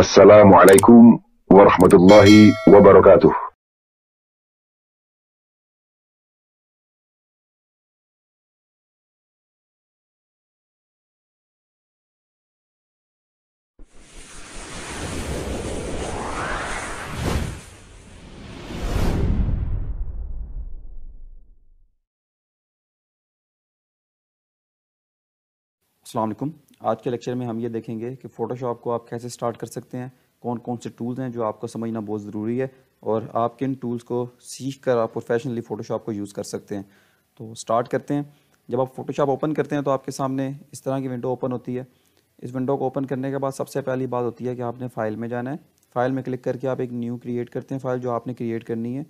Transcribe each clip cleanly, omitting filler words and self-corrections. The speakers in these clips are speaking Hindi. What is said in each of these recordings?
अस्सलामु अलैकुम वरहमतुल्लाहि वबरकातुह। अस्सलाम वालेकुम। आज के लेक्चर में हम ये देखेंगे कि फ़ोटोशॉप को आप कैसे स्टार्ट कर सकते हैं, कौन कौन से टूल्स हैं जो आपको समझना बहुत ज़रूरी है और आप किन टूल्स को सीख कर आप प्रोफेशनली फ़ोटोशॉप को यूज़ कर सकते हैं। तो स्टार्ट करते हैं। जब आप फ़ोटोशॉप ओपन करते हैं तो आपके सामने इस तरह की विंडो ओपन होती है। इस विंडो को ओपन करने के बाद सबसे पहली बात होती है कि आपने फ़ाइल में जाना है। फ़ाइल में क्लिक करके आप एक न्यू क्रिएट करते हैं फ़ाइल जो आपने क्रिएट करनी है।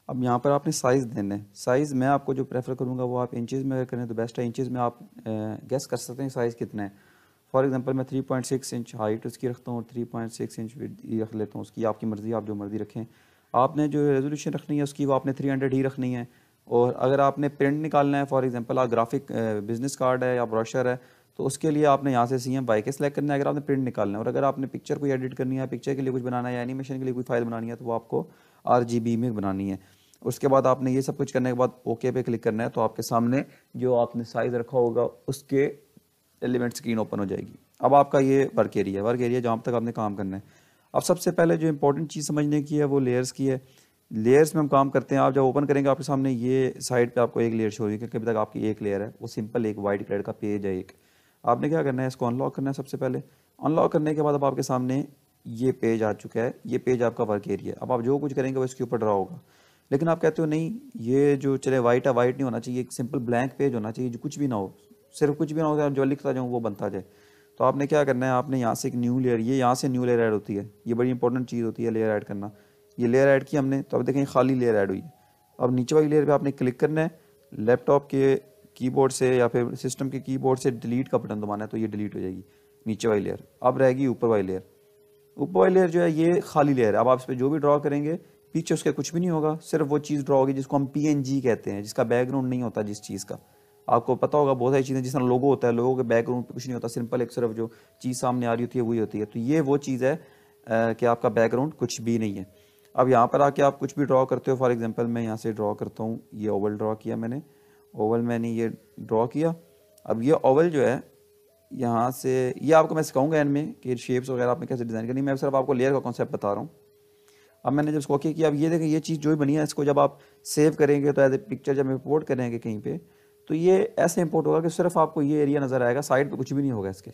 अब यहाँ पर आपने साइज़ देना है। साइज़ मैं आपको जो प्रेफर करूँगा वो आप इंचेस में अगर करें तो बेस्ट है। इंचेस में आप गेस कर सकते हैं साइज़ कितना है। फॉर एग्जांपल मैं 3.6 इंच हाइट उसकी रखता हूँ और 3.6 इंच विड्थ रख लेता हूँ। उसकी आपकी मर्ज़ी, आप जो मर्ज़ी रखें। आपने जो रेजोल्यूशन रखनी है उसकी वो आपने 300 ही रखनी है। और अगर आपने प्रिंट निकालना है, फॉर एग्जांपल आप ग्राफिक बिजनेस कार्ड है या ब्रोशर है, तो उसके लिए आपने यहाँ से CMYK सेलेक्ट करना है अगर आपने प्रिंट निकालना है। और अगर आपने पिक्चर कोई एडिट करनी है, पिक्चर के लिए कुछ बनाना है या एनिमेशन के लिए कोई फाइल बनानी है, तो वो आपको RGB में बनानी है। उसके बाद आपने ये सब कुछ करने के बाद ओके पे क्लिक करना है। तो आपके सामने जो आपने साइज़ रखा होगा उसके एलिमेंट स्क्रीन ओपन हो जाएगी। अब आपका ये वर्क एरिया जहाँ तक आपने काम करना है। अब सबसे पहले जो इंपॉर्टेंट चीज़ समझने की है वो लेयर्स की है। लेयर्स में हम काम करते हैं। आप जब ओपन करेंगे आपके सामने ये साइड पे आपको एक लेयर शो होगी, क्योंकि अभी तक आपकी एक लेयर है, वो सिंपल एक वाइट कलर का पेज है। एक आपने क्या करना है, इसको अनलॉक करना है। सबसे पहले अनलॉक करने के बाद अब आपके सामने ये पेज आ चुका है। ये पेज आपका वर्क एरिया। अब आप जो कुछ करेंगे वो इसके ऊपर ड्रा होगा। लेकिन आप कहते हो नहीं, ये जो चले वाइट है, वाइट नहीं होना चाहिए, एक सिंपल ब्लैंक पेज होना चाहिए जो कुछ भी ना हो, सिर्फ कुछ भी ना हो, जो लिखता जाऊँ वो बनता जाए। तो आपने क्या करना है, आपने यहाँ से एक न्यू लेयर, ये यहाँ से न्यू लेयर ऐड होती है। ये बड़ी इंपॉर्टेंट चीज़ होती है लेयर ऐड करना। ये लेयर ऐड की हमने, तो अब देखें खाली लेयर ऐड हुई है। अब नीचे वाली लेयर पे आपने क्लिक करना है। लैपटॉप के कीबोर्ड से या फिर सिस्टम के कीबोर्ड से डिलीट का बटन दबाना है, तो ये डिलीट हो जाएगी नीचे वाली लेयर। अब रहेगी ऊपर वाली लेयर। ऊपर वाली लेयर जो है ये खाली लेयर है। अब आप इस पर जो भी ड्रॉ करेंगे पीछे उसके कुछ भी नहीं होगा, सिर्फ वो चीज़ ड्रॉ होगी जिसको हम PNG कहते हैं, जिसका बैकग्राउंड नहीं होता। जिस चीज़ का आपको पता होगा, बहुत सारी चीज़ें जिस तरह लोगो होता है, लोगों के बैकग्राउंड पे कुछ नहीं होता, सिंपल एक सिर्फ जो चीज़ सामने आ रही होती है वही होती है। तो ये वो चीज़ है कि आपका बैकग्राउंड कुछ भी नहीं है। अब यहाँ पर आके आप कुछ भी ड्रॉ करते हो। फॉर एग्जाम्पल मैं यहाँ से ड्रॉ करता हूँ, ये ओवल ड्रॉ किया मैंने। ओवल मैंने ये ड्रॉ किया। अब ये ओवल जो है यहाँ से, ये आपको मैं सिखाऊंगा एंड में कि शेप्स वगैरह आपने कैसे डिज़ाइन करनी है। मैं सिर्फ आपको लेयर का कॉन्सेप्ट बता रहा हूँ। अब मैंने जब इसको ओके किया, अब ये देखें ये चीज़ जो भी बनी है, इसको जब आप सेव करेंगे तो एज ए पिक्चर जब इंपोर्ट करेंगे कहीं पे, तो ये ऐसे इंपोर्ट होगा कि सिर्फ आपको ये एरिया नज़र आएगा, साइड पे कुछ भी नहीं होगा इसके।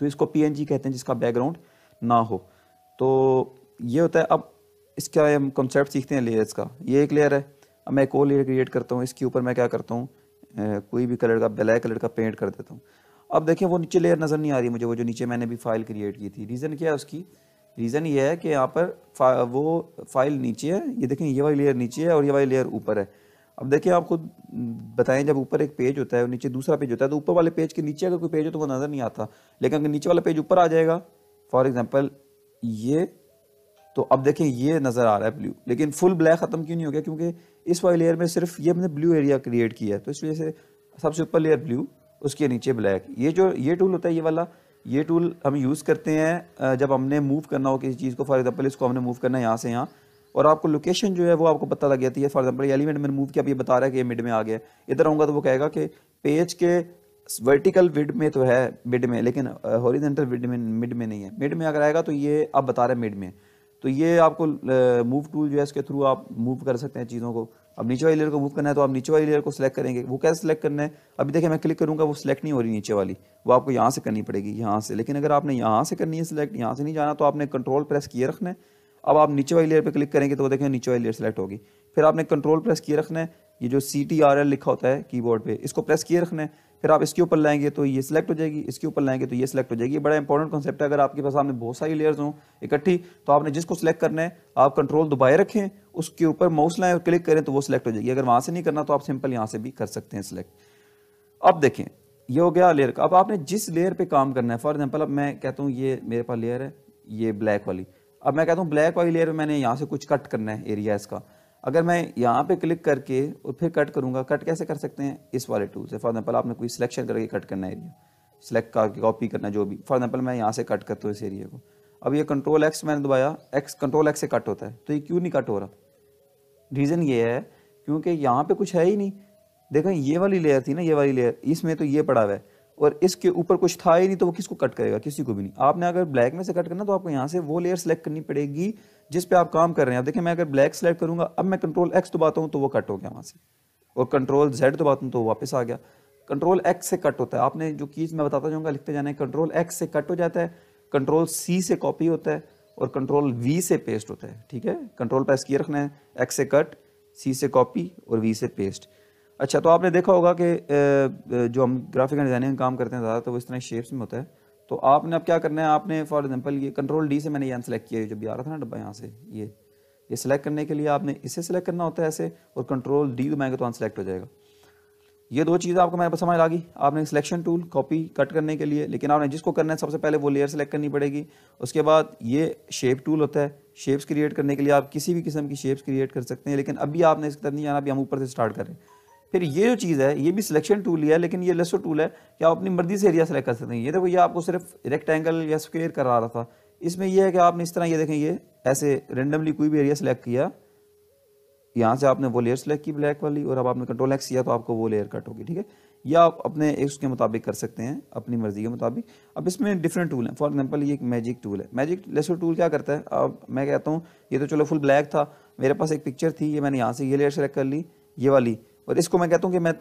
तो इसको PNG कहते हैं, जिसका बैकग्राउंड ना हो। तो ये होता है। अब इसका हम कॉन्सेप्ट सीखते हैं लेयर्स का। ये एक लेयर है। अब मैं एक और लेयर क्रिएट करता हूँ। इसके ऊपर मैं क्या करता हूँ, कोई भी कलर का, ब्लैक कलर का पेंट कर देता हूँ। अब देखें वो नीचे लेयर नज़र नहीं आ रही मुझे, वो जो नीचे मैंने भी फाइल क्रिएट की थी। रीज़न क्या है उसकी, रीज़न ये है कि यहाँ पर वो फाइल नीचे है। ये देखें ये वाली लेयर नीचे है और ये वाली लेयर ऊपर है। अब देखिए आप खुद बताएं, जब ऊपर एक पेज होता है और नीचे दूसरा पेज होता है, तो ऊपर वाले पेज के नीचे अगर कोई पेज हो तो वो नज़र नहीं आता। लेकिन अगर नीचे वाला पेज ऊपर आ जाएगा, फॉर एग्जांपल ये, तो अब देखें ये नज़र आ रहा है ब्लू, लेकिन फुल ब्लैक ख़त्म क्यों नहीं हो गया, क्योंकि इस वाली लेयर में सिर्फ ये हमने ब्लू एरिया क्रिएट किया है। तो इस वजह से सबसे ऊपर लेयर ब्लू, उसके नीचे ब्लैक। ये टूल होता है, ये वाला, ये टूल हम यूज़ करते हैं जब हमने मूव करना हो किसी चीज़ को। फॉर एग्जांपल इसको हमने मूव करना है यहाँ से यहाँ, और आपको लोकेशन जो है वो आपको पता लग जाती है। फॉर एग्जांपल एलिमेंट मैंने मूव किया, अब ये बता रहा है कि ये मिड में आ गया। इधर आऊँगा तो वो कहेगा कि पेज के वर्टिकल विड में तो है मिड में, लेकिन हॉरिजॉन्टल विड में मिड में नहीं है। मिड में अगर आएगा तो ये अब बता रहा है मिड में। तो ये आपको मूव टूल जो है इसके थ्रू आप मूव कर सकते हैं चीज़ों को। अब नीचे वाली लेयर को मूव करना है तो आप नीचे वाली लेयर को सिलेक्ट करेंगे। वो कैसे सिलेक्ट करना है, अभी देखिए मैं क्लिक करूँगा वो सिलेक्ट नहीं हो रही नीचे वाली, वो आपको यहाँ से करनी पड़ेगी, यहाँ से। लेकिन अगर आपने यहाँ से करनी है सिलेक्ट, यहाँ से नहीं जाना, तो आपने कंट्रोल प्रेस किए रखना है। अब आप नीचे वाली लेयर पे क्लिक करेंगे तो वो देखें नीचे वाली लेयर सेलेक्ट होगी। फिर आपने कंट्रोल प्रेस किए रखना है, ये जो CTRL लिखा होता है कीबोर्ड पे, इसको प्रेस किए रखना है। फिर आप इसके ऊपर लाएंगे तो ये सिलेक्ट हो जाएगी, इसके ऊपर लाएंगे तो ये सिलेक्ट हो जाएगी। ये बड़ा इंपॉर्टेंट कॉन्सेप्ट है। अगर आपके पास सामने बहुत सारी लेयर्स हों इकट्ठी, तो आपने जिसको सिलेक्ट करना है आप कंट्रोल दबाए रखें, उसके ऊपर माउस लाएं और क्लिक करें तो वो सिलेक्ट हो जाएगी। अगर वहाँ से नहीं करना तो आप सिंपल यहाँ से भी कर सकते हैं सिलेक्ट। अब देखें ये हो गया लेयर का। अब आपने जिस लेयर पे काम करना है, फॉर एग्जांपल अब मैं कहता हूँ ये मेरे पास लेयर है, ये ब्लैक वाली। अब मैं कहता हूँ ब्लैक वाली लेयर में मैंने यहाँ से कुछ कट करना है एरिया इसका। अगर मैं यहाँ पे क्लिक करके और फिर कट करूँगा, कट कैसे कर सकते हैं, इस वाले टूल से। फॉर एग्जांपल आपने कोई सिलेक्शन करके कट करना है एरिया, सेलेक्ट करके कॉपी करना जो भी। फॉर एग्जांपल मैं यहाँ से कट करता हूँ इस एरिया को। अब ये कंट्रोल एक्स मैंने दबाया, एक्स कंट्रोल एक्स से कट होता है, तो ये क्यों नहीं कट हो रहा? रीज़न ये है क्योंकि यहाँ पे कुछ है ही नहीं। देखें ये वाली लेयर थी ना, ये वाली लेयर, इसमें तो ये पड़ा हुआ है और इसके ऊपर कुछ था ही नहीं, तो वो किसको कट करेगा? किसी को भी नहीं। आपने अगर ब्लैक में से कट करना तो आपको यहाँ से वो लेयर सेलेक्ट करनी पड़ेगी जिस पे आप काम कर रहे हैं। अब देखें मैं अगर ब्लैक सेलेक्ट करूंगा, अब मैं कंट्रोल एक्स दबाता हूँ तो वो कट हो गया वहाँ से, और कंट्रोल जेड दबाता हूँ तो वापस आ गया। कंट्रोल एक्स से कट होता है, आपने जो कीज मैं बताता जाऊँगा लिखते जाना है। कंट्रोल एक्स से कट हो जाता है, कंट्रोल सी से कॉपी होता है और कंट्रोल वी से पेस्ट होता है। ठीक है, कंट्रोल प्रेस किए रखना है, एक्स से कट, सी से कॉपी और वी से पेस्ट। अच्छा, तो आपने देखा होगा कि जो हम ग्राफिक एंड डिजाइनिंग काम करते हैं ज़्यादा, तो वो इस तरह शेप्स में होता है। तो आपने अब क्या करना है, आपने फॉर एग्जांपल ये कंट्रोल डी से मैंने यहाँ सेलेक्ट किया, जब भी आ रहा था ना डब्बा यहाँ से, ये सेलेक्ट करने के लिए आपने इसे सेलेक्ट करना होता है ऐसे, और कंट्रोल डी दबाएंगे तो अनसेलेक्ट हो जाएगा। ये दो चीज़ आपको मेरे पास समझ आ गई। आपने सिलेक्शन टूल कॉपी कट करने के लिए, लेकिन आपने जिसको करना है सबसे पहले वो लेयर सेलेक्ट करनी पड़ेगी। उसके बाद ये शेप टूल होता है, शेप्स क्रिएट करने के लिए आप किसी भी किस्म की शेप्स क्रिएट कर सकते हैं, लेकिन अभी आपने इस तरफ नहीं जाना, अभी हम ऊपर से स्टार्ट करें। फिर ये जो चीज़ है ये भी सिलेक्शन टूल ही है, लेकिन ये लेसो टूल है कि आप अपनी मर्जी से एरिया सेलेक्ट कर सकते हैं। ये देखो, ये आपको सिर्फ रेक्टेंगल या स्क्वायर करा रहा था, इसमें यह है कि आपने इस तरह ये देखें, ये ऐसे रेंडमली कोई भी एरिया सेलेक्ट किया, यहाँ से आपने वो लेयर सेलेक्ट की ब्लैक वाली, और अब आपने कंट्रोल एक्स किया तो आपको वो लेयर कट होगी। ठीक है, या आप अपने उसके मुताबिक कर सकते हैं, अपनी मर्जी के मुताबिक। अब इसमें डिफरेंट टूल हैं। फॉर एग्जांपल ये एक मैजिक टूल है। मैजिक लेसो टूल क्या करता है, अब मैं कहता हूँ ये तो चलो फुल ब्लैक था, मेरे पास एक पिक्चर थी, ये मैंने यहाँ से ये लेयर सेलेक्ट कर ली, ये वाली, और इसको मैं कहता हूँ कि मैं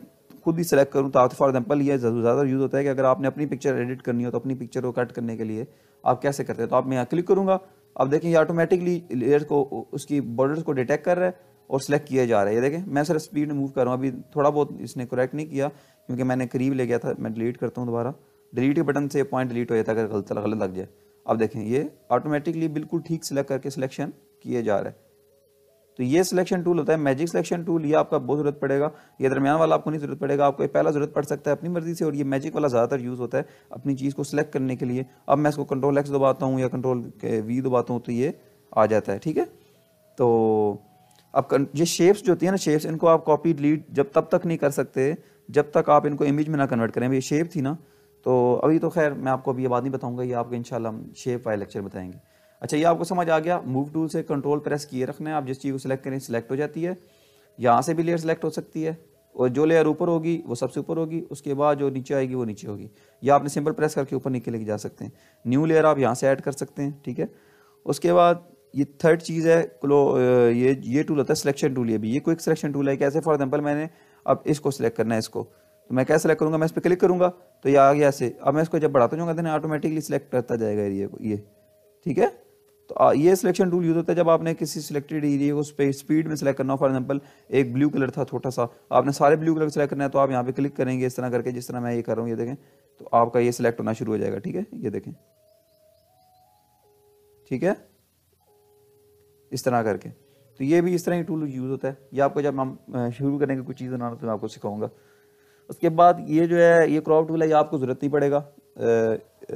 खुद ही सेलेक्ट करूँ। तो फॉर एग्जांपल ये ज़्यादा यूज़ होता है कि अगर आपने अपनी पिक्चर एडिट करनी हो तो अपनी पिक्चर को कट करने के लिए आप कैसे करते हैं। तो आप मैं यहाँ क्लिक करूँगा, अब देखें ये ऑटोमेटिकली लेयर को, उसकी बॉर्डर्स को डिटेक्ट कर रहा है और सिलेक्ट किया जा रहा है। ये देखें मैं सिर्फ स्पीड में मूव कर रहा हूँ, अभी थोड़ा बहुत इसने करेक्ट नहीं किया क्योंकि मैंने करीब ले गया था। मैं डिलीट करता हूँ दोबारा, डिलीट के बटन से पॉइंट डिलीट हो जाता है अगर गलत लग जाए। अब देखें ये ऑटोमेटिकली बिल्कुल ठीक सिलेक्ट करके सिलेक्शन किए जा रहा है। तो ये सिलेक्शन टूल होता है मैजिक सिलेक्शन टूल। ये आपका बहुत जरूरत पड़ेगा, ये दरमियान वाला आपको नहीं जरूरत पड़ेगा, आपको पहला जरूरत पड़ सकता है अपनी मर्जी से, और ये मैजिक वाला ज़्यादातर यूज़ होता है अपनी चीज़ को सिलेक्ट करने के लिए। अब मैं इसको कंट्रोल एक्स दबाता हूँ या कंट्रोल वी दबाता हूँ तो ये आ जाता है। ठीक है, तो अब ये शेप्स जो होती है ना, शेप्स, इनको आप कॉपी डिलीट जब तब तक नहीं कर सकते जब तक आप इनको इमेज में ना कन्वर्ट करें। ये शेप थी ना, तो अभी तो खैर मैं आपको अभी ये बात नहीं बताऊंगा, ये आपको इंशाल्लाह हम शेप वाले लेक्चर बताएंगे। अच्छा, ये आपको समझ आ गया। मूव टूल से कंट्रोल प्रेस किए रखना है, आप जिस चीज़ को सिलेक्ट करें सिलेक्ट हो जाती है। यहाँ से भी लेयर सेलेक्ट हो सकती है, और जो लेयर ऊपर होगी वो सबसे ऊपर होगी, उसके बाद जो नीचे आएगी वो नीचे होगी। या आपने सिंपल प्रेस करके ऊपर नीचे लेके जा सकते हैं। न्यू लेयर आप यहाँ से ऐड कर सकते हैं। ठीक है, उसके बाद ये थर्ड चीज़ है, ये टूल होता है सिलेक्शन टूल। ये क्विक सिलेक्शन टूल है। कैसे, फॉर एग्जांपल मैंने अब इसको सिलेक्ट करना है, इसको तो मैं क्या सिलेक्ट करूँगा, मैं इस पर क्लिक करूँगा तो ये आ गया ऐसे। अब मैं इसको जब बढ़ाता जाऊँगा तो ऑटोमेटिकली सिलेक्ट करता जाएगा एरिया को ये। ठीक है, तो ये सिलेक्शन टूल यूज होता है जब आपने किसी सिलेक्टेड एरिया को स्पीड में सिलेक्ट करना हो। फॉर एग्जांपल एक ब्लू कलर था छोटा सा, आपने सारे ब्लू कलर सेलेक्ट करना है, तो आप यहाँ पे क्लिक करेंगे इस तरह करके, जिस तरह मैं ये कर रहा हूँ, ये देखें, तो आपका ये सिलेक्ट होना शुरू हो जाएगा। ठीक है, ये देखें, ठीक है, इस तरह करके। तो ये भी इस तरह ही टूल यूज़ होता है। ये आपको जब हम शुरू करेंगे कुछ चीज़ बनाना तो मैं आपको सिखाऊंगा। उसके बाद ये जो है ये क्रॉप टूल है, ये आपको ज़रूरत नहीं पड़ेगा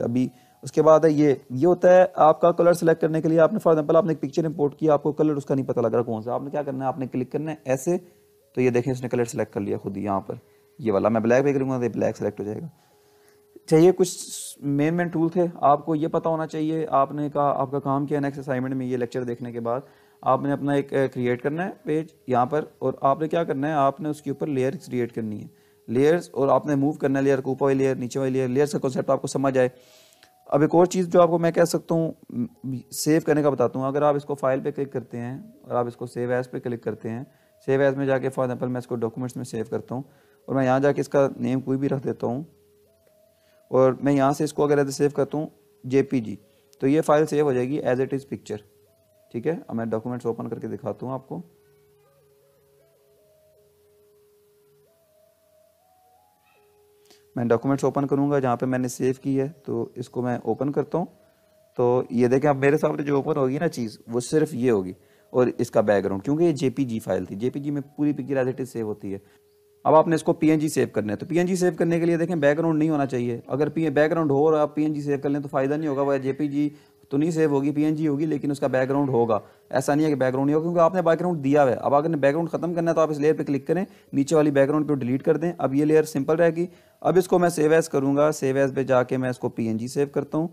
अभी। उसके बाद है ये होता है आपका कलर सेलेक्ट करने के लिए। आपने फॉर एग्जांपल आपने एक पिक्चर इंपोर्ट किया, आपको कलर उसका नहीं पता लग रहा कौन सा, आपने क्या करना है, आपने क्लिक करना है ऐसे, तो ये देखें इसने कलर सेलेक्ट कर लिया खुद ही। यहाँ पर ये वाला मैं ब्लैक पे करूँगा तो ब्लैक सेलेक्ट हो जाएगा। चाहिए कुछ मेन टूल थे, आपको ये पता होना चाहिए। आपने कहा आपका काम किया नेक्स्ट असाइनमेंट में, ये लेक्चर देखने के बाद आपने अपना एक क्रिएट करना है पेज यहाँ पर, और आपने क्या करना है, आपने उसके ऊपर लेयर क्रिएट करनी है, लेयर्स, और आपने मूव करना है लेयर को, ऊपर वाली लेयर, नीचे वाली लेयर, लेयर्स का कॉन्सेप्ट आपको समझ आए। अब एक और चीज़ जो आपको मैं कह सकता हूँ सेव करने का बताता हूँ। अगर आप इसको फाइल पे क्लिक करते हैं और आप इसको सेव एज पे क्लिक करते हैं, सेव एज में जाके फॉर एग्जांपल मैं इसको डॉक्यूमेंट्स में सेव करता हूँ, और मैं यहाँ जाके इसका नेम कोई भी रख देता हूँ, और मैं यहाँ से इसको अगर ऐसे सेव करता हूँ JPG, तो ये फाइल सेव हो जाएगी एज इट इज़ पिक्चर। ठीक है, अब मैं डॉक्यूमेंट्स ओपन करके दिखाता हूँ आपको। मैं डॉक्यूमेंट्स ओपन करूँगा जहाँ पे मैंने सेव की है, तो इसको मैं ओपन करता हूँ। तो ये देखें, अब मेरे सामने जो ओपन होगी ना चीज़, वो सिर्फ ये होगी, और इसका बैकग्राउंड, क्योंकि ये JPG फाइल थी। JPG में पूरी picture as it is save होती है। अब आपने इसको PNG सेव करना है, तो PNG सेव करने के लिए देखें बैकग्राउंड नहीं होना चाहिए। अगर बैकग्राउंड हो और आप PNG सेव कर लें तो फ़ायदा नहीं होगा। वह JPG तो नहीं सेव होगी, PNG होगी, लेकिन उसका बैकग्राउंड होगा। ऐसा नहीं है कि बैकग्राउंड नहीं होगा, क्योंकि आपने बैकग्राउंड दिया हुआ है। अब अगर बैकग्राउंड खत्म करना है तो आप इस लेयर पे क्लिक करें, नीचे वाली बैकग्राउंड पे डिलीट कर दें। अब ये लेयर सिंपल रहेगी। अब इसको मैं सेव एज करूँगा, सेव एज पे जाके मैं इसको PNG सेव करता हूँ।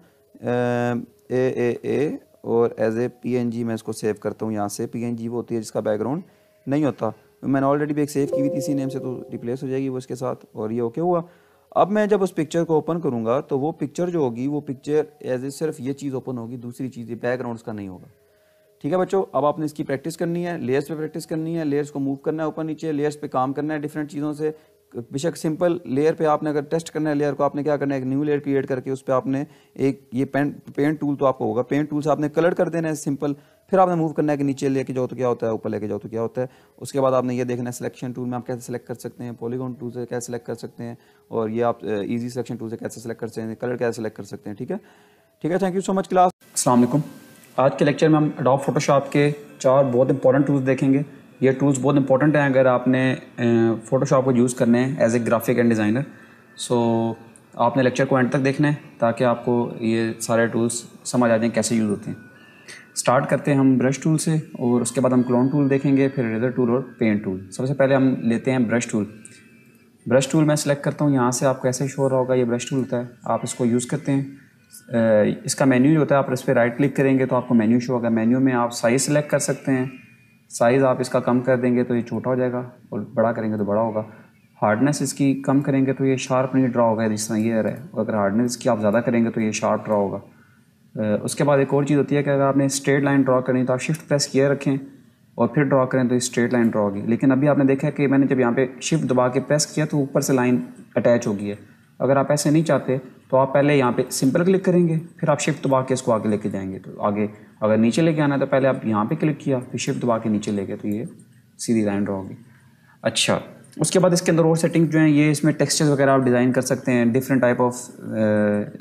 ए और एज ए PNG मैं इसको सेव करता हूँ यहाँ से। PNG वो होती है जिसका बैकग्राउंड नहीं होता। मैंने ऑलरेडी भी एक सेव की हुई थी इसी नेम से, तो रिप्लेस हो जाएगी वो इसके साथ, और ये ओके हुआ। अब मैं जब उस पिक्चर को ओपन करूँगा तो वो पिक्चर जो होगी वो पिक्चर एज ए सिर्फ ये चीज़ ओपन होगी, दूसरी चीज़ ये बैकग्राउंड का नहीं होगा। ठीक है बच्चों, अब आपने इसकी प्रैक्टिस करनी है, लेयर्स पे प्रैक्टिस करनी है, लेयर्स को मूव करना है ऊपर नीचे, लेयर्स पे काम करना है डिफरेंट चीज़ों से। बेशक सिंपल लेयर पे आपने अगर टेस्ट करना है लेयर को, आपने क्या करना है, एक न्यू लेयर क्रिएट करके उस पर आपने एक ये पेंट टूल तो आपको होगा, पेंट टूल से आपने कलर कर देना है सिंपल। फिर आपने मूव करना है कि नीचे लेके जाओ तो क्या होता है, ऊपर लेके जाओ तो क्या होता है। उसके बाद आपने ये देखना है सिलेक्शन टूल में आप कैसे सेलेक्ट कर सकते हैं, पॉलीगॉन टूल से कैसे सेलेक्ट कर सकते हैं, और ये आप इजी सिलेक्शन टूल से कैसे सेलेक्ट कर सकते हैं, कलर कैसे सेलेक्ट कर सकते हैं। ठीक है, ठीक है, thank you so much class. अस्सलाम वालेकुम। आज के लेक्चर में हम एडोब फोटोशॉप के 4 बहुत इंपॉर्टेंट टूल्स देखेंगे। ये टूल्स बहुत इंपॉर्टेंट हैं अगर आपने फ़ोटोशॉप को यूज़ करने हैं as a graphic and designer. So आपने लेक्चर को एंड तक देखना है ताकि आपको ये सारे टूल्स समझ आ जाएं कैसे यूज़ होते हैं। स्टार्ट करते हैं हम ब्रश टूल से, और उसके बाद हम क्लोन टूल देखेंगे, फिर इरेजर टूल और पेंट टूल। सबसे पहले हम लेते हैं ब्रश टूल। ब्रश टूल मैं सेलेक्ट करता हूँ यहाँ से, आपको ऐसे शो हो रहा होगा, ये ब्रश टूल होता है, आप इसको यूज़ करते हैं। इसका मेन्यू जो होता है, आप इस पर राइट क्लिक करेंगे तो आपको मेन्यू शो होगा। मेन्यू में आप साइज़ सेलेक्ट कर सकते हैं, साइज़ आप इसका कम कर देंगे तो ये छोटा हो जाएगा, और बड़ा करेंगे तो बड़ा होगा। हार्डनेस इसकी कम करेंगे तो ये शार्प नहीं ड्रा होगा जिस तरह ये है, और अगर हार्डनेस इसकी आप ज़्यादा करेंगे तो ये शार्प ड्रा होगा। उसके बाद एक और चीज़ होती है कि अगर आपने स्ट्रेट लाइन ड्रा करनी तो आप शिफ्ट प्रेस किए रखें और फिर ड्रा करें तो ये स्ट्रेट लाइन ड्रा होगी। लेकिन अभी आपने देखा कि मैंने जब यहाँ पे शिफ्ट दबा के प्रेस किया तो ऊपर से लाइन अटैच होगी है। अगर आप ऐसे नहीं चाहते तो आप पहले यहाँ पे सिंपल क्लिक करेंगे, फिर आप शिफ्ट दबा के इसको आगे लेके जाएंगे तो आगे। अगर नीचे लेके आना है तो पहले आप यहाँ पे क्लिक किया, फिर शिफ्ट दबा के नीचे ले गए तो ये सीधी लाइन ड्रा होगी। अच्छा, उसके बाद इसके अंदर और सेटिंग जो हैं, ये इसमें टेक्सचर्स वगैरह आप डिज़ाइन कर सकते हैं। डिफरेंट टाइप ऑफ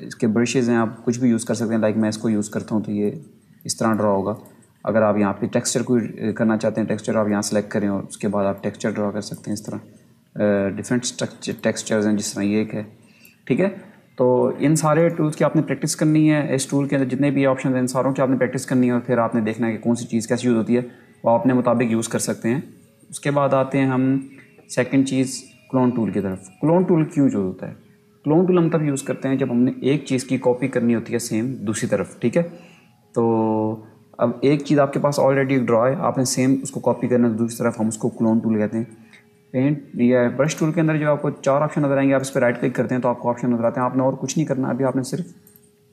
इसके ब्रशेज़ हैं, आप कुछ भी यूज़ कर सकते हैं। लाइक मैं इसको यूज़ करता हूँ तो ये इस तरह ड्रा होगा। अगर आप यहाँ पे टेक्सचर को करना चाहते हैं, टेक्सचर आप यहाँ सेलेक्ट करें और उसके बाद आप टेक्सचर ड्रा कर सकते हैं इस तरह। डिफरेंट टेक्सचर्स हैं जिस तरह ये एक है। ठीक है, तो इन सारे टूल्स की आपने प्रैक्टिस करनी है। इस टूल के अंदर जितने भी ऑप्शन हैं इन सारों की आपने प्रैक्टिस करनी है, और फिर आपने देखना है कि कौन सी चीज़ कैसे यूज़ होती है, वो आप अपने मुताबिक यूज़ कर सकते हैं। उसके बाद आते हैं हम सेकंड चीज़ क्लोन टूल की तरफ। क्लोन टूल क्यों यूज़ होता है? क्लोन टूल हम तब यूज़ करते हैं जब हमने एक चीज़ की कॉपी करनी होती है सेम दूसरी तरफ। ठीक है, तो अब एक चीज़ आपके पास ऑलरेडी ड्रा है, आपने सेम उसको कॉपी करना है दूसरी तरफ, हम उसको क्लोन टूल कहते हैं। पेंट या ब्रश टूल के अंदर जो आपको 4 ऑप्शन नजर आएंगे, आप इस पर राइट क्लिक करते हैं तो आपको ऑप्शन नजर आते हैं। आपने और कुछ नहीं करना, अभी आपने सिर्फ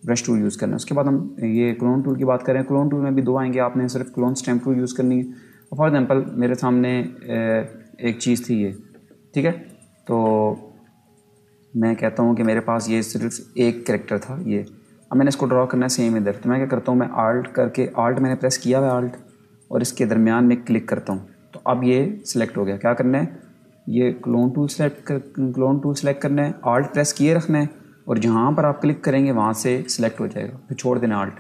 ब्रश टूल यूज़ करना है। उसके बाद हम ये क्लोन टूल की बात करें, क्लोन टूल में भी 2 आएंगे। आपने सिर्फ क्लोन स्टैम्प टूल यूज़ करनी है। फॉर एग्जाम्पल मेरे सामने एक चीज़ थी ये, ठीक है, तो मैं कहता हूँ कि मेरे पास ये सिर्फ एक कैरेक्टर था ये। अब मैंने इसको ड्रॉ करना है सेम इधर, तो मैं क्या करता हूँ, मैं आल्ट करके, आल्ट मैंने प्रेस किया हुआ आल्ट, और इसके दरमियान में क्लिक करता हूँ तो अब ये सिलेक्ट हो गया। क्या करना है, ये क्लोन टूल सेलेक्ट करना है, आल्ट प्रेस किए रखना है, और जहाँ पर आप क्लिक करेंगे वहाँ से सिलेक्ट हो जाएगा, फिर छोड़ देना आल्ट।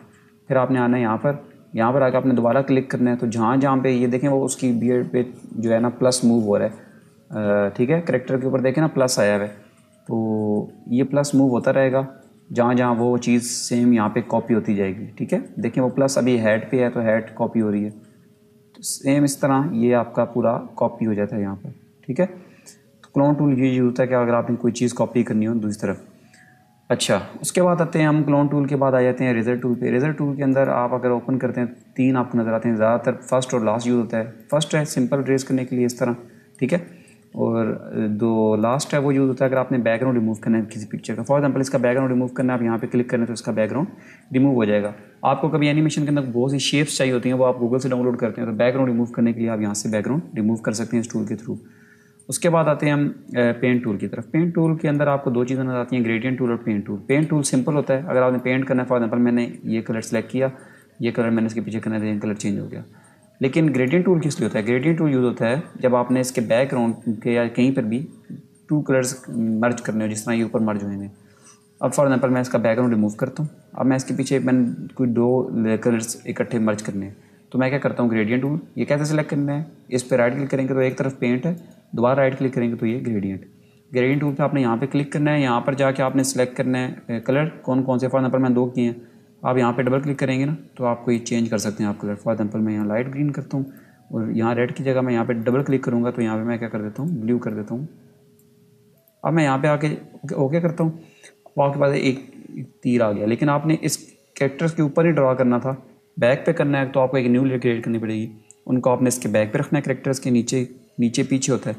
फिर आपने आना है यहाँ पर आकर आपने दोबारा क्लिक करना है, तो जहाँ पे ये देखें वो उसकी बियर्ड पे जो है ना प्लस मूव हो रहा है। ठीक है, कैरेक्टर के ऊपर देखें ना प्लस आया हुआ है, तो ये प्लस मूव होता रहेगा जहाँ वो चीज़ सेम यहाँ पे कॉपी होती जाएगी। ठीक है, देखें वो प्लस अभी हेड पे है तो हेड कॉपी हो रही है, तो सेम इस तरह ये आपका पूरा कॉपी हो जाता है यहाँ पर। ठीक है, तो क्लोन टूल ये यूज़ होता है कि अगर आपने कोई चीज़ कॉपी करनी हो दूसरी तरफ। अच्छा, उसके बाद आते हैं हम क्लोन टूल के बाद आ जाते हैं इरेजर टूल पे। इरेजर टूल के अंदर आप अगर ओपन करते हैं 3 आपको नज़र आते हैं, ज़्यादातर फर्स्ट और लास्ट यूज़ होता है। फर्स्ट है सिंपल इरेज करने के लिए इस तरह, ठीक है, और जो लास्ट है वो यूज़ होता है अगर आपने बैकग्राउंड रिमूव करना है किसी पिक्चर का। फॉर एग्जांपल इसका बैकग्राउंड रिमूव करना है, आप यहाँ पे क्लिक करें तो इसका बैकग्राउंड रिमूव हो जाएगा। आपको कभी एनिमेशन के अंदर बहुत सी शेप्स चाहिए होती हैं, वो आप गूगल से डाउनलोड करते हैं, तो बैकग्राउंड रिमूव करने के लिए आप यहाँ से बैकग्राउंड रिमूव कर सकते हैं इस टूल के थ्रू। उसके बाद आते हैं हम पेंट टूल की तरफ। पेंट टूल के अंदर आपको 2 चीज़ें नजर आती हैं, ग्रेडियंट टूल और paint tool. Paint tool simple होता है, अगर आपने पेंट करना है, फॉर एग्जांपल मैंने ये कलर सेलेक्ट किया, ये कलर मैंने इसके पीछे करना है, कलर चेंज हो गया। लेकिन ग्रेडियंट टूल किस लिए होता है? ग्रेडियंट टूल यूज़ होता है जब आपने इसके बैकग्राउंड के या कहीं पर भी 2 कलर्स मर्ज करने हो, जिस तरह ये ऊपर मर्ज हुए हैं। अब फॉर एग्जांपल मैं इसका बैकग्राउंड रिमूव करता हूँ, अब मैं इसके पीछे मैंने कोई 2 कलर्स इकट्ठे मर्ज करने हैं, तो मैं क्या करता हूँ, ग्रेडियंट टूल। ये कैसे सेलेक्ट करना है, इस पर राइट क्लिक करेंगे तो एक तरफ पेंट है, दोबारा राइट क्लिक करेंगे तो ये ग्रेडियंट टूल पे आपने यहाँ पे क्लिक करना है। यहाँ पर जाके आपने सेलेक्ट करना है कलर कौन कौन से। फॉर एग्जांपल मैं 2 किए हैं, आप यहाँ पे डबल क्लिक करेंगे ना तो आपको ये चेंज कर सकते हैं आप कलर। फॉर एग्जांपल मैं यहाँ लाइट ग्रीन करता हूँ, और यहाँ रेड की जगह मैं यहाँ पे डबल क्लिक करूँगा तो यहाँ पे मैं क्या कर देता हूँ, ब्लू कर देता हूँ। अब मैं यहाँ पे आके ओके करता हूँ, आपके पास एक तीर आ गया, लेकिन आपने इस कैरेक्टर्स के ऊपर ही ड्रा करना था, बैक पे करना है तो आपको एक न्यू लेयर क्रिएट करनी पड़ेगी। उनको आपने इसके बैक पे रखना है, कैरेक्टर्स के नीचे नीचे पीछे होता है।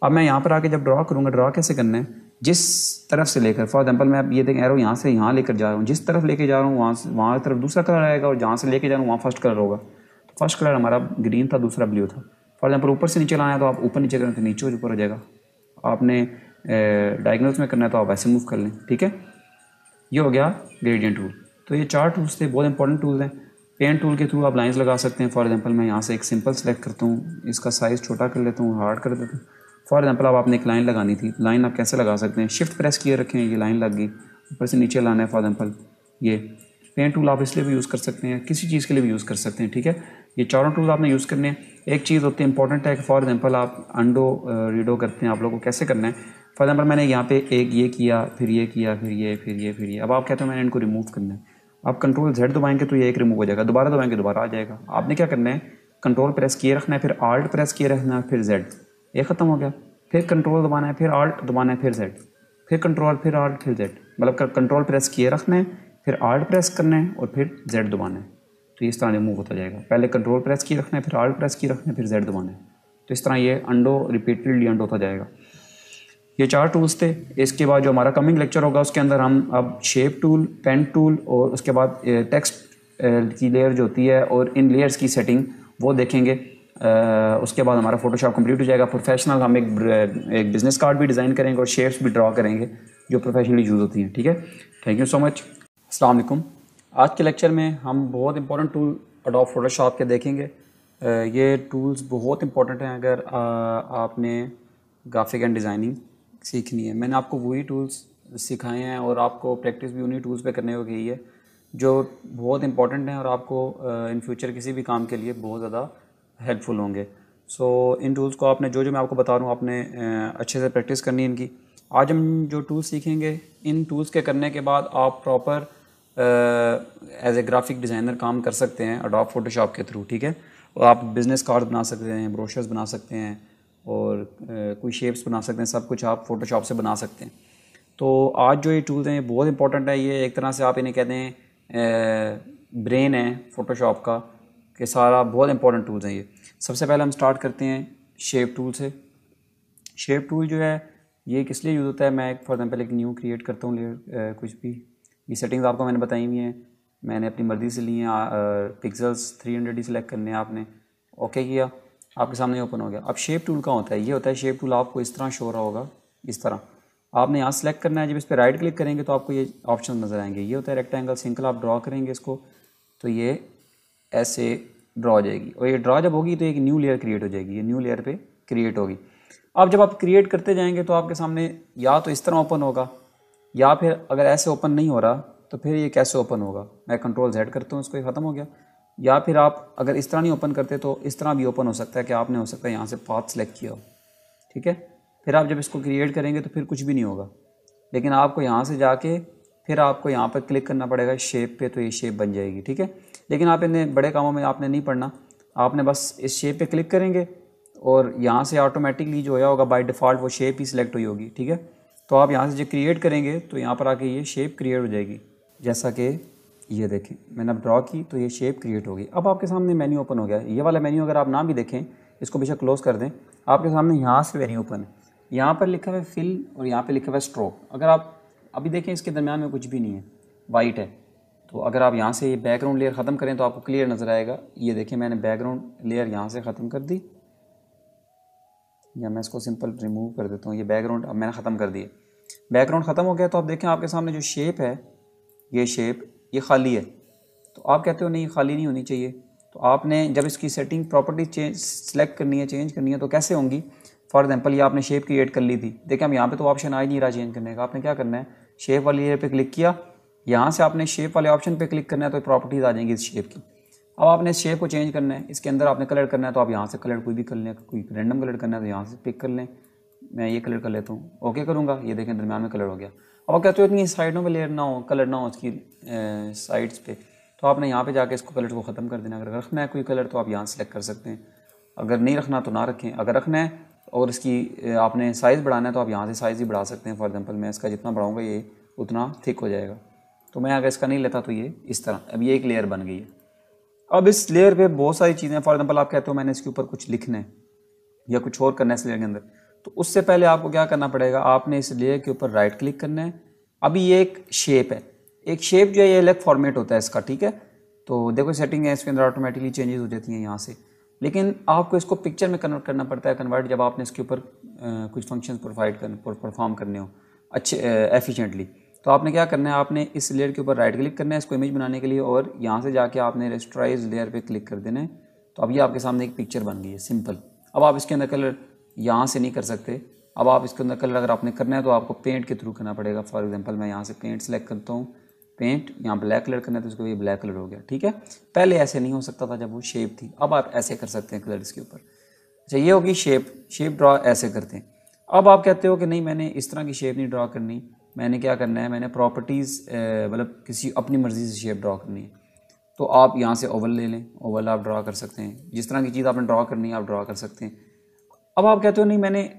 अब मैं यहाँ पर आके जब ड्रा करूँगा, ड्रा कैसे करना है, जिस तरफ से लेकर, फॉर एग्जांपल मैं अब ये देखें एरो यहाँ से यहाँ लेकर जा रहा हूँ, जिस तरफ लेके जा रहा हूँ वहाँ तरफ दूसरा कलर आएगा, और जहाँ से लेके जा रहा हूँ वहाँ फर्स्ट कलर होगा। तो फर्स्ट कलर हमारा ग्रीन था, दूसरा ब्लू था। फॉर एग्जाम्पल ऊपर से नीचे लाना है तो आप ऊपर नीचे करें तो नीचे ऊपर हो जाएगा। आपने डायगोनल्स में करना है तो आप ऐसे मूव कर लें, ठीक है। ये हो गया ग्रेडियंट टूल। तो ये 4 टूल्स थे, बहुत इंपॉर्टेंट टूल्स हैं। पेन टूल के थ्रू आप लाइंस लगा सकते हैं। फॉर एग्जांपल मैं यहाँ से एक सिंपल सेलेक्ट करता हूँ, इसका साइज़ छोटा कर लेता हूँ, हार्ड कर देता हूँ। फॉर एग्जांपल अब आपने एक लाइन लगानी थी, लाइन आप कैसे लगा सकते हैं, शिफ्ट प्रेस किए रखें, ये लाइन लग गई, ऊपर से नीचे लाना है। फॉर एग्जांपल ये पेन टूल आप इसलिए भी यूज़ कर सकते हैं, किसी चीज़ के लिए भी यूज़ कर सकते हैं, ठीक है। ये चारों टूल आपने यूज़ करने हैं। एक चीज़ होती है इंपॉर्टेंट है कि फॉर एग्जांपल आप अंडो रीडो करते हैं, आप लोगों को कैसे करना है। फॉर एग्जांपल मैंने यहाँ पे एक ये किया, फिर ये किया, फिर ये, फिर ये, फिर ये। अब आप कहते हो मैंने इनको रिमूव करना है, आप कंट्रोल Z दबाएंगे तो ये एक रिमूव हो जाएगा, दोबारा दबाएंगे दोबारा आ जाएगा। आपने क्या करना है, कंट्रोल प्रेस किए रखना है, फिर आल्ट प्रेस किए रखना है, फिर Z, ये ख़त्म हो गया। फिर कंट्रोल दबाना है, फिर आल्ट दबाना है, फिर Z, फिर कंट्रोल, फिर आल्ट, फिर Z। मतलब कंट्रोल प्रेस किए रखना है, फिर आल्ट प्रेस करना है और फिर Z दबाना है। तो इस तरह रिमूव होता जाएगा। पहले कंट्रोल प्रेस किए रखना है, फिर आल्ट प्रेस किए रखना है, फिर Z दबाना है। तो इस तरह ये अंडो रिपीटेडली अंडो होता जाएगा। ये 4 टूल्स थे। इसके बाद जो हमारा कमिंग लेक्चर होगा उसके अंदर हम अब शेप टूल, पेन टूल और उसके बाद टेक्स्ट की लेयर जो होती है और इन लेयर्स की सेटिंग वो देखेंगे। उसके बाद हमारा फोटोशॉप कंप्लीट हो जाएगा। प्रोफेशनल हम एक बिज़नेस कार्ड भी डिज़ाइन करेंगे और शेप्स भी ड्रा करेंगे जो प्रोफेशनली यूज़ होती हैं, ठीक है। Thank you so much. अस्सलाम वालेकुम। आज के लेक्चर में हम बहुत इंपॉर्टेंट टूल एडोब फोटोशॉप के देखेंगे। ये टूल्स बहुत इंपॉर्टेंट हैं अगर आपने ग्राफिक एंड डिज़ाइनिंग सीखनी है। मैंने आपको वही टूल्स सिखाए हैं और आपको प्रैक्टिस भी उन्हीं टूल्स पे करने को कही है जो बहुत इंपॉर्टेंट हैं और आपको इन फ्यूचर किसी भी काम के लिए बहुत ज़्यादा हेल्पफुल होंगे। सो इन टूल्स को आपने जो मैं आपको बता रहा हूँ आपने अच्छे से प्रैक्टिस करनी है इनकी। आज हम जो टूल्स सीखेंगे, इन टूल्स के करने के बाद आप proper as a graphic designer काम कर सकते हैं एडोब फोटोशॉप के थ्रू, ठीक है। और आप बिज़नेस कार्ड बना सकते हैं, ब्रोशर्स बना सकते हैं और कोई शेप्स बना सकते हैं, सब कुछ आप फोटोशॉप से बना सकते हैं। तो आज जो ये टूल्स हैं ये बहुत इंपॉर्टेंट है। ये एक तरह से आप इन्हें कहते हैं ब्रेन है फोटोशॉप का, कि सारा बहुत इंपॉर्टेंट टूल्स हैं ये। सबसे पहले हम स्टार्ट करते हैं शेप टूल से। शेप टूल जो है ये किस लिए यूज़ होता है, मैं फॉर एग्जांपल एक न्यू क्रिएट करता हूँ लेयर, कुछ भी। ये सेटिंग्स आपको मैंने बताई हुई हैं, मैंने अपनी मर्ज़ी से ली हैं। पिक्सल्स 300 ही सिलेक्ट करने हैं आपने, ओके किया, आपके सामने ओपन हो गया। अब शेप टूल का होता है, ये होता है शेप टूल आपको इस तरह शो हो रहा होगा, इस तरह आपने यहाँ सेलेक्ट करना है। जब इस पर राइट क्लिक करेंगे तो आपको ये ऑप्शन नज़र आएंगे। ये होता है रेक्टेंगल, सिंगल आप ड्रॉ करेंगे इसको तो ये ऐसे ड्रॉ हो जाएगी, और ये ड्रॉ जब होगी तो एक न्यू लेयर क्रिएट हो जाएगी, ये न्यू लेयर पे क्रिएट होगी। अब जब आप क्रिएट करते जाएंगे तो आपके सामने या तो इस तरह ओपन होगा, या फिर अगर ऐसे ओपन नहीं हो रहा तो फिर ये कैसे ओपन होगा। मैं कंट्रोल Z करता हूँ, इसको ये ख़त्म हो गया। या फिर आप अगर इस तरह नहीं ओपन करते तो इस तरह भी ओपन हो सकता है कि आपने हो सकता है यहाँ से पाथ सेलेक्ट किया हो, ठीक है। फिर आप जब इसको क्रिएट करेंगे तो फिर कुछ भी नहीं होगा, लेकिन आपको यहाँ से जाके फिर आपको यहाँ पर क्लिक करना पड़ेगा शेप पे, तो ये शेप बन जाएगी, ठीक है। लेकिन आप इन्हें बड़े कामों में आपने नहीं पढ़ना, आपने बस इस शेप पे क्लिक करेंगे और यहाँ से ऑटोमेटिकली जो होगा बाय डिफ़ॉल्ट वो शेप ही सिलेक्ट हुई होगी, ठीक है। तो आप यहाँ से जो क्रिएट करेंगे तो यहाँ पर आके ये शेप क्रिएट हो जाएगी। जैसा कि ये देखें मैंने अब ड्रॉ की तो ये शेप क्रिएट होगी। अब आपके सामने मेन्यू ओपन हो गया। ये वाला मेन्यू अगर आप ना भी देखें, इसको बेशक क्लोज कर दें, आपके सामने यहाँ से मेन्यू ओपन है। यहाँ पर लिखा हुआ है फिल और यहाँ पे लिखा हुआ है स्ट्रोक। अगर आप अभी देखें इसके दरम्यान में कुछ भी नहीं है, वाइट है। तो अगर आप यहाँ से ये बैकग्राउंड लेयर ख़त्म करें तो आपको क्लियर नज़र आएगा। ये देखें मैंने बैकग्राउंड लेयर यहाँ से ख़त्म कर दी, या मैं इसको सिंपल रिमूव कर देता हूँ। ये बैकग्राउंड अब मैंने ख़त्म कर दिया, बैकग्राउंड ख़त्म हो गया। तो आप देखें आपके सामने जो शेप है, ये शेप ये खाली है। तो आप कहते हो नहीं खाली नहीं होनी चाहिए, तो आपने जब इसकी सेटिंग प्रॉपर्टी सेलेक्ट करनी है, चेंज करनी है, तो कैसे होंगी। फॉर एग्जांपल ये आपने शेप क्रिएट कर ली थी, देखें हम यहाँ पे तो ऑप्शन आ ही नहीं रहा चेंज करने का। आपने क्या करना है, शेप वाली लेयर पे क्लिक किया, यहाँ से आपने शेप वाले ऑप्शन पे क्लिक करना है तो प्रॉपर्टीज़ आ जाएंगी इस शेप की। अब आपने इस शेप को चेंज करना है, इसके अंदर आपने कलर करना है, तो आप यहाँ से कलर कोई भी कर लें, कोई रैंडम कलर करना है तो यहाँ से पिक कर लें। मैं ये कलर कर लेता हूँ, ओके करूँगा, ये देखें दरम्यान में कलर हो गया। अब आप कहते हो इतनी साइडों पे लेयर ना हो, कलर ना हो उसकी साइड्स पे, तो आपने यहाँ पे जाके इसको कलर को ख़त्म कर देना। अगर रखना है कोई कलर तो आप यहाँ सेलेक्ट कर सकते हैं, अगर नहीं रखना तो ना रखें। अगर रखना है और इसकी आपने साइज़ बढ़ाना है तो आप यहाँ से साइज़ ही बढ़ा सकते हैं। फॉर एग्जांपल मैं इसका जितना बढ़ाऊँगा ये उतना थिक हो जाएगा, तो मैं अगर इसका नहीं लेता तो ये इस तरह, अब ये एक लेयर बन गई है। अब इस लेयर पे बहुत सारी चीज़ें, फॉर एग्जांपल आप कहते हो मैंने इसके ऊपर कुछ लिखना है या कुछ और करना है इस लेयर के अंदर, तो उससे पहले आपको क्या करना पड़ेगा, आपने इस लेयर के ऊपर राइट क्लिक करना है। अभी ये एक शेप है, एक शेप जो है ये अलग फॉर्मेट होता है इसका, ठीक है। तो देखो सेटिंग है इसके अंदर ऑटोमेटिकली चेंजेस हो जाती हैं यहाँ से, लेकिन आपको इसको पिक्चर में कन्वर्ट करना पड़ता है, कन्वर्ट जब आपने इसके ऊपर कुछ फंक्शंस परफॉर्म करने हो अच्छे एफिशिएंटली। तो आपने क्या करना है, आपने इस लेयर के ऊपर राइट क्लिक करना है इसको इमेज बनाने के लिए, और यहाँ से जाके आपने रेस्टराइज लेयर पे क्लिक कर देना है। तो अब ये आपके सामने एक पिक्चर बन गई है सिंपल। अब आप इसके अंदर कलर यहाँ से नहीं कर सकते, अब आप इसके अंदर कलर अगर आपने करना है तो आपको पेंट के थ्रू करना पड़ेगा। फॉर एग्जांपल मैं यहाँ से पेंट सेलेक्ट करता हूँ, पेंट यहाँ ब्लैक कलर करना है तो इसको ये ब्लैक कलर हो गया, ठीक है। पहले ऐसे नहीं हो सकता था जब वो शेप थी, अब आप ऐसे कर सकते हैं कलर इसके ऊपर। अच्छा ये होगी शेप ड्रॉ ऐसे करते हैं। अब आप कहते हो कि नहीं मैंने इस तरह की शेप नहीं ड्रॉ करनी, मैंने क्या करना है, मैंने प्रॉपर्टीज़ मतलब किसी अपनी मर्ज़ी से शेप ड्रॉ करनी है, तो आप यहाँ से ओवल ले लें, ओवल आप ड्रॉ कर सकते हैं, जिस तरह की चीज़ आपने ड्रॉ करनी है आप ड्रॉ कर सकते हैं। अब आप कहते हो नहीं मैंने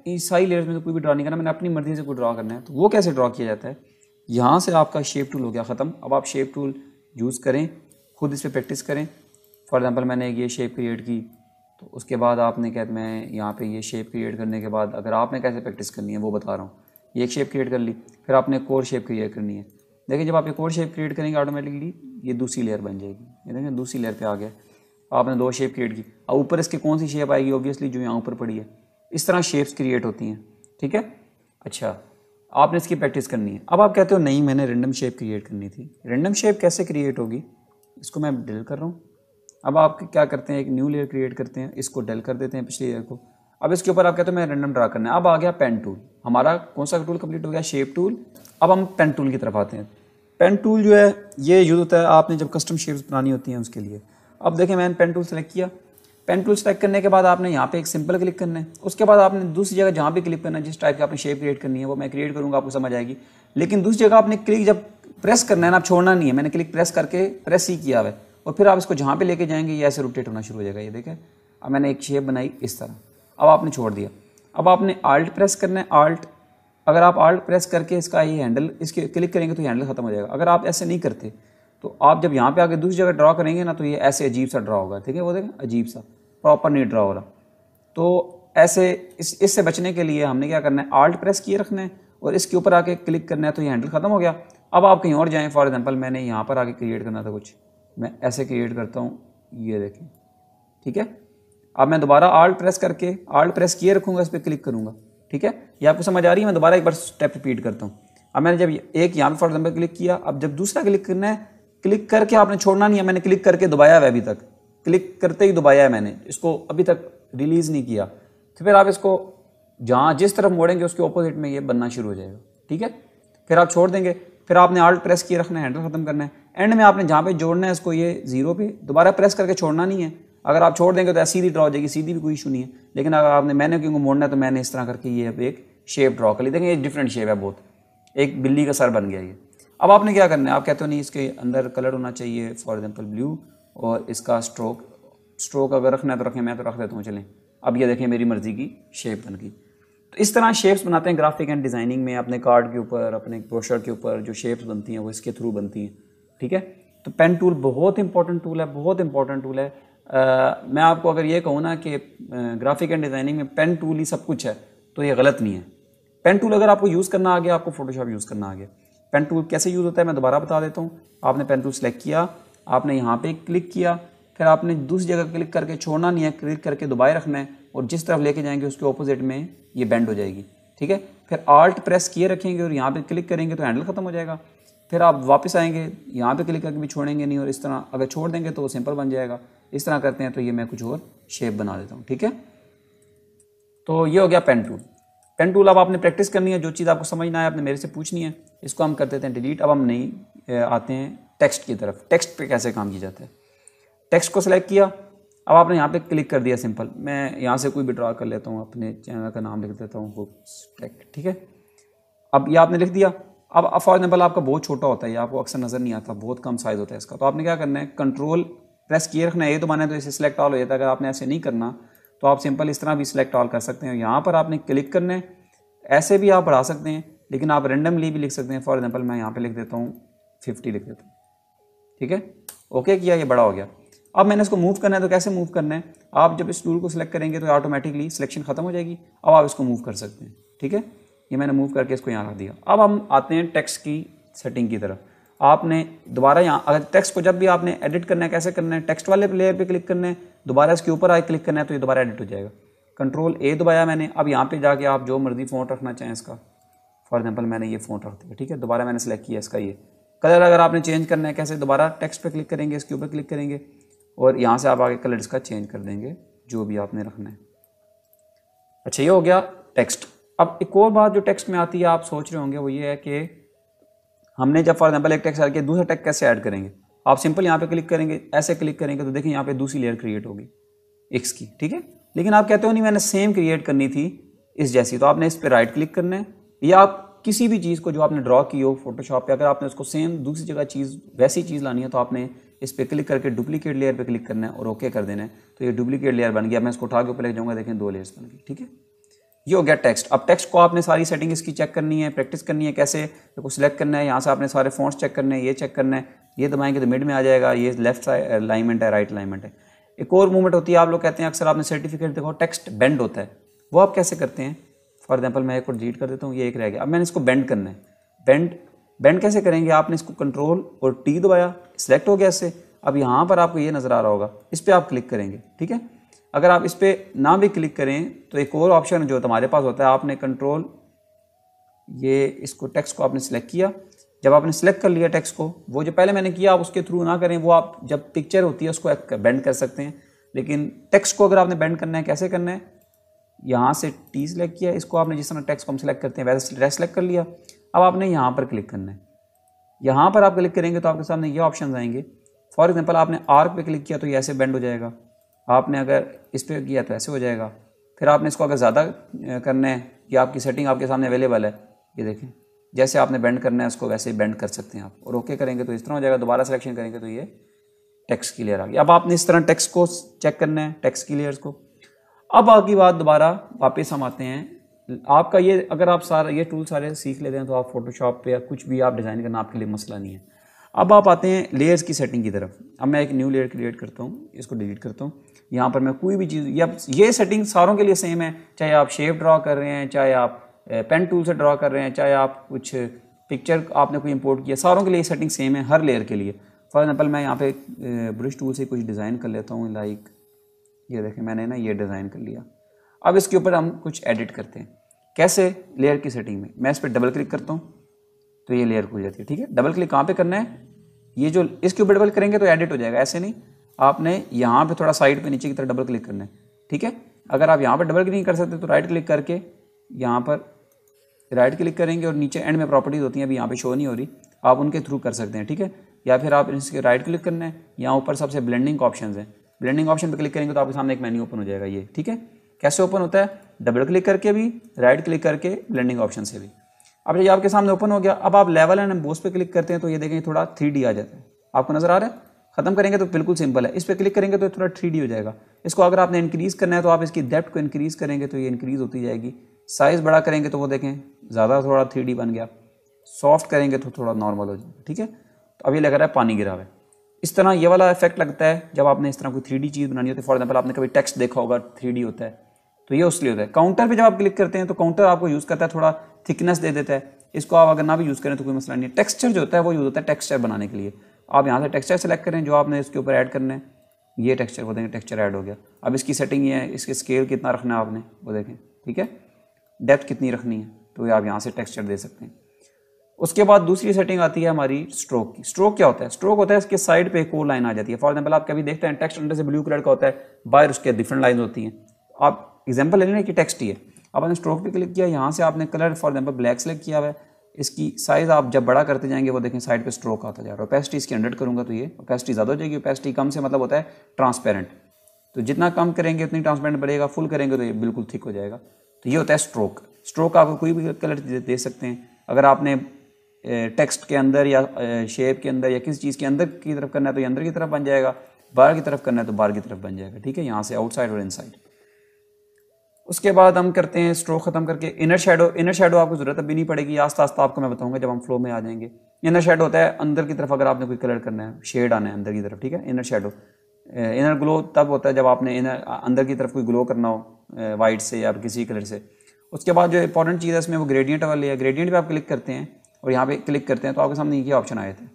इस सारी लेयर्स में तो कोई भी ड्रॉ नहीं करना, मैंने अपनी मर्ज़ी से कोई ड्रॉ करना है, तो वो कैसे ड्रॉ किया जाता है, यहाँ से आपका शेप टूल हो गया ख़त्म। अब आप शेप टूल यूज़ करें, खुद इस पर प्रैक्टिस करें। फॉर एग्जांपल मैंने ये शेप क्रिएट की, तो उसके बाद आपने कहते मैं यहाँ पे ये शेप क्रिएट करने के बाद अगर आपने कैसे प्रैक्टिस करनी है वो बता रहा हूँ। ये एक शेप क्रिएट कर ली, फिर आपने एक और शेप क्रिएट करनी है। देखिए जब आप एक और शेप क्रिएट करेंगे ऑटोमेटिकली ये दूसरी लेयर बन जाएगी, ये देखें दूसरी लेयर पे आ गया। आपने 2 शेप क्रिएट की, अब ऊपर इसके कौन सी शेप आएगी, ऑब्वियसली जो यहाँ ऊपर पड़ी है। इस तरह शेप्स क्रिएट होती हैं, ठीक है। अच्छा आपने इसकी प्रैक्टिस करनी है। अब आप कहते हो नहीं मैंने रैंडम शेप क्रिएट करनी थी, रैंडम शेप कैसे क्रिएट होगी, इसको मैं डिलीट कर रहा हूँ। अब आप क्या करते हैं, एक न्यू लेयर क्रिएट करते हैं, इसको डल कर देते हैं पिछली लेयर को। अब इसके ऊपर आप कहते हो मैं रैंडम ड्रा करना है। अब आ गया पेन टूल, हमारा कौन सा टूल कंप्लीट हो गया, शेप टूल। अब हम पेन टूल की तरफ आते हैं। पेन टूल जो है ये यूज़ होता है आपने जब कस्टम शेप्स बनानी होती हैं उसके लिए। अब देखें मैंने पेन टूल सेलेक्ट किया, पेन टूल सेलेक्ट करने के बाद आपने यहाँ पे एक सिंपल क्लिक करना है, उसके बाद आपने दूसरी जगह जहाँ भी क्लिक करना है, जिस टाइप की आपने शेप क्रिएट करनी है वो मैं क्रिएट करूँगा, आपको समझ आएगी। लेकिन दूसरी जगह आपने क्लिक जब प्रेस करना है ना, आप छोड़ना नहीं है। मैंने क्लिक प्रेस करके प्रेस ही किया है, और फिर आप इसको जहाँ पे लेके जाएंगे ये ऐसे रोटेट होना शुरू हो जाएगा। ये देखें अब मैंने एक शेप बनाई इस तरह, अब आपने छोड़ दिया। अब आपने आल्ट प्रेस करना है, आल्ट, अगर आप आल्ट प्रेस करके इसका ये हैंडल इसके क्लिक करेंगे तो हैंडल खत्म हो जाएगा। अगर आप ऐसे नहीं करते तो आप जब यहाँ पे आके दूसरी जगह ड्रॉ करेंगे ना तो ये ऐसे अजीब सा ड्रॉ होगा, ठीक है। वो देखें अजीब सा, प्रॉपर नहीं ड्रॉ हो रहा। तो ऐसे इससे बचने के लिए हमने क्या करना है, आल्ट प्रेस किए रखना है और इसके ऊपर आके क्लिक करना है तो ये हैंडल खत्म हो गया। अब आप कहीं और जाएँ, फॉर एग्जाम्पल मैंने यहाँ पर आके क्रिएट करना था कुछ, मैं ऐसे क्रिएट करता हूँ, ये देखें, ठीक है। अब मैं दोबारा आल्ट प्रेस करके आल्ट प्रेस किए रखूँगा, इस पर क्लिक करूँगा, ठीक है। ये आपको समझ आ रही है। मैं दोबारा एक बार स्टेप रिपीट करता हूँ। अब मैंने जब एक यहाँ पर फॉर एग्जाम्पल क्लिक किया, अब जब दूसरा क्लिक करना है, क्लिक करके आपने छोड़ना नहीं है। मैंने क्लिक करके दबाया है, अभी तक क्लिक करते ही दबाया है मैंने, इसको अभी तक रिलीज़ नहीं किया। तो फिर आप इसको जहाँ जिस तरफ मोड़ेंगे उसके ऑपोजिट में ये बनना शुरू हो जाएगा, ठीक है। फिर आप छोड़ देंगे, फिर आपने आल्ट प्रेस किए रखना है, हैंडल खत्म करना है। एंड में आपने जहाँ पे जोड़ना है इसको ये 0 पे दोबारा प्रेस करके छोड़ना नहीं है। अगर आप छोड़ देंगे तो सीधी ड्रॉ हो जाएगी, सीधी भी कोई इशू नहीं है। लेकिन अगर आपने मैंने क्योंकि मोड़ना है तो मैंने इस तरह करके ये एक शेप ड्रॉ कर ली। देखें ये डिफरेंट शेप है बहुत, एक बिल्ली का सर बन गया ये। अब आपने क्या करना है, आप कहते हो नहीं इसके अंदर कलर होना चाहिए, फॉर एग्जाम्पल ब्लू, और इसका स्ट्रोक अगर रखना है तो रखें, मैं तो रख देता हूँ चलें। अब ये देखें मेरी मर्जी की शेप बन गई। तो इस तरह शेप्स बनाते हैं ग्राफिक एंड डिज़ाइनिंग में। अपने कार्ड के ऊपर, अपने ब्रोशर के ऊपर जो शेप्स बनती हैं वो इसके थ्रू बनती हैं, ठीक है। तो पेन टूल बहुत इंपॉर्टेंट टूल है, बहुत इंपॉर्टेंट टूल है। मैं आपको अगर ये कहूँ ना कि ग्राफिक एंड डिज़ाइनिंग में पेन टूल ही सब कुछ है तो ये गलत नहीं है। पेन टूल अगर आपको यूज़ करना आ गया, आपको फोटोशॉप यूज़ करना आ गया। पेन टूल कैसे यूज़ होता है मैं दोबारा बता देता हूँ। आपने पेन टूल सेलेक्ट किया, आपने यहाँ पे क्लिक किया, फिर आपने दूसरी जगह क्लिक करके छोड़ना नहीं है, क्लिक करके दबाए रखना है, और जिस तरफ लेके जाएंगे उसके ऑपोजिट में ये बेंड हो जाएगी, ठीक है। फिर आल्ट प्रेस किए रखेंगे और यहाँ पे क्लिक करेंगे तो हैंडल खत्म हो जाएगा। फिर आप वापस आएंगे, यहाँ पे क्लिक करके भी छोड़ेंगे नहीं, और इस तरह अगर छोड़ देंगे तो वो सिंपल बन जाएगा। इस तरह करते हैं तो ये मैं कुछ और शेप बना देता हूँ, ठीक है। तो ये हो गया पेन टूल। पेन टूल अब आपने प्रैक्टिस करनी है, जो चीज़ आपको समझ ना आए आपने मेरे से पूछनी है। इसको हम कर देते हैं डिलीट। अब हम नहीं आते हैं टेक्स्ट की तरफ। टेक्स्ट पे कैसे काम किया जाता है। टेक्स्ट को सिलेक्ट किया, अब आपने यहाँ पे क्लिक कर दिया सिंपल। मैं यहाँ से कोई भी ड्रा कर लेता हूँ, अपने चैनल का नाम लिख देता हूँ हुक्स टेक, ठीक है। अब ये आपने लिख दिया। अब फॉर एग्जाम्पल आपका बहुत छोटा होता है, आपको अक्सर नज़र नहीं आता, बहुत कम साइज़ होता है इसका, तो आपने क्या करना है, कंट्रोल प्रेस किए रखना है। ये तो माने तो इसे सिलेक्ट ऑल हो जाता है। अगर आपने ऐसे नहीं करना तो आप सिंपल इस तरह भी सिलेक्ट ऑल कर सकते हैं। यहाँ पर आपने क्लिक करना है, ऐसे भी आप बढ़ा सकते हैं, लेकिन आप रेंडमली भी लिख सकते हैं। फॉर एग्जाम्पल मैं यहाँ पर लिख देता हूँ 50 लिख देता हूँ, ठीक है। ओके किया, ये बड़ा हो गया। अब मैंने इसको मूव करना है, तो कैसे मूव करना है, आप जब इस टूल को सिलेक्ट करेंगे तो ऑटोमेटिकली सिलेक्शन खत्म हो जाएगी। अब आप इसको मूव कर सकते हैं, ठीक है। ये मैंने मूव करके इसको यहाँ रख दिया। अब हम आते हैं टेक्स्ट की सेटिंग की तरफ। आपने दोबारा यहाँ, अगर टेक्स्ट को जब भी आपने एडिट करना है, कैसे करना है, टेक्स्ट वाले लेयर पे क्लिक करना है, दोबारा इसके ऊपर आए क्लिक करना है, तो ये दोबारा एडिट हो जाएगा। कंट्रोल ए दबाया मैंने। अब यहाँ पे जाके आप जो मर्जी फ़ॉन्ट रखना चाहें इसका, फॉर एग्जांपल मैंने ये फ़ॉन्ट रख दिया, ठीक है। दोबारा मैंने सेलेक्ट किया इसका ये कलर। अगर आपने चेंज करना है कैसे, दोबारा टेक्स्ट पे क्लिक करेंगे, इसके ऊपर क्लिक करेंगे और यहाँ से आप आगे कलर इसका चेंज कर देंगे जो भी आपने रखना है। अच्छा, ये हो गया टेक्स्ट। अब एक और बात जो टेक्स्ट में आती है, आप सोच रहे होंगे, वो ये है कि हमने जब फॉर एग्जांपल एक टेक्स्ट ऐड किया, दूसरा टेक्स्ट कैसे ऐड करेंगे। आप सिंपल यहाँ पे क्लिक करेंगे, ऐसे क्लिक करेंगे तो देखिए यहाँ पे दूसरी लेयर क्रिएट होगी एक्स की, ठीक है। लेकिन आप कहते हो नहीं मैंने सेम क्रिएट करनी थी इस जैसी, तो आपने इस पर राइट क्लिक करना है, या आप किसी भी चीज़ को जो आपने ड्रॉ की हो फोटोशॉप पे, अगर आपने उसको सेम दूसरी जगह चीज़ वैसी चीज़ लानी है, तो आपने इस पर क्लिक करके डुप्लीकेट लेयर पे क्लिक करना है और ओके कर देना है। तो ये डुप्लीकेट लेयर बन गया। मैं इसको उठा के ऊपर ले जाऊँगा, देखें 2 लेयर्स बन गई, ठीक है। ये हो गया टेक्स्ट। अब टेक्स्ट को आपने सारी सेटिंग इसकी चेक करनी है, प्रैक्टिस करनी है कैसे, इसको सिलेक्ट करना है, यहाँ से आपने सारे फॉन्ट्स चेक करने हैं, ये चेक करना है, ये दबाएंगे तो मिड में आ जाएगा, ये लेफ्ट अलाइनमेंट है, राइट अलाइनमेंट है। एक और मूवमेंट होती है, आप लोग कहते हैं अक्सर आपने सर्टिफिकेट देखो टेक्स्ट बेंड होता है, वो आप कैसे करते हैं। फॉर एग्जाम्पल मैं एक और डिलीट कर देता हूँ, ये एक रह गया। अब मैंने इसको बेंड करना है। बेंड कैसे करेंगे, आपने इसको कंट्रोल और टी दबाया, सिलेक्ट हो गया इससे। अब यहाँ पर आपको ये नज़र आ रहा होगा, इस पर आप क्लिक करेंगे, ठीक है। अगर आप इस पर ना भी क्लिक करें तो एक और ऑप्शन जो हमारे पास होता है, आपने कंट्रोल ये इसको टेक्स्ट को आपने सिलेक्ट किया। जब आपने सिलेक्ट कर लिया टेक्स्ट को, वो जो पहले मैंने किया आप उसके थ्रू ना करें, वो आप जब पिक्चर होती है उसको बेंड कर सकते हैं। लेकिन टेक्स्ट को अगर आपने बेंड करना है, कैसे करना है, यहाँ से टी सिलेक्ट किया, इसको आपने जिस तरह टेक्स्ट को हम सिलेक्ट करते हैं वैसे सिलेक्ट कर लिया। अब आपने यहाँ पर क्लिक करना है। यहाँ पर आप क्लिक करेंगे तो आपके सामने ये ऑप्शन आएंगे। फॉर एग्जांपल आपने आर्क पे क्लिक किया तो ये ऐसे बेंड हो जाएगा, आपने अगर इस पर किया तो ऐसे हो जाएगा। फिर आपने इसको अगर ज़्यादा करना है, कि आपकी सेटिंग आपके सामने अवेलेबल है, ये देखें जैसे आपने बेंड करना है उसको वैसे ही बेंड कर सकते हैं आप, और ओके करेंगे तो इस तरह हो जाएगा। दोबारा सिलेक्शन करेंगे तो ये टेक्स्ट की लेयर आ गई। अब आपने इस तरह टेक्स्ट को चेक करना है, टेक्स्ट की लेयर्स को। अब बाकी बात दोबारा वापस हम आते हैं। आपका ये अगर आप सारा ये टूल सारे सीख लेते हैं तो आप फोटोशॉप पे या कुछ भी आप डिज़ाइन करना आपके लिए मसला नहीं है। अब आप आते हैं लेयर्स की सेटिंग की तरफ। अब मैं एक न्यू लेयर क्रिएट करता हूँ, इसको डिलीट करता हूँ। यहाँ पर मैं कोई भी चीज़, या ये सेटिंग सारों के लिए सेम है, चाहे आप शेप ड्रॉ कर रहे हैं, चाहे आप पेन टूल से ड्रॉ कर रहे हैं, चाहे आप कुछ पिक्चर आपने कोई इंपोर्ट किया, सारों के लिए सेटिंग सेम है हर लेयर के लिए। फॉर एग्जांपल मैं यहाँ पे ब्रश टूल से कुछ डिज़ाइन कर लेता हूँ, लाइक ये देखें मैंने ना ये डिज़ाइन कर लिया। अब इसके ऊपर हम कुछ एडिट करते हैं, कैसे, लेयर की सेटिंग में मैं इस पर डबल क्लिक करता हूँ तो ये लेयर खुल जाती है, ठीक है। डबल क्लिक कहाँ पे करना है, ये जो इसके ऊपर डबल करेंगे तो एडिट हो जाएगा, ऐसे नहीं, आपने यहाँ पे थोड़ा साइड पे नीचे की तरफ डबल क्लिक करना है, ठीक है। अगर आप यहाँ पर डबल क्लिक नहीं कर सकते तो राइट क्लिक करके यहाँ पर राइट क्लिक करेंगे और नीचे एंड में प्रॉपर्टीज होती हैं, अभी यहाँ पे शो नहीं हो रही, आप उनके थ्रू कर सकते हैं, ठीक है। या फिर आप इसके राइट क्लिक करना है, यहाँ ऊपर सबसे ब्लेंडिंग का ऑप्शन है, ब्लेंडिंग ऑप्शन पर क्लिक करेंगे तो आपके सामने एक मेन्यू ओपन हो जाएगा ये, ठीक है। कैसे ओपन होता है, डबल क्लिक करके भी, राइट क्लिक करके, ब्लेंडिंग ऑप्शन से भी। अब ये आपके सामने ओपन हो गया। अब आप लेवल एंड एम्बोस पे क्लिक करते हैं तो ये देखें थोड़ा 3D आ जाता है, आपको नजर आ रहा है। खत्म करेंगे तो बिल्कुल सिंपल है, इस पर क्लिक करेंगे तो थोड़ा 3D हो जाएगा। इसको अगर आपने इंक्रीज करना है तो आप इसकी डेप्थ को इंक्रीज करेंगे तो ये इंक्रीज होती जाएगी। साइज बड़ा करेंगे तो वो देखें ज़्यादा थोड़ा 3D बन गया, सॉफ्ट करेंगे तो थोड़ा नॉर्मल हो जाएगा, ठीक है। तो अब ये लग रहा है पानी गिरा हुआ है। इस तरह ये वाला इफेक्ट लगता है जब आपने इस तरह कोई 3D चीज़ बनानी होती है। फॉर एग्जाम्पल आपने कभी टेक्स्ट देखा होगा 3D होता है, तो ये उसलिए होता है। काउंटर पे जब आप क्लिक करते हैं तो काउंटर आपको यूज़ करता है, थोड़ा थिकनेस दे देता है। इसको आप अगर ना भी यूज़ करें तो कोई मसला नहीं है। टेक्सचर जो होता है वो यूज़ होता है टेक्सचर बनाने के लिए। आप यहाँ से टेक्सचर सेलेक्ट करें जो आपने इसके ऊपर ऐड करना है, ये टेक्सचर को देंगे, टेक्सचर ऐड हो गया। अब इसकी सेटिंग ये है, इसके स्केल कितना रखना है आपने वो देखें, ठीक है, डेप्थ कितनी रखनी है, तो ये आप यहाँ से टेक्सचर दे सकते हैं। उसके बाद दूसरी सेटिंग आती है हमारी स्ट्रोक की। स्ट्रोक क्या होता है, स्ट्रोक होता है इसके साइड पे एक और लाइन आ जाती है। फॉर एग्जांपल आप कभी देखते हैं टेक्स्ट अंदर से ब्लू कलर का होता है, बाहर उसके डिफरेंट लाइन होती हैं। आप एग्जांपल ले लें कि टेक्स्ट ही है, आपने स्ट्रोक पे क्लिक किया, यहाँ से आपने colour for example black select किया हुआ है। इसकी साइज आप जब बड़ा करते जाएंगे वो देखें साइड पे स्ट्रोक आता जा रहा है। ओपेसिटी इसकी 100 करूँगा तो ये ओपेसिटी ज़्यादा हो जाएगी। ओपेसिटी कम से मतलब होता है ट्रांसपेरेंट, तो जितना कम करेंगे उतनी ट्रांसपेरेंट बढ़ेगा, फुल करेंगे तो ये बिल्कुल थिक हो जाएगा। तो ये होता है स्ट्रोक। स्ट्रोक आपको कोई भी कलर दे सकते हैं। अगर आपने टेक्स्ट के अंदर या शेप के अंदर या किसी चीज़ के अंदर की तरफ करना है तो ये अंदर की तरफ बन जाएगा, बाहर की तरफ करना है तो बाहर की तरफ बन जाएगा, ठीक है, यहाँ से आउटसाइड और इनसाइड। उसके बाद हम करते हैं स्ट्रोक ख़त्म करके इनर शेडो आपको ज़रूरत अभी नहीं पड़ेगी, आस्ता आस्ता आपको मैं बताऊंगा जब हम फ्लो में आ जाएंगे। इनर शेडो होता है अंदर की तरफ, अगर आपने कोई कलर करना है, शेड आना है अंदर की तरफ, ठीक है। इनर शेडो, इनर ग्लो तब होता है जब आपने अंदर की तरफ कोई ग्लो करना हो वाइट से या किसी कलर से। उसके बाद जो इंपॉर्टेंट चीज़ है इसमें वो ग्रेडियंट वाली है। ग्रेडियंट पे आप क्लिक करते हैं और यहाँ पे क्लिक करते हैं तो आपके सामने ये ऑप्शन आए थे।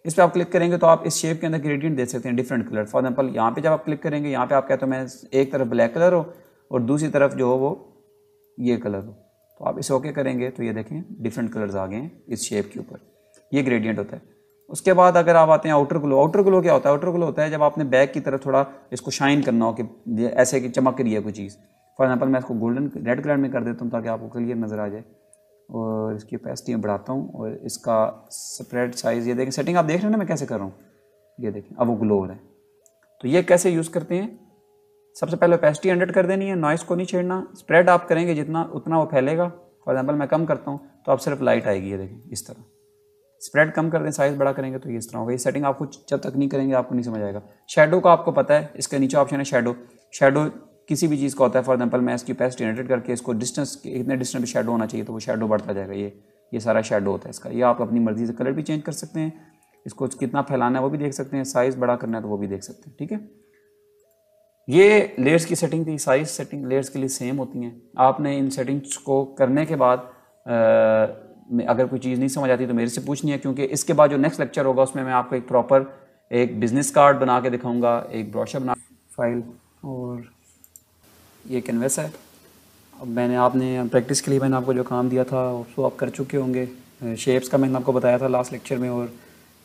इस पर आप क्लिक करेंगे तो आप इस शेप के अंदर ग्रेडियंट दे सकते हैं डिफरेंट कलर। फॉर एग्जाम्पल यहाँ पे जब आप क्लिक करेंगे, यहाँ पे आप कहते हो मैं एक तरफ ब्लैक कलर हो और दूसरी तरफ जो हो वो ये कलर हो, तो आप इसे ओके करेंगे तो ये देखें डिफरेंट कलर्स आ गए हैं इस शेप के ऊपर। ये ग्रेडियंट होता है। उसके बाद अगर आप आते हैं आउटर ग्लो। आउटर ग्लो क्या होता है? आउटर ग्लो होता है जब आपने बैक की तरफ थोड़ा इसको शाइन करना हो कि ऐसे कि चमक रही है कोई चीज़। फॉर एग्जाम्पल मैं इसको गोल्डन रेड कलर में कर देता हूँ ताकि आपको क्लियर नज़र आ जाए, और इसकी ओपेसिटी में बढ़ाता हूँ और इसका स्प्रेड साइज़ ये देखें, सेटिंग आप देख रहे हैं ना मैं कैसे कर रहा हूँ, ये देखें अब वो ग्लो हो रहा है। तो ये कैसे यूज़ करते हैं? सबसे पहले ओपेसिटी 100 कर देनी है, नॉइस को नहीं छेड़ना। स्प्रेड आप करेंगे जितना उतना वो फैलेगा। फॉर एग्जाम्पल मैं कम करता हूँ तो आप सिर्फ लाइट आएगी, ये देखें इस तरह। स्प्रेड कम कर दें, साइज़ बड़ा करेंगे तो ये इस तरह होगा। ये सेटिंग आपको जब तक नहीं करेंगे आपको नहीं समझ आएगा। शेडो का आपको पता है, इसके नीचे ऑप्शन है शेडो। शेडो किसी भी चीज़ का होता है। फॉर एग्जाम्पल मैं इसकी ओपेसिटी 100 करके इसको डिस्टेंस, इतने डिस्टेंस पे शेडो होना चाहिए तो वो शेडो बढ़ता जाएगा। ये सारा शेडो होता है इसका। ये आप अपनी मर्जी से कलर भी चेंज कर सकते हैं, इसको कितना फैलाना है वो भी देख सकते हैं, साइज़ बड़ा करना है तो वो भी देख सकते हैं, ठीक है। ये लेयर्स की सेटिंग थी। साइज सेटिंग लेयर्स के लिए सेम होती हैं। आपने इन सेटिंग्स को करने के बाद अगर कोई चीज़ नहीं समझ आती तो मेरे से पूछनी है, क्योंकि इसके बाद जो नेक्स्ट लेक्चर होगा उसमें मैं आपको एक प्रॉपर एक बिजनेस कार्ड बना के दिखाऊंगा, एक ब्रोशर बना फाइल, और ये कैनवस है। अब मैंने आपने प्रैक्टिस के लिए मैंने आपको जो काम दिया था उसको आप कर चुके होंगे। शेप्स का मैंने आपको बताया था लास्ट लेक्चर में, और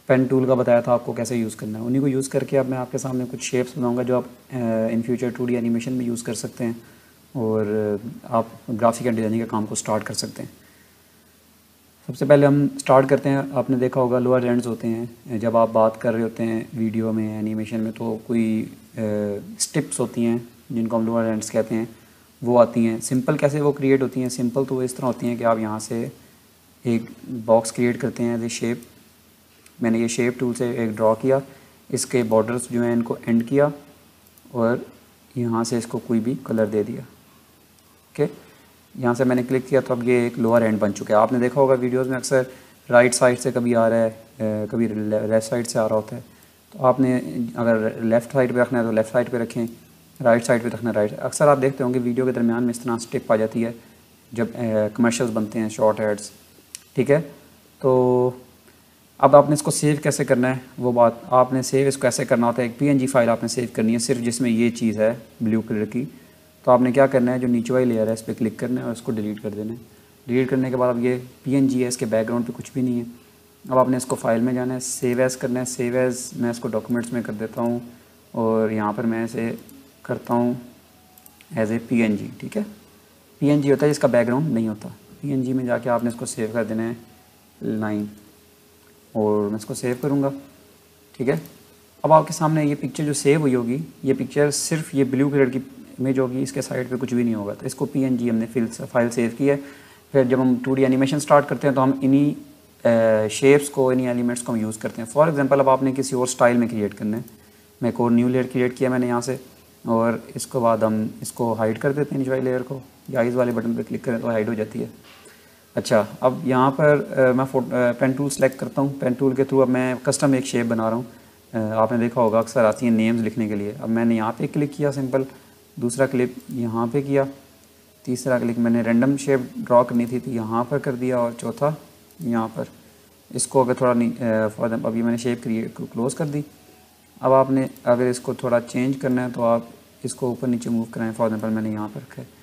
पेन टूल का बताया था आपको कैसे यूज़ करना है। उन्हीं को यूज़ करके अब मैं आपके सामने कुछ शेप्स बनाऊंगा जो आप इन फ्यूचर 2D एनिमेशन में यूज़ कर सकते हैं, और आप ग्राफिक एंड डिज़ाइनिंग का काम को स्टार्ट कर सकते हैं। सबसे पहले हम स्टार्ट करते हैं। आपने देखा होगा लोअर एंड्स होते हैं जब आप बात कर रहे होते हैं वीडियो में, एनिमेशन में, तो कोई स्टिप्स होती हैं जिनको हम लोअर एंड्स कहते हैं, वो आती हैं। सिंपल कैसे वो क्रिएट होती हैं? सिंपल तो वो इस तरह होती हैं कि आप यहाँ से एक बॉक्स क्रिएट करते हैं एज ए शेप। मैंने ये शेप टूल से एक ड्रॉ किया, इसके बॉर्डर्स जो हैं इनको एंड किया और यहाँ से इसको कोई भी कलर दे दिया। ओके, यहाँ से मैंने क्लिक किया तो अब ये एक लोअर एंड बन चुका है। आपने देखा होगा वीडियोस में अक्सर राइट साइड से कभी आ रहा है, कभी लेफ़्ट साइड से आ रहा होता है। तो आपने अगर लेफ़्ट साइड पे रखना है तो लेफ़्ट साइड पे रखें, राइट साइड पे रखना है राइट। अक्सर आप देखते होंगे वीडियो के दरमियान में इस तरह स्टिप आ जाती है जब कमर्शियल्स बनते हैं, शॉर्ट एड्स, ठीक है। तो अब आपने इसको सेव कैसे करना है वो बात, आपने सेव इसको कैसे करना होता है। एक PNG फाइल आपने सेव करनी है सिर्फ जिसमें ये चीज़ है ब्लू कलर की। तो आपने क्या करना है, जो नीचे वाली लेयर है इस पर क्लिक करना है और इसको डिलीट कर देना है। डिलीट करने के बाद अब ये PNG है, इसके बैकग्राउंड पे कुछ भी नहीं है। अब आपने इसको फाइल में जाना है, सेव एज़ करना है। सेव एज़ मैं इसको डॉक्यूमेंट्स में कर देता हूँ और यहाँ पर मैं इसे करता हूँ एज ए PNG, ठीक है। PNG होता है जिसका बैकग्राउंड नहीं होता। PNG में जाके आपने इसको सेव कर देना है लाइन, और मैं इसको सेव करूँगा, ठीक है। अब आपके सामने ये पिक्चर जो सेव हुई होगी, ये पिक्चर सिर्फ ये ब्लू कलर की इमेज होगी, इसके साइड पे कुछ भी नहीं होगा। तो इसको PNG हमने फाइल सेव की है। फिर जब हम 2D एनिमेशन स्टार्ट करते हैं तो हम इन्हीं शेप्स को, इन्हीं एलिमेंट्स को हम यूज़ करते हैं। फॉर एग्जांपल अब आपने किसी और स्टाइल में क्रिएट करना है, मैं एक और न्यू लेयर क्रिएट किया मैंने यहाँ से, और इसके बाद हम इसको हाइड कर देते हैं नीचे वाली लेयर को, या आइज़ वाले बटन पर क्लिक करें तो हाइड हो जाती है। अच्छा, अब यहाँ पर मैं पेन टूल सेलेक्ट करता हूँ। पेन टूल के थ्रू अब मैं कस्टम एक शेप बना रहा हूँ। आपने देखा होगा अक्सर आती है नेम्स लिखने के लिए। अब मैंने यहाँ पे क्लिक किया सिंपल, दूसरा क्लिक यहाँ पे किया, तीसरा क्लिक मैंने रैंडम शेप ड्रॉ करनी थी तो यहाँ पर कर दिया, और चौथा यहाँ पर। इसको अगर थोड़ा फॉर एग्जाम्पल अभी मैंने शेप क्लोज़ कर दी। अब आपने अगर इसको थोड़ा चेंज करना है तो आप इसको ऊपर नीचे मूव कराएं। फॉर एग्जाम्पल मैंने यहाँ पर रखा है।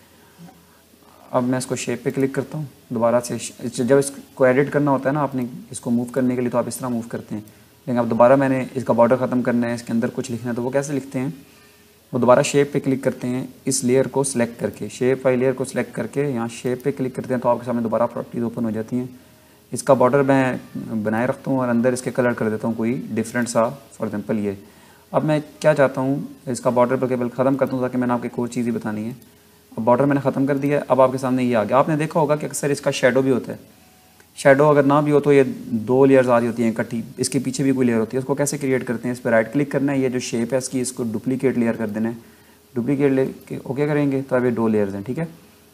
अब मैं इसको शेप पे क्लिक करता हूँ दोबारा से। जब इसको एडिट करना होता है ना आपने इसको मूव करने के लिए, तो आप इस तरह मूव करते हैं। लेकिन अब दोबारा मैंने इसका बॉर्डर ख़त्म करना है, इसके अंदर कुछ लिखना है, तो वो कैसे लिखते हैं, वो दोबारा शेप पे क्लिक करते हैं, इस लेयर को सिलेक्ट करके, शेप वाली लेयर को सिलेक्ट करके यहाँ शेप पे क्लिक करते हैं, तो आपके सामने दोबारा प्रॉपर्टीज ओपन हो जाती हैं। इसका बॉर्डर मैं बनाए रखता हूँ और अंदर इसके कलर कर देता हूँ कोई डिफरेंट सा। फॉर एग्जांपल ये अब मैं क्या चाहता हूँ, इसका बॉर्डर पर केवल ख़त्म करता हूँ ताकि मैंने आपको एक और चीज़ ही बतानी है। अब बॉर्डर मैंने ख़त्म कर दिया है। अब आपके सामने ये आ गया। आपने देखा होगा कि अक्सर इसका शेडो भी होता है। शेडो अगर ना भी हो तो ये 2 लेयर्स आ रही होती हैं इकट्ठी, इसके पीछे भी कोई लेयर होती है। उसको कैसे क्रिएट करते हैं, इस पर राइट क्लिक करना है, ये जो शेप है इसकी, इसको डुप्लीकेट लेयर कर देना है। डुप्लीकेट ले ओके करेंगे तो अब ये 2 लेयर्स हैं, ठीक है।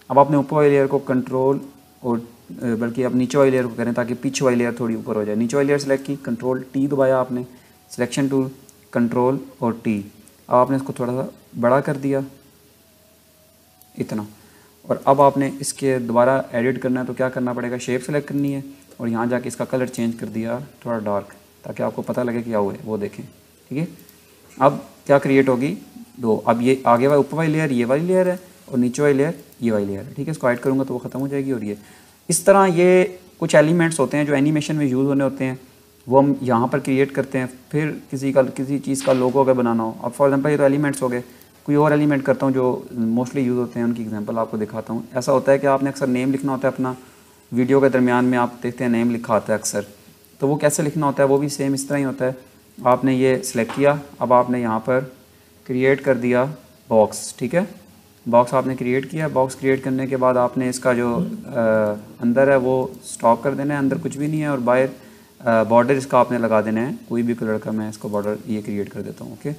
अब आपने ऊपर वाली लेयर को कंट्रोल और बल्कि आप नीचे वाली लेयर को करें ताकि पीछे वाली लेयर थोड़ी ऊपर हो जाए। नीचे वाली लेयर सेलेक्ट की, कंट्रोल टी दबाया आपने, सिलेक्शन टूल, कंट्रोल और टी। अब आपने इसको थोड़ा सा बड़ा कर दिया इतना, और अब आपने इसके दोबारा एडिट करना है तो क्या करना पड़ेगा, शेप सेलेक्ट करनी है और यहाँ जाके इसका कलर चेंज कर दिया थोड़ा डार्क, ताकि आपको पता लगे क्या हुआ है वो देखें, ठीक है। अब क्या क्रिएट होगी 2, अब ये आगे वाली ऊपर वाली लेयर ये वाली लेयर है और नीचे वाली लेयर ये वाली लेयर है, ठीक है। इसको ऐड करूँगा तो वो ख़त्म हो जाएगी। और ये इस तरह ये कुछ एलिमेंट्स होते हैं जो एनिमेशन में यूज़ होने होते हैं, वो हम यहाँ पर क्रिएट करते हैं। फिर किसी चीज़ का लोगो अगर बनाना हो, अब फॉर एग्जांपल ये तो एलिमेंट्स हो गए, कोई और एलिमेंट करता हूँ जो मोस्टली यूज़ होते हैं, उनकी एग्जांपल आपको दिखाता हूँ। ऐसा होता है कि आपने अक्सर नेम लिखना होता है अपना, वीडियो के दरमियान में आप देखते हैं नेम लिखा होता है अक्सर, तो वो कैसे लिखना होता है वो भी सेम इस तरह ही होता है। आपने ये सिलेक्ट किया, अब आपने यहाँ पर क्रिएट कर दिया बॉक्स, ठीक है। बॉक्स आपने क्रिएट किया, बॉक्स क्रिएट करने के बाद आपने इसका जो अंदर है वो स्टॉप कर देना है, अंदर कुछ भी नहीं है, और बाहर बॉर्डर इसका आपने लगा देना है कोई भी कलर का। मैं इसको बॉर्डर ये क्रिएट कर देता हूँ, ओके।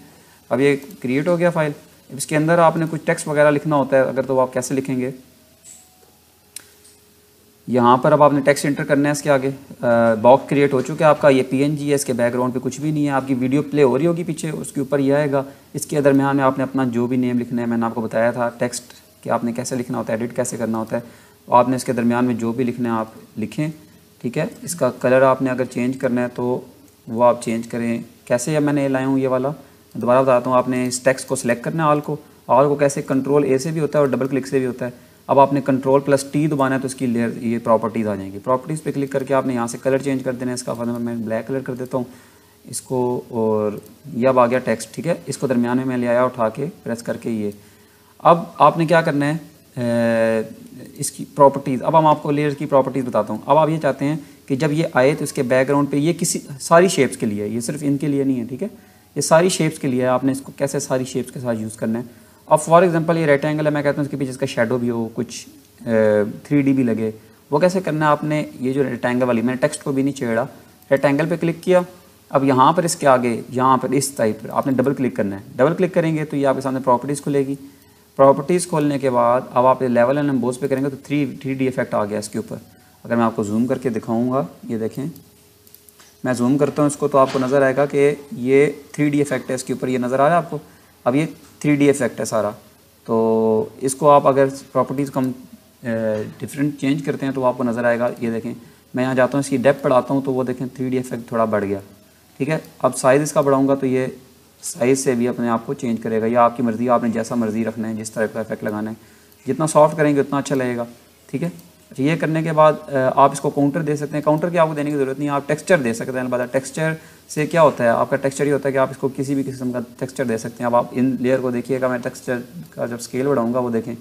अब ये क्रिएट हो गया फाइल। इसके अंदर आपने कुछ टेक्स्ट वगैरह लिखना होता है अगर, तो आप कैसे लिखेंगे, यहाँ पर अब आपने टेक्स्ट एंटर करना है इसके आगे। बॉक्स क्रिएट हो चुका है आपका, ये PNG है, इसके बैकग्राउंड पे कुछ भी नहीं है, आपकी वीडियो प्ले हो रही होगी पीछे, उसके ऊपर ये आएगा। इसके दरमियान में आपने अपना जो भी नेम लिखना है, मैंने आपको बताया था टेक्स्ट कि आपने कैसे लिखना होता है, एडिट कैसे करना होता है। तो आपने इसके दरमियान में जो भी लिखना है आप लिखें, ठीक है। इसका कलर आपने अगर चेंज करना है तो वो आप चेंज करें। कैसे अब मैंने लाया हूँ ये वाला, दोबारा बताता हूँ। आपने इस टेक्स्ट को सिलेक्ट करना है, ऑल को कैसे, कंट्रोल A से भी होता है और डबल क्लिक से भी होता है। अब आपने कंट्रोल प्लस T दबाना है तो इसकी लेयर ये प्रॉपर्टीज़ आ जाएंगी। प्रॉपर्टीज़ पे क्लिक करके आपने यहाँ से कलर चेंज कर देना है इसका। फॉर मैं ब्लैक कलर कर देता हूँ इसको, और ये अब आ गया टेक्स्ट, ठीक है। इसको दरमियान में मैं ले आया उठा के प्रेस करके ये। अब आपने क्या करना है, इसकी प्रॉपर्टीज़, अब हम आपको लेयर की प्रॉपर्टीज़ बताता हूँ। अब आप ये चाहते हैं कि जब ये आए तो इसके बैकग्राउंड पे ये किसी सारी शेप्स के लिए है, ये सिर्फ इनके लिए नहीं है, ठीक है। ये सारी शेप्स के लिए है, आपने इसको कैसे सारी शेप्स के साथ यूज़ करना है। अब फॉर एग्जांपल ये रेक्टेंगल है, मैं कहता हूँ इसके पीछे इसका शेडो भी हो, कुछ 3D भी लगे, वो कैसे करना है आपने। ये जो रेक्टेंगल वाली, मैंने टेक्स्ट को भी नहीं छेड़ा, रेक्टेंगल पे क्लिक किया। अब यहाँ पर इसके आगे यहाँ पर इस टाइप पर आपने डबल क्लिक करना है। डबल क्लिक करेंगे तो ये आपके सामने प्रॉपर्टीज़ खुलेगी। प्रॉपर्टीज़ खोलने के बाद अब आप लेवल एंड एम्बोस पे करेंगे तो 3D इफेक्ट आ गया इसके ऊपर। अगर मैं आपको जूम करके दिखाऊँगा, ये देखें, मैं जूम करता हूँ इसको तो आपको नज़र आएगा कि ये 3D इफेक्ट है इसके ऊपर, ये नज़र आ रहा है आपको। अब ये 3D इफेक्ट है सारा। तो इसको आप अगर प्रॉपर्टीज़ कम डिफरेंट चेंज करते हैं तो आपको नज़र आएगा। ये देखें, मैं यहाँ जाता हूँ इसकी डेप्थ बढ़ाता हूँ तो वो देखें 3D इफेक्ट थोड़ा बढ़ गया, ठीक है। अब साइज़ इसका बढ़ाऊँगा तो ये साइज़ से भी अपने आप को चेंज करेगा, या आपकी मर्ज़ी, आपने जैसा मर्ज़ी रखना है, जिस तरह का इफेक्ट लगाना है। जितना सॉफ्ट करेंगे उतना अच्छा लगेगा, ठीक है। ये करने के बाद आप इसको काउंटर दे सकते हैं। काउंटर की आपको देने की ज़रूरत नहीं है, आप टेक्सचर दे सकते हैं। अलबत्ता टेक्सचर से क्या होता है, आपका टेक्सचर ये होता है कि आप इसको किसी भी किस्म का टेक्सचर दे सकते हैं। अब आप इन लेयर को देखिएगा, मैं टेक्सचर का जब स्केल बढ़ाऊंगा वो देखें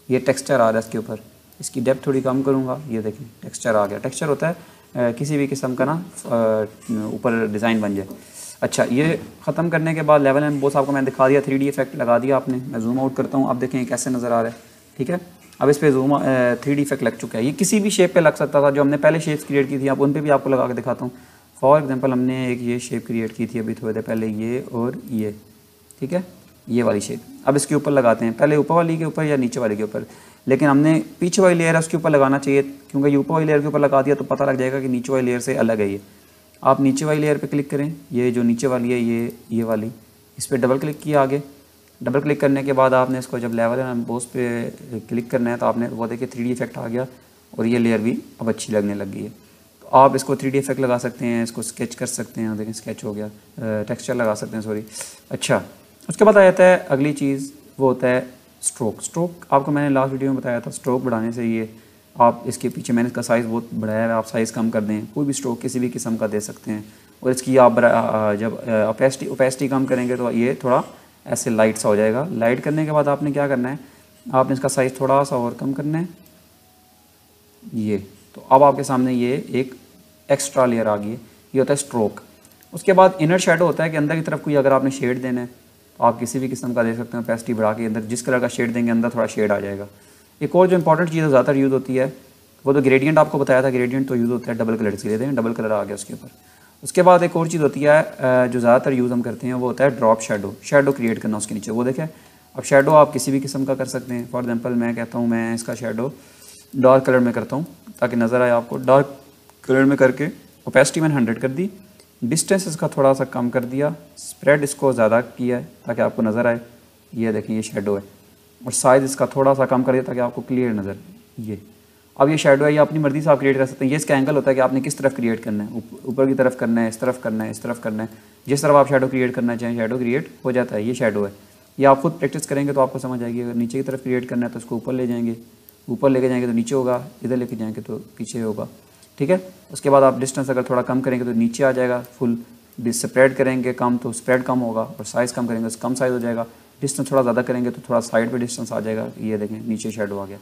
ये टेक्सचर आ रहा है इसके ऊपर। इसकी डेप्थ थोड़ी कम करूँगा, ये देखें टेक्सचर आ गया। टेक्सचर होता है किसी भी किस्म का ना ऊपर डिज़ाइन बन जाए। अच्छा, ये ख़त्म करने के बाद लेवल एंड एम्बोस आपको मैंने दिखा दिया, 3D इफेक्ट लगा दिया आपने। मैं जूम आउट करता हूँ, आप देखें कैसे नज़र आ रहा है, ठीक है। अब इस पे जूम 3D इफेक्ट लग चुका है। ये किसी भी शेप पे लग सकता था, जो हमने पहले शेप्स क्रिएट की थी, अब उन पे भी आपको लगा के दिखाता हूँ। फॉर एग्जांपल हमने एक ये शेप क्रिएट की थी अभी थोड़ी देर पहले, ये और ये, ठीक है, ये वाली शेप। अब इसके ऊपर लगाते हैं, पहले ऊपर वाली के ऊपर या नीचे वाली के ऊपर, लेकिन हमने पीछे वाली लेयर है उसके ऊपर लगाना चाहिए, क्योंकि ऊपर वाली लेयर के ऊपर लगा दिया तो पता लग जाएगा कि नीचे वाली लेयर से अलग है ये। आप नीचे वाली लेयर पे क्लिक करें, ये जो नीचे वाली है ये वाली, इस पर डबल क्लिक किया। आगे डबल क्लिक करने के बाद आपने इसको जब लेवल एंड एम्बोस पे क्लिक करना है तो आपने वो देखिए 3D इफेक्ट आ गया और ये लेयर भी अब अच्छी लगने लग गई है। तो आप इसको 3D इफेक्ट लगा सकते हैं, इसको स्केच कर सकते हैं, देखें स्केच हो गया, टेक्सचर लगा सकते हैं, सॉरी। अच्छा, उसके बाद आ जाता है अगली चीज़, वो होता है स्ट्रोक। स्ट्रोक आपको मैंने लास्ट वीडियो में बताया था, स्ट्रोक बढ़ाने से ये आप इसके पीछे मैंने इसका साइज़ बहुत बढ़ाया है, आप साइज़ कम कर दें, कोई भी स्ट्रोक किसी भी किस्म का दे सकते हैं। और इसकी आप जब ओपेसिटी कम करेंगे तो ये थोड़ा ऐसे लाइट सा हो जाएगा। लाइट करने के बाद आपने क्या करना है, आपने इसका साइज़ थोड़ा सा और कम करना है, ये। तो अब आपके सामने ये एक एक्स्ट्रा लेयर आ गई है, ये होता है स्ट्रोक। उसके बाद इनर शेडो होता है कि अंदर की तरफ कोई अगर आपने शेड देना है तो आप किसी भी किस्म का दे सकते हैं। ओपेसिटी बढ़ा के अंदर जिस कलर का शेड देंगे अंदर थोड़ा शेड आ जाएगा। एक और जो इंपॉर्टेंट चीज़ ज़्यादातर यूज़ होती है वो तो ग्रेडियंट, आपको बताया था ग्रेडियंट तो यूज़ होता है डबल कलर के लिए, देखें डबल कलर आ गया उसके ऊपर। उसके बाद एक और चीज़ होती है जो ज़्यादातर यूज़ हम करते हैं वो होता है ड्रॉप शेडो, शेडो क्रिएट करना उसके नीचे। वो देखें अब शेडो आप किसी भी किस्म का कर सकते हैं। फॉर एग्जांपल मैं कहता हूँ मैं इसका शेडो डार्क कलर में करता हूँ ताकि नज़र आए आपको। डार्क कलर में करके ओपेसिटी मैंने 100 कर दी, डिस्टेंस इसका थोड़ा सा कम कर दिया, स्प्रेड इसको ज़्यादा किया है ताकि आपको नज़र आए। ये देखें ये शेडो है, और साइज़ इसका थोड़ा सा कम कर दिया ताकि आपको क्लियर नज़र आए। ये अब ये शेडो है, ये अपनी मर्ज़ी से आप क्रिएट कर सकते हैं। ये इसका एंगल होता है कि आपने किस तरफ क्रिएट करना है, ऊपर की तरफ करना है, इस तरफ करना है, इस तरफ करना है। जिस तरफ आप शेडो क्रिएट करना चाहें शेडो क्रिएट हो जाता है। ये शेडो है, ये आप खुद प्रैक्टिस करेंगे तो आपको समझ आएगी। अगर नीचे की तरफ क्रिएट करना है तो उसको ऊपर ले जाएंगे, ऊपर लेके जाएंगे तो नीचे होगा, इधर लेके जाएंगे तो पीछे होगा, ठीक है। उसके बाद आप डिस्टेंस अगर थोड़ा कम करेंगे तो नीचे आ जाएगा फुल, स्प्रेड करेंगे कम तो स्प्रेड कम होगा, और साइज़ कम करेंगे तो कम साइज़ हो जाएगा। डिस्टेंस थोड़ा ज़्यादा करेंगे तो थोड़ा साइड पे डिस्टेंस आ जाएगा। ये देखें नीचे शेडो आ गया।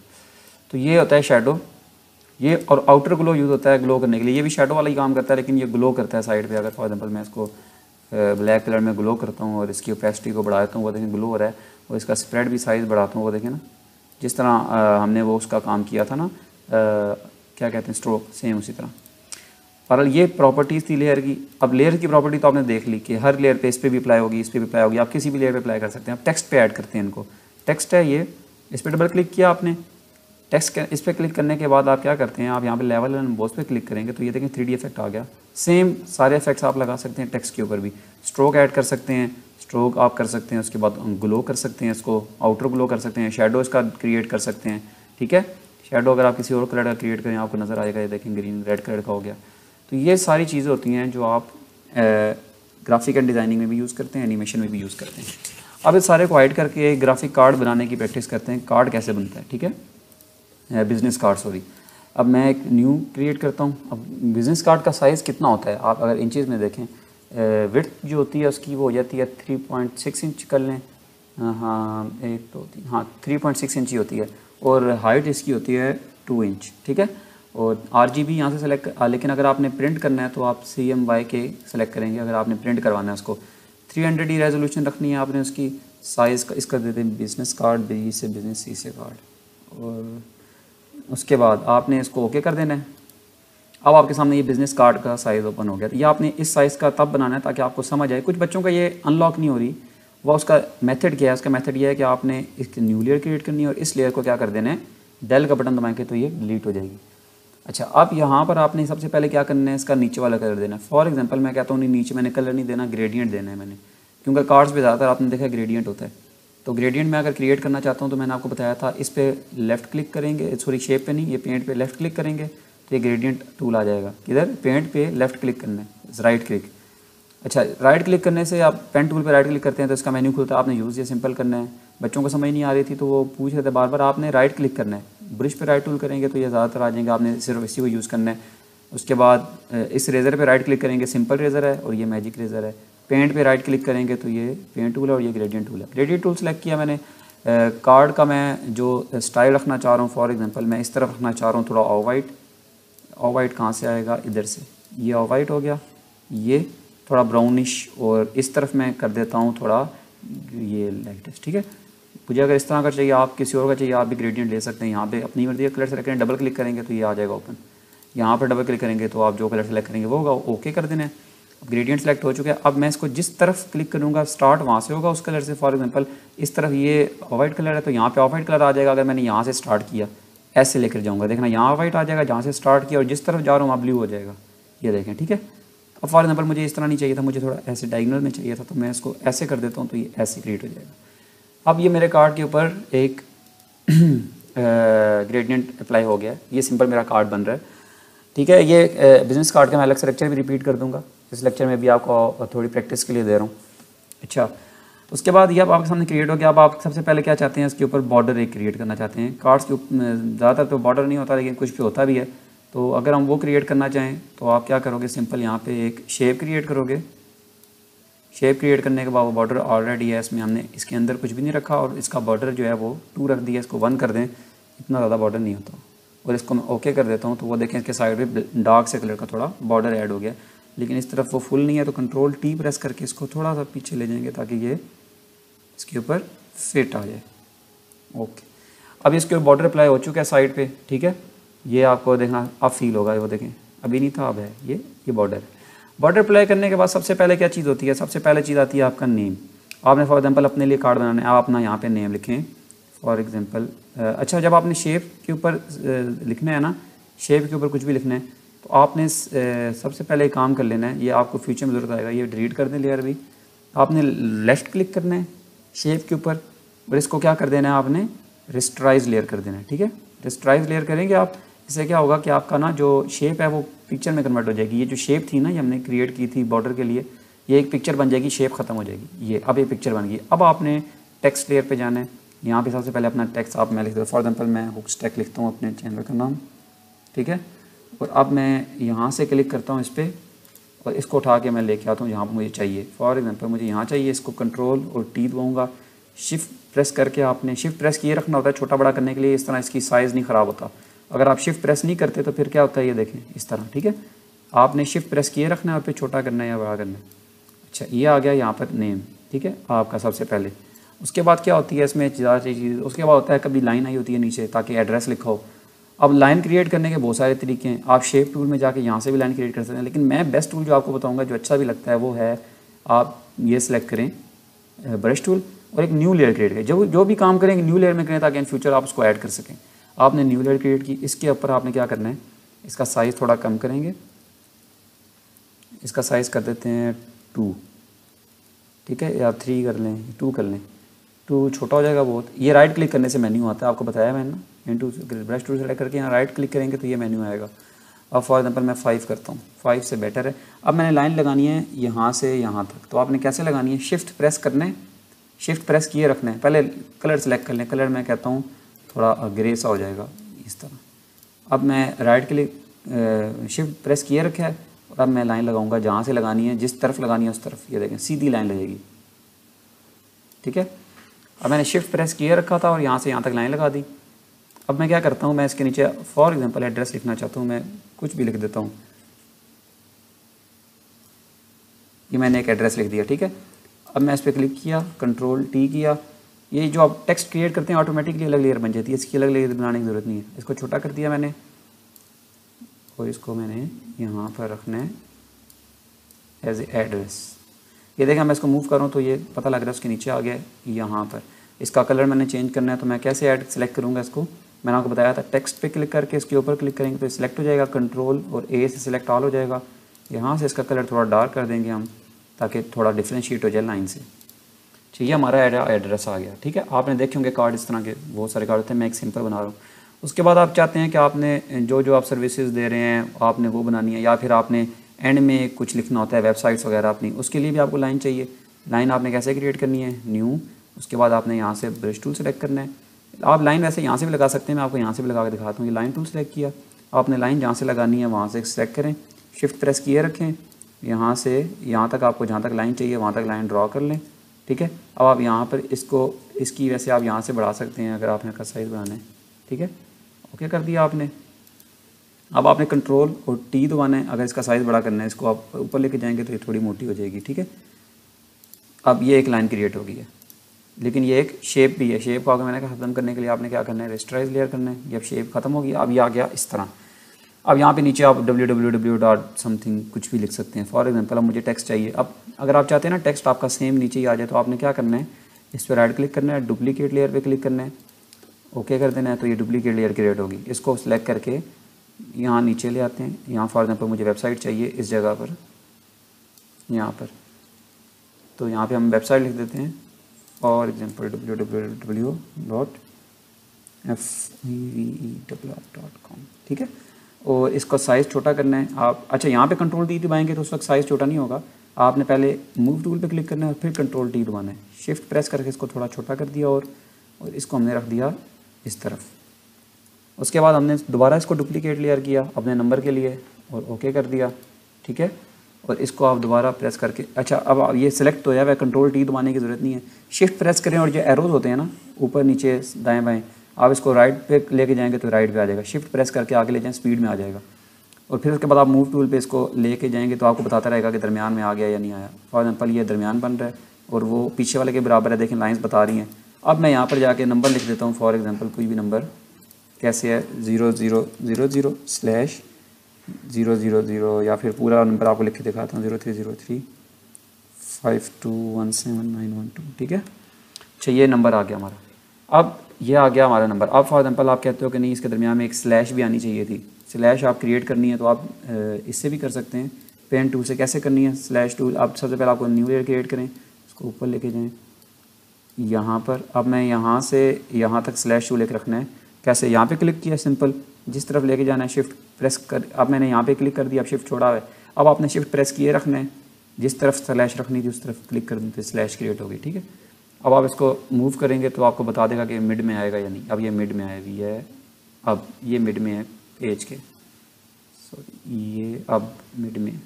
तो ये होता है शेडो। ये और आउटर ग्लो यूज़ होता है ग्लो करने के लिए। ये भी शेडो वाला ही काम करता है, लेकिन ये ग्लो करता है साइड पे। अगर फॉर एग्जांपल मैं इसको ब्लैक कलर में ग्लो करता हूँ और इसकी ओपेसिटी को बढ़ा देता हूँ, वो देखें ग्लो हो रहा है, और इसका स्प्रेड भी साइज़ बढ़ाता हूँ, वो देखें ना, जिस तरह हमने वो उसका काम किया था ना, क्या कहते हैं स्ट्रोक, सेम उसी तरह। और ये प्रॉपर्टीज़ थी लेयर की। अब लेयर की प्रॉपर्टी तो आपने देख ली कि हर लेयर पे इस पर भी अप्लाई होगी, इस पर भी अप्लाई होगी, आप किसी भी लेयर पे अप्लाई कर सकते हैं। आप टेक्स्ट पे ऐड करते हैं इनको। टेक्स्ट है ये, इस पर डबल क्लिक किया आपने, टेक्स्ट इस पर क्लिक करने के बाद आप क्या करते हैं, आप यहाँ पे लेवल एंड एम्बोस पे क्लिक करेंगे तो ये देखें 3D इफेक्ट आ गया। सेम सारे इफेक्ट्स आप लगा सकते हैं टेक्स्ट के ऊपर भी। स्ट्रोक ऐड कर सकते हैं, स्ट्रोक आप कर सकते हैं, उसके बाद ग्लो कर सकते हैं, इसको आउटर ग्लो कर सकते हैं, शेडो इसका क्रिएट कर सकते हैं, ठीक है। शेडो अगर आप किसी और कलर का क्रिएट करें आपको नज़र आएगा, ये देखें ग्रीन रेड कलर का हो गया। तो ये सारी चीज़ें होती हैं जो आप ग्राफिक एंड डिज़ाइनिंग में भी यूज़ करते हैं, एनिमेशन में भी यूज़ करते हैं। अब इस सारे को हाइड करके एक ग्राफिक कार्ड बनाने की प्रैक्टिस करते हैं। कार्ड कैसे बनता है, ठीक है, बिज़नेस कार्ड सॉरी। अब मैं एक न्यू क्रिएट करता हूँ। अब बिज़नेस कार्ड का साइज़ कितना होता है, आप अगर इंचेस में देखें, विड्थ जो होती है उसकी वो हो जाती है 3.6 इंच कर लें, हाँ 1 2 3 हाँ 3.6 इंच ही होती है, और हाइट इसकी होती है 2 इंच, ठीक है। और RGB यहाँ से सेलेक्ट, लेकिन अगर आपने प्रिंट करना है तो आप CMYK सेलेक्ट करेंगे। अगर आपने प्रिंट करवाना है उसको 300 ही रेजोल्यूशन रखनी है आपने उसकी। साइज़ का इसका देते हैं बिज़नेस कार्ड, B से बिज़नेस, C से कार्ड, और उसके बाद आपने इसको ओके कर देना है। अब आपके सामने ये बिज़नेस कार्ड का साइज़ ओपन हो गया। ये आपने इस साइज़ का तब बनाना है ताकि आपको समझ आए। कुछ बच्चों का ये अनलॉक नहीं हो रही, वह उसका मेथड क्या है, उसका मेथड ये है कि आपने इसकी न्यू लेयर क्रिएट करनी है और इस लेयर को क्या कर देना है, डेल का बटन दबाएंगे तो ये डिलीट हो जाएगी। अच्छा, अब यहाँ पर आपने सबसे पहले क्या करना है, इसका नीचे वाला कलर देना है। फॉर एग्जांपल मैं कहता हूँ नहीं, नीचे मैंने कलर नहीं देना, ग्रेडियंट देना है मैंने, क्योंकि कार्ड्स पे ज़्यादातर आपने देखा ग्रेडियंट होता है। तो ग्रेडियंट में अगर क्रिएट करना चाहता हूँ तो मैंने आपको बताया था, इस पर लेफ़्ट क्लिक करेंगे, सॉरी शेप पे नहीं, ये पेंट पे लेफ़्ट क्लिक करेंगे तो ये ग्रेडियंट टूल आ जाएगा। किधर, पेंट पे लेफ़्ट क्लिक करना है, राइट क्लिक। अच्छा, राइट क्लिक करने से आप पेन टूल पे राइट क्लिक करते हैं तो इसका मेन्यू खुलता है, आपने यूज़ ये सिंपल करना है। बच्चों को समझ नहीं आ रही थी तो वो पूछ रहे थे बार बार, आपने राइट क्लिक करना है, ब्रश पे राइट टूल करेंगे तो ये ज़्यादातर आ जाएंगे, आपने सिर्फ इसी को यूज़ करना है। उसके बाद इस रेज़र पे राइट क्लिक करेंगे, सिंपल रेज़र है और ये मैजिक रेज़र है। पेंट पे राइट क्लिक करेंगे तो ये पेंट टूल है और ये ग्रेडियंट टूल है। ग्रेडियंट टूल सेलेक्ट किया मैंने। कार्ड का मैं जो स्टाइल रखना चाह रहा हूँ, फॉर एग्जांपल मैं इस तरफ रखना चाह रहा हूँ थोड़ा ऑफ वाइट। ऑफ वाइट कहाँ से आएगा, इधर से, ये ऑफ वाइट हो गया, ये थोड़ा ब्राउनिश, और इस तरफ मैं कर देता हूँ थोड़ा ये लाइटेस्ट, ठीक है। मुझे अगर इस तरह का चाहिए, आप किसी और का चाहिए, आप भी ग्रेडियंट ले सकते हैं। यहाँ पे अपनी मर्जी का कलर सेलेक्ट करें, डबल क्लिक करेंगे तो ये आ जाएगा ओपन। यहाँ पर डबल क्लिक करेंगे तो आप जो कलर सेलेक्ट करेंगे वो होगा, ओके कर देना है। अब ग्रेडियंट सेलेक्ट हो चुके हैं। अब मैं इसको जिस तरफ क्लिक करूँगा स्टार्ट वहाँ से होगा उस कलर से। फॉर एग्जांपल इस तरफ ये ऑफ वाइट कलर है तो यहाँ पे ऑफ वाइट कलर आ जाएगा। अगर मैंने यहाँ से स्टार्ट किया, ऐसे लेकर जाऊँगा, देखना यहाँ ऑफ वाइट आ जाएगा जहाँ से स्टार्ट किया, और जिस तरफ जा रहा हूँ वहाँ ब्लू हो जाएगा, ये देखें, ठीक है। अब फॉर एग्जांपल मुझे इस तरह नहीं चाहिए था, मुझे थोड़ा ऐसे डायगोनल में चाहिए था, तो मैं इसको ऐसे कर देता हूँ तो ये ऐसे क्रिएट हो जाएगा। अब ये मेरे कार्ड के ऊपर एक ग्रेडियंट अप्लाई हो गया, ये सिंपल मेरा कार्ड बन रहा है, ठीक है। ये बिजनेस कार्ड का मैं अलग से लेक्चर भी रिपीट कर दूंगा, इस लेक्चर में भी आपको थोड़ी प्रैक्टिस के लिए दे रहा हूँ। अच्छा, तो उसके बाद ये अब आपके सामने क्रिएट हो गया। अब आप सबसे पहले क्या चाहते हैं, इसके ऊपर बॉर्डर एक क्रिएट करना चाहते हैं। कार्ड्स के ज़्यादातर तो बॉर्डर नहीं होता, लेकिन कुछ भी होता भी है। तो अगर हम वो क्रिएट करना चाहें तो आप क्या करोगे, सिंपल यहाँ पे एक शेप क्रिएट करोगे। शेप क्रिएट करने के बाद वो बॉर्डर ऑलरेडी है, इसमें हमने इसके अंदर कुछ भी नहीं रखा, और इसका बॉर्डर जो है वो 2 रख दिया। इसको 1 कर दें, इतना ज़्यादा बॉर्डर नहीं होता। और इसको मैं ओके कर देता हूँ तो वो देखें इसके साइड पे डार्क से कलर का थोड़ा बॉर्डर ऐड हो गया, लेकिन इस तरफ वो फुल नहीं है। तो कंट्रोल T प्रेस करके इसको थोड़ा सा पीछे ले जाएंगे ताकि ये इसके ऊपर फिट आ जाए। ओके, अब इसके ऊपर बॉर्डर अप्लाई हो चुका है साइड पे, ठीक है। ये आपको देखना अब फील होगा, वो देखें अभी नहीं था, अब है ये बॉर्डर। बॉर्डर अप्लाई करने के बाद सबसे पहले क्या चीज़ होती है, सबसे पहले चीज़ आती है आपका नेम। आपने फॉर एग्जांपल अपने लिए कार्ड बनाना है, आप अपना यहाँ पे नेम लिखें फॉर एग्जांपल। अच्छा, जब आपने शेप के ऊपर लिखना है ना, शेप के ऊपर कुछ भी लिखना है, तो आपने सबसे पहले एक काम कर लेना है, ये आपको फ्यूचर में ज़रूरत आएगा, ये डिलीट कर दें लेयर भी। आपने लेफ़्ट क्लिक करना है शेप के ऊपर और इसको क्या कर देना है, आपने रेस्टराइज लेयर कर देना है। ठीक है, रेस्टराइज लेयर करेंगे आप, इससे क्या होगा कि आपका ना जो शेप है वो पिक्चर में कन्वर्ट हो जाएगी। ये जो शेप थी ना, ये हमने क्रिएट की थी बॉर्डर के लिए, ये एक पिक्चर बन जाएगी, शेप खत्म हो जाएगी। ये अब ये पिक्चर बन गई। अब आपने टेक्स्ट लेयर पे जाना है। यहाँ पे सबसे पहले अपना टेक्स्ट आप मैं लिख दूँ, फॉर एग्जांपल मैं हुक्स टेक लिखता हूँ अपने चैनल का नाम। ठीक है, और अब मैं यहाँ से क्लिक करता हूँ इस पर और इसको उठा के मैं लेके आता हूँ जहाँ पर मुझे चाहिए। फॉर एग्जांपल मुझे यहाँ चाहिए, इसको कंट्रोल और टी दबाऊँगा, शिफ्ट प्रेस करके आपने शिफ्ट प्रेस किए रखना होता है छोटा बड़ा करने के लिए, इस तरह इसकी साइज़ नहीं ख़राब होता। अगर आप शिफ्ट प्रेस नहीं करते तो फिर क्या होता है, ये देखें इस तरह। ठीक है, आपने शिफ्ट प्रेस किए रखना है और फिर छोटा करना है या बड़ा करना है। अच्छा, ये आ गया यहाँ पर नेम। ठीक है, आपका सबसे पहले। उसके बाद क्या होती है इसमें ज़्यादा चीज़, उसके बाद होता है कभी लाइन आई होती है नीचे ताकि एड्रेस लिखा हो। अब लाइन क्रिएट करने के बहुत सारे तरीके हैं, आप शेप टूल में जाके यहाँ से भी लाइन क्रिएट कर सकते हैं, लेकिन मैं बेस्ट टूल जो आपको बताऊँगा जो अच्छा भी लगता है वो है, आप ये सिलेक्ट करें ब्रश टूल और एक न्यू लेयर क्रिएट करें। जो भी काम करेंगे न्यू लेयर में करें ताकि इन फ्यूचर आप उसको ऐड कर सकें। आपने न्यू लेयर क्रिएट की, इसके ऊपर आपने क्या करना है, इसका साइज़ थोड़ा कम करेंगे, इसका साइज़ कर देते हैं 2। ठीक है, या 3 कर लें, 2 कर लें, 2 छोटा हो जाएगा बहुत। ये राइट क्लिक करने से मेन्यू आता है, आपको बताया मैंने ना, इनटू ब्रश टूल सेलेक्ट करके यहाँ राइट क्लिक करेंगे तो ये मेन्यू आएगा। अब फॉर एग्जांपल मैं 5 करता हूँ, 5 से बेटर है। अब मैंने लाइन लगानी है यहाँ से यहाँ तक, तो आपने कैसे लगानी है, शिफ्ट प्रेस करना है, शिफ्ट प्रेस किए रखना है। पहले कलर सेलेक्ट कर लें, कलर मैं कहता हूँ थोड़ा ग्रे सा हो जाएगा इस तरह। अब मैं राइट क्लिक शिफ्ट प्रेस किए रखा है और अब मैं लाइन लगाऊंगा जहाँ से लगानी है, जिस तरफ लगानी है उस तरफ, ये देखें सीधी लाइन लगेगी। ठीक है, अब मैंने शिफ्ट प्रेस किए रखा था और यहाँ से यहाँ तक लाइन लगा दी। अब मैं क्या करता हूँ, मैं इसके नीचे फॉर एग्जांपल एड्रेस लिखना चाहता हूँ, मैं कुछ भी लिख देता हूँ, ये मैंने एक एड्रेस लिख दिया। ठीक है, अब मैं इस पर क्लिक किया, कंट्रोल टी किया, ये जो आप टेक्स्ट क्रिएट करते हैं ऑटोमेटिकली अलग लेयर बन जाती है, इसकी अलग लेयर बनाने की ज़रूरत नहीं है। इसको छोटा कर दिया मैंने और इसको मैंने यहाँ पर रखना है एज ए एड्रेस। ये देखा मैं इसको मूव कर रहा हूँ तो ये पता लग रहा है उसके नीचे आ गया यहाँ पर। इसका कलर मैंने चेंज करना है तो मैं कैसे ऐड सेलेक्ट करूँगा इसको, मैंने आपको बताया था टेक्स्ट पे क्लिक करके इसके ऊपर क्लिक करेंगे तो सिलेक्ट हो जाएगा, कंट्रोल और ए से सिलेक्ट ऑल हो जाएगा। यहाँ से इसका कलर थोड़ा डार्क कर देंगे हम ताकि थोड़ा डिफ्रेंशिएट हो जाए लाइन से। ठीक है, हमारा एड्रेस आ गया। ठीक है, आपने देखे होंगे कार्ड, इस तरह के बहुत सारे कार्ड होते हैं, मैं एक सिंपल बना रहा हूँ। उसके बाद आप चाहते हैं कि आपने जो आप सर्विसेज दे रहे हैं आपने वो बनानी है, या फिर आपने एंड में कुछ लिखना होता है वेबसाइट्स वगैरह अपनी, उसके लिए भी आपको लाइन चाहिए। लाइन आपने कैसे क्रिएट करनी है, न्यू, उसके बाद आपने यहाँ से ब्रश टूल सेलेक्ट करना है। आप लाइन वैसे यहाँ से भी लगा सकते हैं, मैं आपको यहाँ से भी लगा के दिखाता हूँ। ये लाइन टूल सेलेक्ट किया, आपने लाइन जहाँ से लगानी है वहाँ से सेलेक्ट करें, शिफ्ट प्रेस किए रखें, यहाँ से यहाँ तक आपको जहाँ तक लाइन चाहिए वहाँ तक लाइन ड्रॉ कर लें। ठीक है, अब आप यहाँ पर इसकी वैसे आप यहाँ से बढ़ा सकते हैं अगर आपने का साइज़ बढ़ाना है। ठीक है, ओके कर दिया आपने। अब आपने कंट्रोल और टी दबाना है अगर इसका साइज़ बड़ा करना है, इसको आप ऊपर लेके जाएंगे तो ये थोड़ी मोटी हो जाएगी। ठीक है, अब ये एक लाइन क्रिएट हो गई है, लेकिन ये एक शेप भी है। शेप को आगे मैंने कहा ख़त्म करने के लिए आपने क्या करना है, रेस्टराइज लेयर करना है। जब शेप खत्म होगी अब ये आ गया इस तरह। अब यहाँ पे नीचे आप www.something कुछ भी लिख सकते हैं। फॉर एग्जांपल अब मुझे टेक्स्ट चाहिए, अब अगर आप चाहते हैं ना टेक्स्ट आपका सेम नीचे ही आ जाए तो आपने क्या करना है, इस पर राइट क्लिक करना है, डुप्लीकेट लेयर पे क्लिक करना है, ओके कर देना है, तो ये डुप्लीकेट लेयर क्रिएट होगी। इसको सिलेक्ट करके यहाँ नीचे ले आते हैं। यहाँ फॉर एग्जांपल मुझे वेबसाइट चाहिए इस जगह पर, यहाँ पर, तो यहाँ पे हम वेबसाइट लिख देते हैं फॉर एग्जांपल www.fever.com। ठीक है, और इसका साइज़ छोटा करना है आप। अच्छा, यहाँ पे कंट्रोल टी दबाएंगे तो उस वक्त साइज़ छोटा नहीं होगा, आपने पहले मूव टूल पे क्लिक करना है और फिर कंट्रोल टी दबाना है। शिफ्ट प्रेस करके इसको थोड़ा छोटा कर दिया और इसको हमने रख दिया इस तरफ। उसके बाद हमने दोबारा इसको डुप्लीकेट लेयर किया अपने नंबर के लिए और ओके कर दिया। ठीक है, और इसको आप दोबारा प्रेस करके, अच्छा अब ये सिलेक्ट तो है, कंट्रोल टी दबाने की ज़रूरत नहीं है, शिफ्ट प्रेस करें और जो एरोज होते हैं ना ऊपर नीचे दाएं बाएं, आप इसको राइट पे लेके जाएंगे तो राइट पे आ जाएगा, शिफ्ट प्रेस करके आगे ले जाएं स्पीड में आ जाएगा। और फिर उसके बाद आप मूव टूल पे इसको लेके जाएंगे तो आपको बताता रहेगा कि दरमियान में आ गया या नहीं आया। फॉर एग्जांपल ये दरमियान बन रहा है और वो पीछे वाले के बराबर है, देखें लाइंस बता रही हैं। अब मैं यहाँ पर जाके नंबर लिख देता हूँ, फॉर एग्जांपल कोई भी नंबर, कैसे है 0000/000 या फिर पूरा नंबर आपको लिख के दिखाता हूँ 0303 521791 ठीक है। अच्छा ये नंबर आ गया हमारा। अब ये आ गया हमारा नंबर। अब फॉर एग्जांपल आप कहते हो कि नहीं इसके दरमियान में एक स्लैश भी आनी चाहिए थी, स्लैश आप क्रिएट करनी है तो आप इससे भी कर सकते हैं, पेन टूल से। कैसे करनी है स्लैश टूल? अब सबसे पहले आपको न्यू लेयर क्रिएट करें, उसको ऊपर लेके जाएं यहाँ पर। अब मैं यहाँ से यहाँ तक स्लैश टूल एक रखना है। कैसे? यहाँ पे क्लिक किया, सिंपल जिस तरफ लेके जाना है शिफ्ट प्रेस कर। अब मैंने यहाँ पे क्लिक कर दिया, अब शिफ्ट छोड़ा है। अब आपने शिफ्ट प्रेस किए रखना है, जिस तरफ स्लैश रखनी थी उस तरफ क्लिक कर देते, स्लैश क्रिएट होगी। ठीक है, अब आप इसको मूव करेंगे तो आपको बता देगा कि मिड में आएगा या नहीं। अब ये मिड में आया हुई है, अब ये मिड में है पेज के, सॉरी ये अब मिड में।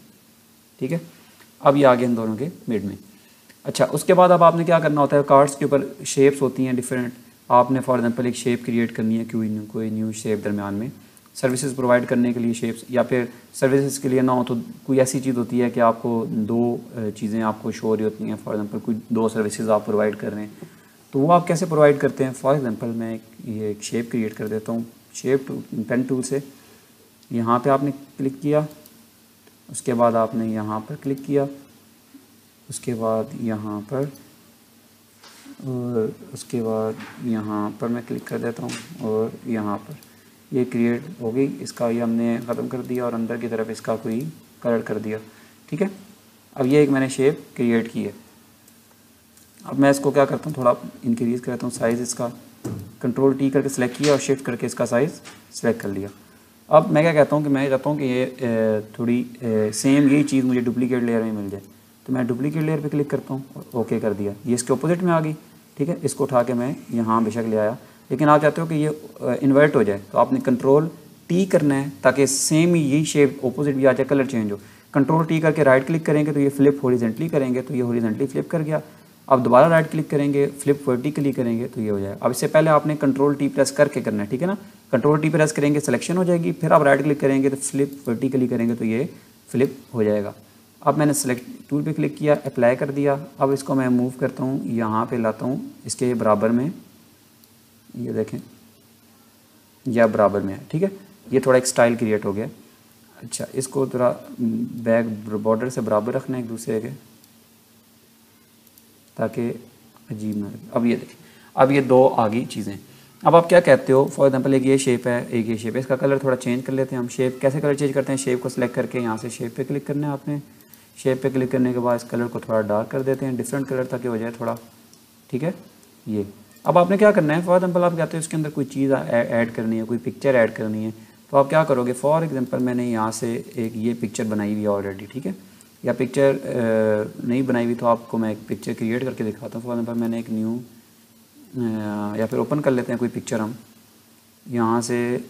ठीक है, अब ये आ गए इन दोनों के मिड में। अच्छा, उसके बाद अब आपने क्या करना होता है, कार्ड्स के ऊपर शेप्स होती हैं डिफरेंट। आपने फॉर एग्जांपल एक शेप क्रिएट करनी है, कोई न्यू शेप दरमियान में, सर्विसेज प्रोवाइड करने के लिए शेप्स, या फिर सर्विसेज के लिए ना हो तो कोई ऐसी चीज़ होती है कि आपको दो चीज़ें आपको शो हो रही होती हैं। फॉर एग्जांपल कोई दो सर्विसेज आप प्रोवाइड कर रहे हैं, तो वो आप कैसे प्रोवाइड करते हैं? फॉर एग्जांपल मैं ये एक शेप क्रिएट कर देता हूँ, शेप पेन टूल से। यहाँ पे आपने क्लिक किया, उसके बाद आपने यहाँ पर क्लिक किया, उसके बाद यहाँ पर, और उसके बाद यहाँ पर मैं क्लिक कर देता हूँ, और यहाँ पर ये क्रिएट हो गई। इसका ये हमने ख़त्म कर दिया और अंदर की तरफ इसका कोई कलर कर दिया। ठीक है, अब ये एक मैंने शेप क्रिएट की है। अब मैं इसको क्या करता हूँ, थोड़ा इंक्रीज़ करता हूँ साइज़ इसका, कंट्रोल टी करके सेलेक्ट किया और शिफ्ट करके इसका साइज़ सेलेक्ट कर लिया। अब मैं क्या कहता हूँ कि मैं चाहता हूँ कि ये थोड़ी सेम यही चीज़ मुझे डुप्लीकेट लेयर में मिल जाए, तो मैं डुप्लीकेट लेयर पे क्लिक करता हूँ और ओके कर दिया। ये इसके अपोजिट में आ गई। ठीक है, इसको उठा के मैं यहाँ बेशक ले आया, लेकिन आप चाहते हो कि ये इन्वर्ट हो जाए, तो आपने कंट्रोल टी करना है ताकि सेम ही यही शेप अपोजिट भी आ जाए, कलर चेंज हो। कंट्रोल टी करके राइट क्लिक करेंगे तो ये फ्लिप हॉरिजॉन्टली करेंगे तो ये हॉरिजॉन्टली फ्लिप कर गया। अब दोबारा राइट क्लिक करेंगे, फ्लिप वर्टिकली करेंगे तो ये हो जाएगा। अब इससे पहले आपने कंट्रोल टी प्रेस करके करना है। ठीक है ना, कंट्रोल टी प्रेस करेंगे सिलेक्शन हो जाएगी, फिर आप राइट क्लिक करेंगे तो फ्लिप वर्टिकली करेंगे तो ये फ्लिप हो जाएगा। अब मैंने सेलेक्ट टूल पे क्लिक किया, अप्लाई कर दिया। अब इसको मैं मूव करता हूँ, यहाँ पे लाता हूँ इसके बराबर में, ये देखें या बराबर में है। ठीक है, ये थोड़ा एक स्टाइल क्रिएट हो गया। अच्छा, इसको थोड़ा बैक बॉर्डर से बराबर रखना है एक दूसरे के, ताकि अजीब ना लगे। अब ये देखें, अब ये दो आ गई चीज़ें। अब आप क्या कहते हो, फॉर एग्जांपल एक ये शेप है, एक ये शेप है, इसका कलर थोड़ा चेंज कर लेते हैं हम। शेप कैसे कलर चेंज करते हैं? शेप को सिलेक्ट करके यहाँ से शेप पे क्लिक करना है आपने। शेप पे क्लिक करने के बाद इस कलर को थोड़ा डार्क कर देते हैं, डिफरेंट कलर ताकि हो जाए थोड़ा। ठीक है, ये अब आपने क्या करना है, फॉर एग्जांपल आप कहते हो इसके अंदर कोई चीज़ ऐड करनी है, कोई पिक्चर ऐड करनी है, तो आप क्या करोगे? फॉर एग्जांपल मैंने यहाँ से एक ये पिक्चर बनाई हुई है ऑलरेडी। ठीक है, या पिक्चर नहीं बनाई हुई तो आपको मैं एक पिक्चर क्रिएट करके दिखाता हूँ। फॉर एग्जांपल मैंने एक न्यू, या फिर ओपन कर लेते हैं कोई पिक्चर हम यहाँ से,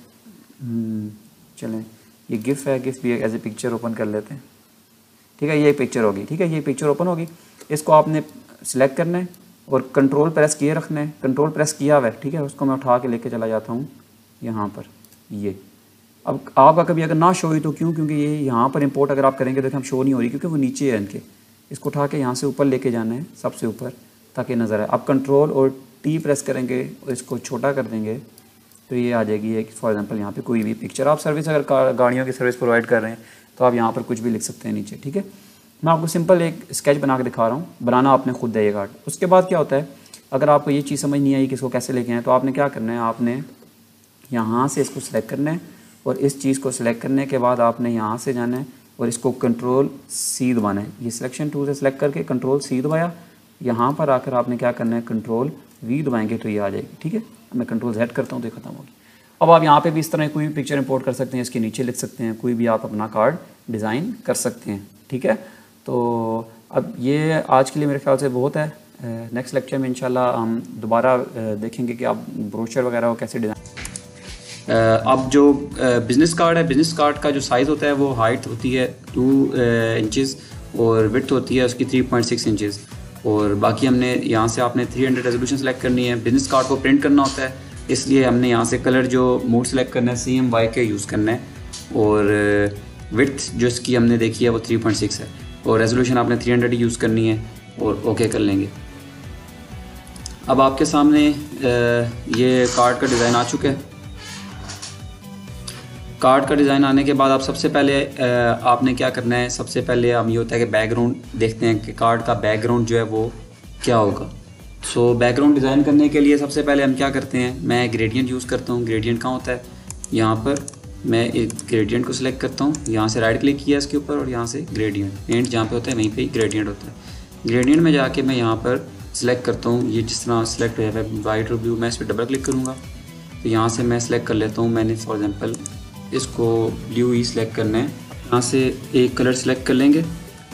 चलें ये गिफ है, गिफ भी एज ए पिक्चर ओपन कर लेते हैं। ठीक है, ये पिक्चर होगी। ठीक है, ये पिक्चर ओपन होगी। इसको आपने सिलेक्ट करना है और कंट्रोल प्रेस किए रखना है, कंट्रोल प्रेस किया हुआ है। ठीक है, उसको मैं उठा के लेके चला जाता हूँ यहाँ पर। ये अब आपका कभी अगर ना शो हुई तो क्यों? क्योंकि ये यहाँ पर इंपोर्ट अगर आप करेंगे तो हम शो नहीं हो रही, क्योंकि वो नीचे है इनके। इसको उठा के यहाँ से ऊपर लेके जाना है, सबसे ऊपर, ताकि नज़र आए। आप कंट्रोल और टी प्रेस करेंगे और इसको छोटा कर देंगे तो ये आ जाएगी एक, फॉर एग्जांपल यहाँ पे कोई भी पिक्चर। आप सर्विस अगर गाड़ियों की सर्विस प्रोवाइड कर रहे हैं तो आप यहाँ पर कुछ भी लिख सकते हैं नीचे। ठीक है, मैं आपको सिंपल एक स्केच बना के दिखा रहा हूँ, बनाना आपने खुद है ये कार्ड। उसके बाद क्या होता है, अगर आपको ये चीज़ समझ नहीं आई कि इसको कैसे लेके आए, तो आपने क्या करना है, आपने यहाँ से इसको सिलेक्ट करना है और इस चीज़ को सिलेक्ट करने के बाद आपने यहाँ से जाना है और इसको कंट्रोल सी दबाना है। ये सिलेक्शन टूल से सिलेक्ट करके कंट्रोल सी दबाया, यहाँ पर आकर आपने क्या करना है, कंट्रोल वी दबाएंगे तो ये आ जाएगी। ठीक है, मैं कंट्रोल जेड करता हूँ तो ये खत्म होगी। अब आप यहाँ पे भी इस तरह कोई भी पिक्चर इंपोर्ट कर सकते हैं, इसके नीचे लिख सकते हैं, कोई भी आप अपना कार्ड डिज़ाइन कर सकते हैं। ठीक है, तो अब ये आज के लिए मेरे ख्याल से बहुत है। नेक्स्ट लेक्चर में इंशाल्लाह हम दोबारा देखेंगे कि आप ब्रोशर वगैरह को कैसे डिज़ाइन। अब जो बिज़नेस कार्ड है, बिज़नेस कार्ड का जो साइज़ होता है वो हाइट होती है 2 इंचज़ और विड्थ होती है उसकी 3.6 इंचज़, और बाकी हमने यहाँ से आपने 300 रेजोल्यूशन सेलेक्ट करनी है। बिज़नेस कार्ड को प्रिंट करना होता है, इसलिए हमने यहाँ से कलर जो मोड सेलेक्ट करना है CMYK यूज़ करना है, और विड्थ जो इसकी हमने देखी है वो 3.6 है, और रेजोल्यूशन आपने 300 यूज़ करनी है और ओके कर लेंगे। अब आपके सामने ये कार्ड का डिज़ाइन आ चुका है। कार्ड का डिज़ाइन आने के बाद आप सबसे पहले आपने क्या करना है, सबसे पहले हम ये होता है कि बैकग्राउंड देखते हैं कि कार्ड का बैकग्राउंड जो है वो क्या होगा। सो बैकग्राउंड डिज़ाइन करने के लिए सबसे पहले हम क्या करते हैं, मैं ग्रेडियंट यूज़ करता हूँ। ग्रेडियंट कहाँ होता है, यहाँ पर मैं एक ग्रेडियंट को सिलेक्ट करता हूँ, यहाँ से राइट क्लिक किया इसके ऊपर और यहाँ से ग्रेडियंट, पेंट जहाँ पे होता है वहीं पे ग्रेडियंट होता है। ग्रेडियंट में जाके मैं यहाँ पर सिलेक्ट करता हूँ, ये जिस तरह सिलेक्ट हुआ है वाइट और ब्लू, मैं इस पर डबल क्लिक करूँगा तो यहाँ से मैं सिलेक्ट कर लेता हूँ। मैंने फॉर एग्जांपल इसको ब्लू ही सिलेक्ट करना है। यहाँ से एक कलर सिलेक्ट कर लेंगे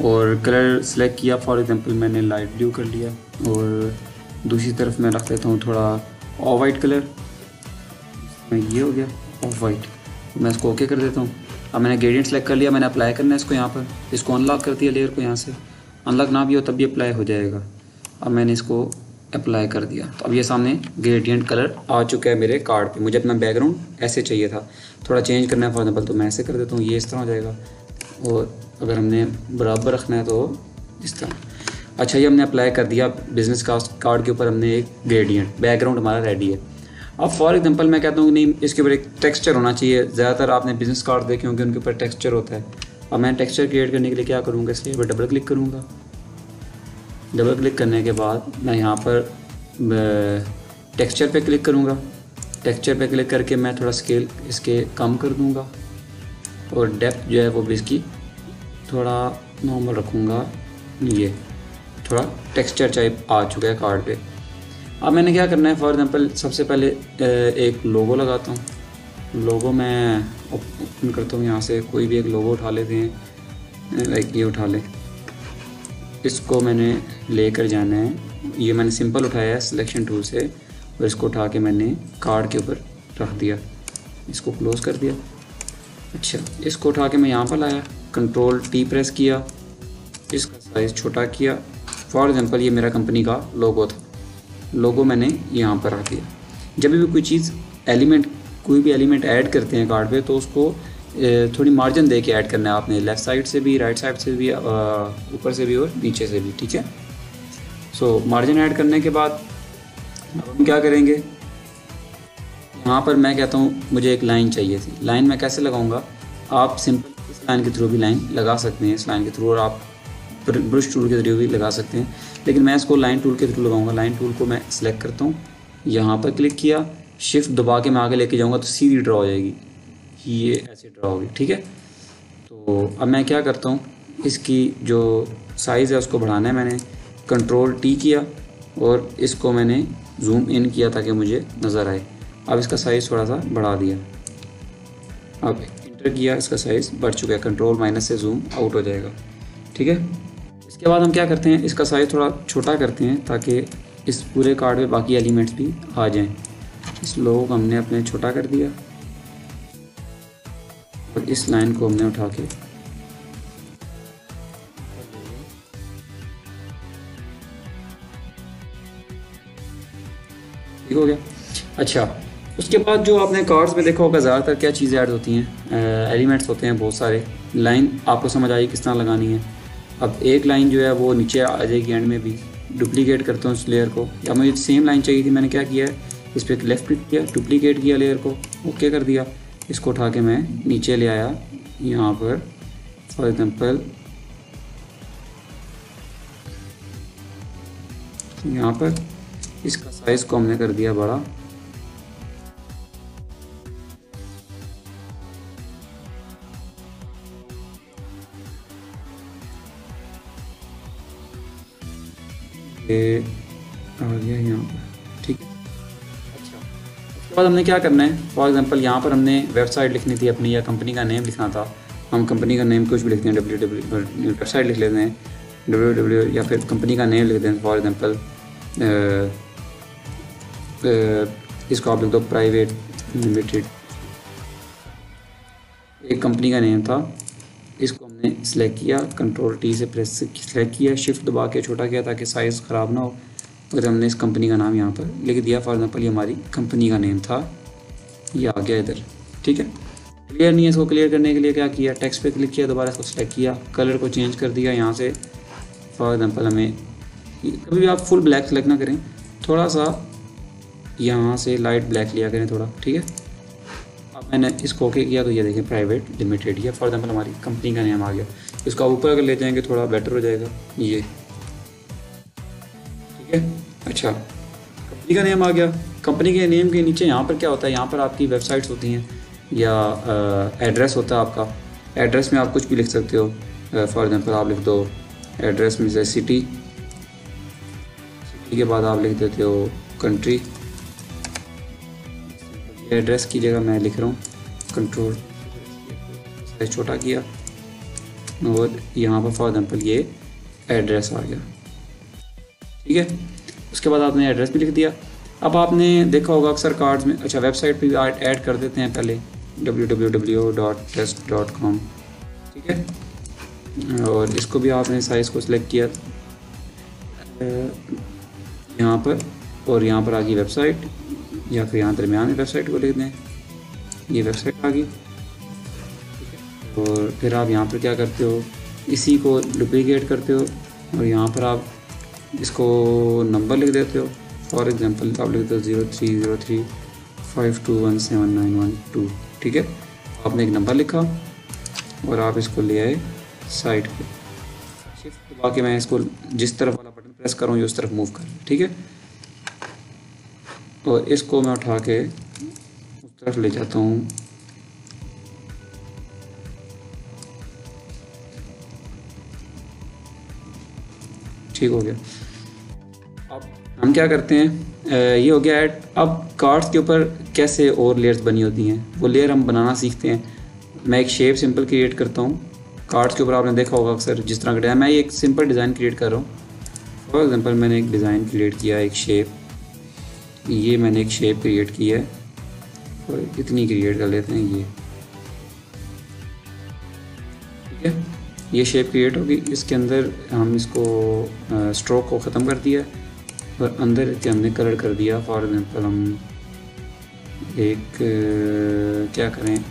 और कलर सिलेक्ट किया, फॉर एग्जांपल मैंने लाइट ब्लू कर लिया और दूसरी तरफ मैं रख देता हूँ थोड़ा ऑफ वाइट कलर, ये हो गया ऑफ वाइट। मैं इसको ओके कर देता हूँ। अब मैंने ग्रेडियंट सेलेक्ट कर लिया, मैंने अप्लाई करना है इसको यहाँ पर, इसको अनलॉक कर दिया लेयर को, यहाँ से अनलॉक ना भी हो तब भी अप्लाई हो जाएगा। अब मैंने इसको अप्लाई कर दिया तो अब ये सामने ग्रेडियंट कलर आ चुका है मेरे कार्ड पे। मुझे अपना बैकग्राउंड ऐसे चाहिए था, थोड़ा चेंज करना है फॉर एग्जाम्पल तो मैं ऐसे कर देता हूँ, ये इस तरह हो जाएगा। और अगर हमने बराबर रखना है तो इस तरह। अच्छा, ये हमने अप्लाई कर दिया बिजनेस कार्ड के ऊपर, हमने एक ग्रेडियंट, बैकग्राउंड हमारा रेडी है। अब फॉर एग्जांपल मैं कहता हूँ नहीं, इसके ऊपर एक टेक्सचर होना चाहिए। ज़्यादातर आपने बिजनेस कार्ड देखे होंगे उनके ऊपर टेक्सचर होता है। अब मैं टेक्सचर क्रिएट करने के लिए क्या करूँगा, इसलिए डबल क्लिक करूँगा। डबल क्लिक करने के बाद मैं यहाँ पर टेक्सचर पे क्लिक करूँगा। टेक्सचर पे क्लिक करके मैं थोड़ा स्केल इसके कम कर दूँगा और डेप्थ जो है वो भी इसकी थोड़ा नॉर्मल रखूँगा। ये थोड़ा टेक्सचर टाइप आ चुका है कार्ड पे। अब मैंने क्या करना है, फॉर एग्जांपल सबसे पहले एक लोगो लगाता हूँ। लोगो मैं ओपन करता हूँ, यहाँ से कोई भी एक लोगो उठा लेते हैं, लाइक ये उठा ले। इसको मैंने लेकर जाना है, ये मैंने सिंपल उठाया है सिलेक्शन टूल से और इसको उठा के मैंने कार्ड के ऊपर रख दिया, इसको क्लोज कर दिया। अच्छा, इसको उठा के मैं यहाँ पर लाया, कंट्रोल टी प्रेस किया, इसका साइज़ छोटा किया। फॉर एग्जांपल ये मेरा कंपनी का लोगो था, लोगो मैंने यहाँ पर रख दिया। जब भी कोई चीज़ एलिमेंट, कोई भी एलिमेंट ऐड करते हैं कार्ड पे तो उसको थोड़ी मार्जिन दे के ऐड करना है आपने, लेफ़्ट साइड से भी, राइट साइड से भी, ऊपर से भी और नीचे से भी, ठीक है। सो मार्जिन ऐड करने के बाद अब हम क्या करेंगे, यहाँ पर मैं कहता हूँ मुझे एक लाइन चाहिए थी। लाइन मैं कैसे लगाऊंगा, आप सिंपल इस लाइन के थ्रू भी लाइन लगा सकते हैं, इस लाइन के थ्रू, और आप ब्रश टूल के थ्रू भी लगा सकते हैं, लेकिन मैं इसको लाइन टूल के थ्रू लगाऊंगा। लाइन टूल को मैं सिलेक्ट करता हूँ, यहाँ पर क्लिक किया, शिफ्ट दबा के मैं आगे लेके जाऊँगा तो सीधी ड्रा हो जाएगी, ये ऐसे ड्रा होगी, ठीक है। तो अब मैं क्या करता हूँ, इसकी जो साइज़ है उसको बढ़ाना है। मैंने कंट्रोल टी किया और इसको मैंने जूम इन किया ताकि मुझे नज़र आए। अब इसका साइज़ थोड़ा सा बढ़ा दिया, अब इंटर किया, इसका साइज़ बढ़ चुका है, कंट्रोल माइनस से जूम आउट हो जाएगा, ठीक है। इसके बाद हम क्या करते हैं, इसका साइज़ थोड़ा छोटा करते हैं ताकि इस पूरे कार्ड में बाकी एलिमेंट्स भी आ जाएं। इस लोगो को हमने अपने छोटा कर दिया और इस लाइन को हमने उठा के ठीक हो गया। अच्छा, उसके बाद जो आपने कार्ड्स में देखा होगा ज़्यादातर क्या चीज़ें ऐड होती हैं, एलिमेंट्स होते हैं बहुत सारे। लाइन आपको समझ आई किस तरह लगानी है। अब एक लाइन जो है वो नीचे आ जाएगी एंड में भी, डुप्लीकेट करता हूँ इस लेयर को, या मुझे सेम लाइन चाहिए थी, मैंने क्या किया है, इस पर लेफ़्ट क्लिक किया, डुप्लीकेट किया लेयर को, ओके कर दिया। इसको उठा के मैं नीचे ले आया, यहाँ पर फॉर एग्जांपल यहाँ पर इसका साइज़ को हमने कर दिया बड़ा, ये आ गया यहाँ पर, ठीक है। अच्छा, उसके बाद हमने क्या करना है, फॉर एग्जांपल यहाँ पर हमने वेबसाइट लिखनी थी अपनी या कंपनी का नेम लिखना था। हम कंपनी का नेम कुछ भी लिखते हैं, वेबसाइट लिख लेते हैं www, या फिर कंपनी का नेम लिख देते हैं। फॉर एग्जांपल इसको आप लिख दो प्राइवेट लिमिटेड, एक कंपनी का नेम था। इसको हमने सिलेक्ट किया, कंट्रोल टी से प्रेस से सिलेक्ट किया, शिफ्ट दबा के छोटा किया ताकि साइज़ ख़राब ना हो, और हमने इस कंपनी का नाम यहाँ पर लिख दिया। फॉर एग्जांपल ये हमारी कंपनी का नेम था, ये आ गया इधर, ठीक है। क्लियर नहीं है, इसको क्लियर करने के लिए क्या किया, टेक्स्ट पे क्लिक किया, दोबारा इसको सिलेक्ट किया, कलर को चेंज कर दिया यहाँ से। फॉर एग्जांपल हमें, कभी भी आप फुल ब्लैक सेलेक्ट ना करें, थोड़ा सा यहाँ से लाइट ब्लैक लिया करें थोड़ा, ठीक है। अब मैंने इसको ओके किया तो ये देखें प्राइवेट लिमिटेड, ये फॉर एग्जाम्पल हमारी कंपनी का नेम आ गया। इसको आप ऊपर अगर ले जाएंगे थोड़ा बेटर हो जाएगा ये, ठीक है। अच्छा, कंपनी का नेम आ गया। कंपनी के नेम के नीचे यहाँ पर क्या होता है, यहाँ पर आपकी वेबसाइट्स होती हैं या एड्रेस होता है आपका। एड्रेस में आप कुछ भी लिख सकते हो, फॉर एग्जांपल आप लिख दो एड्रेस में जैसे सिटी के बाद आप लिख देते हो कंट्री। एड्रेस की जगह मैं लिख रहा हूँ कंट्रोल, साइज छोटा किया और यहाँ पर फॉर एग्जांपल ये एड्रेस आ गया, ठीक है। उसके बाद आपने एड्रेस भी लिख दिया। अब आपने देखा होगा अक्सर कार्ड्स में, अच्छा वेबसाइट पे भी ऐड कर देते हैं पहले www.test.com, ठीक है। और इसको भी आपने साइज़ को सिलेक्ट किया यहाँ पर, और यहाँ पर आ गई वेबसाइट, या फिर यहाँ दरमियान में वेबसाइट को लिख दें, ये वेबसाइट आ गई, और फिर आप यहाँ पर क्या करते हो, इसी को डुप्लीकेट करते हो और यहाँ पर आप इसको नंबर लिख देते हो। फॉर एग्जांपल आप लिख दो 030352179112, ठीक है। आपने एक नंबर लिखा और आप इसको ले आए साइड पे, शिफ्ट दबा के मैं इसको जिस तरफ वाला बटन प्रेस करूँ उस तरफ मूव कर, ठीक है। और इसको मैं उठा के उस तरफ ले जाता हूँ, ठीक हो गया। अब हम क्या करते हैं, ये हो गया ऐड। अब कार्ड्स के ऊपर कैसे और लेयर्स बनी होती हैं वो लेयर हम बनाना सीखते हैं। मैं एक शेप सिंपल क्रिएट करता हूँ कार्ड्स के ऊपर, आपने देखा होगा अक्सर जिस तरह का डिज़ाइन, मैं एक सिंपल डिज़ाइन क्रिएट कर रहा हूँ। फॉर एग्जांपल मैंने एक डिज़ाइन क्रिएट किया, एक शेप, ये मैंने एक शेप क्रिएट की है और इतनी क्रिएट कर लेते हैं ये, ठीक है। ये शेप क्रिएट होगी, इसके अंदर हम इसको स्ट्रोक को ख़त्म कर दिया और अंदर के हमने कलर कर दिया। फॉर एग्जांपल हम एक क्या करें,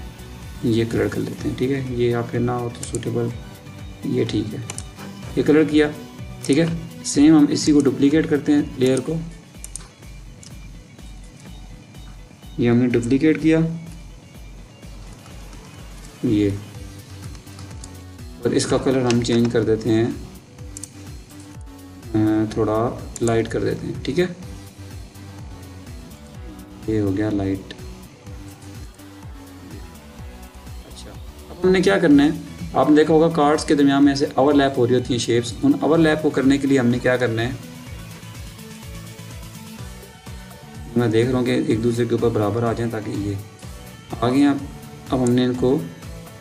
ये कलर कर लेते हैं, ठीक है। ये या फिर ना हो तो सूटेबल, ये ठीक है, ये कलर किया, ठीक है। सेम हम इसी को डुप्लीकेट करते हैं, लेयर को ये हमने डुप्लीकेट किया ये, और इसका कलर हम चेंज कर देते हैं, थोड़ा लाइट कर देते हैं, ठीक है। ये हो गया लाइट। अच्छा, अब हमने क्या करना है, आपने देखा होगा कार्ड्स के दरमियान में ऐसे ओवरलैप हो रही होती हैं शेप्स, उन ओवरलैप को करने के लिए हमने क्या करना है, मैं देख रहा हूँ कि एक दूसरे के ऊपर बराबर आ जाएं ताकि ये आ गए। अब हमने इनको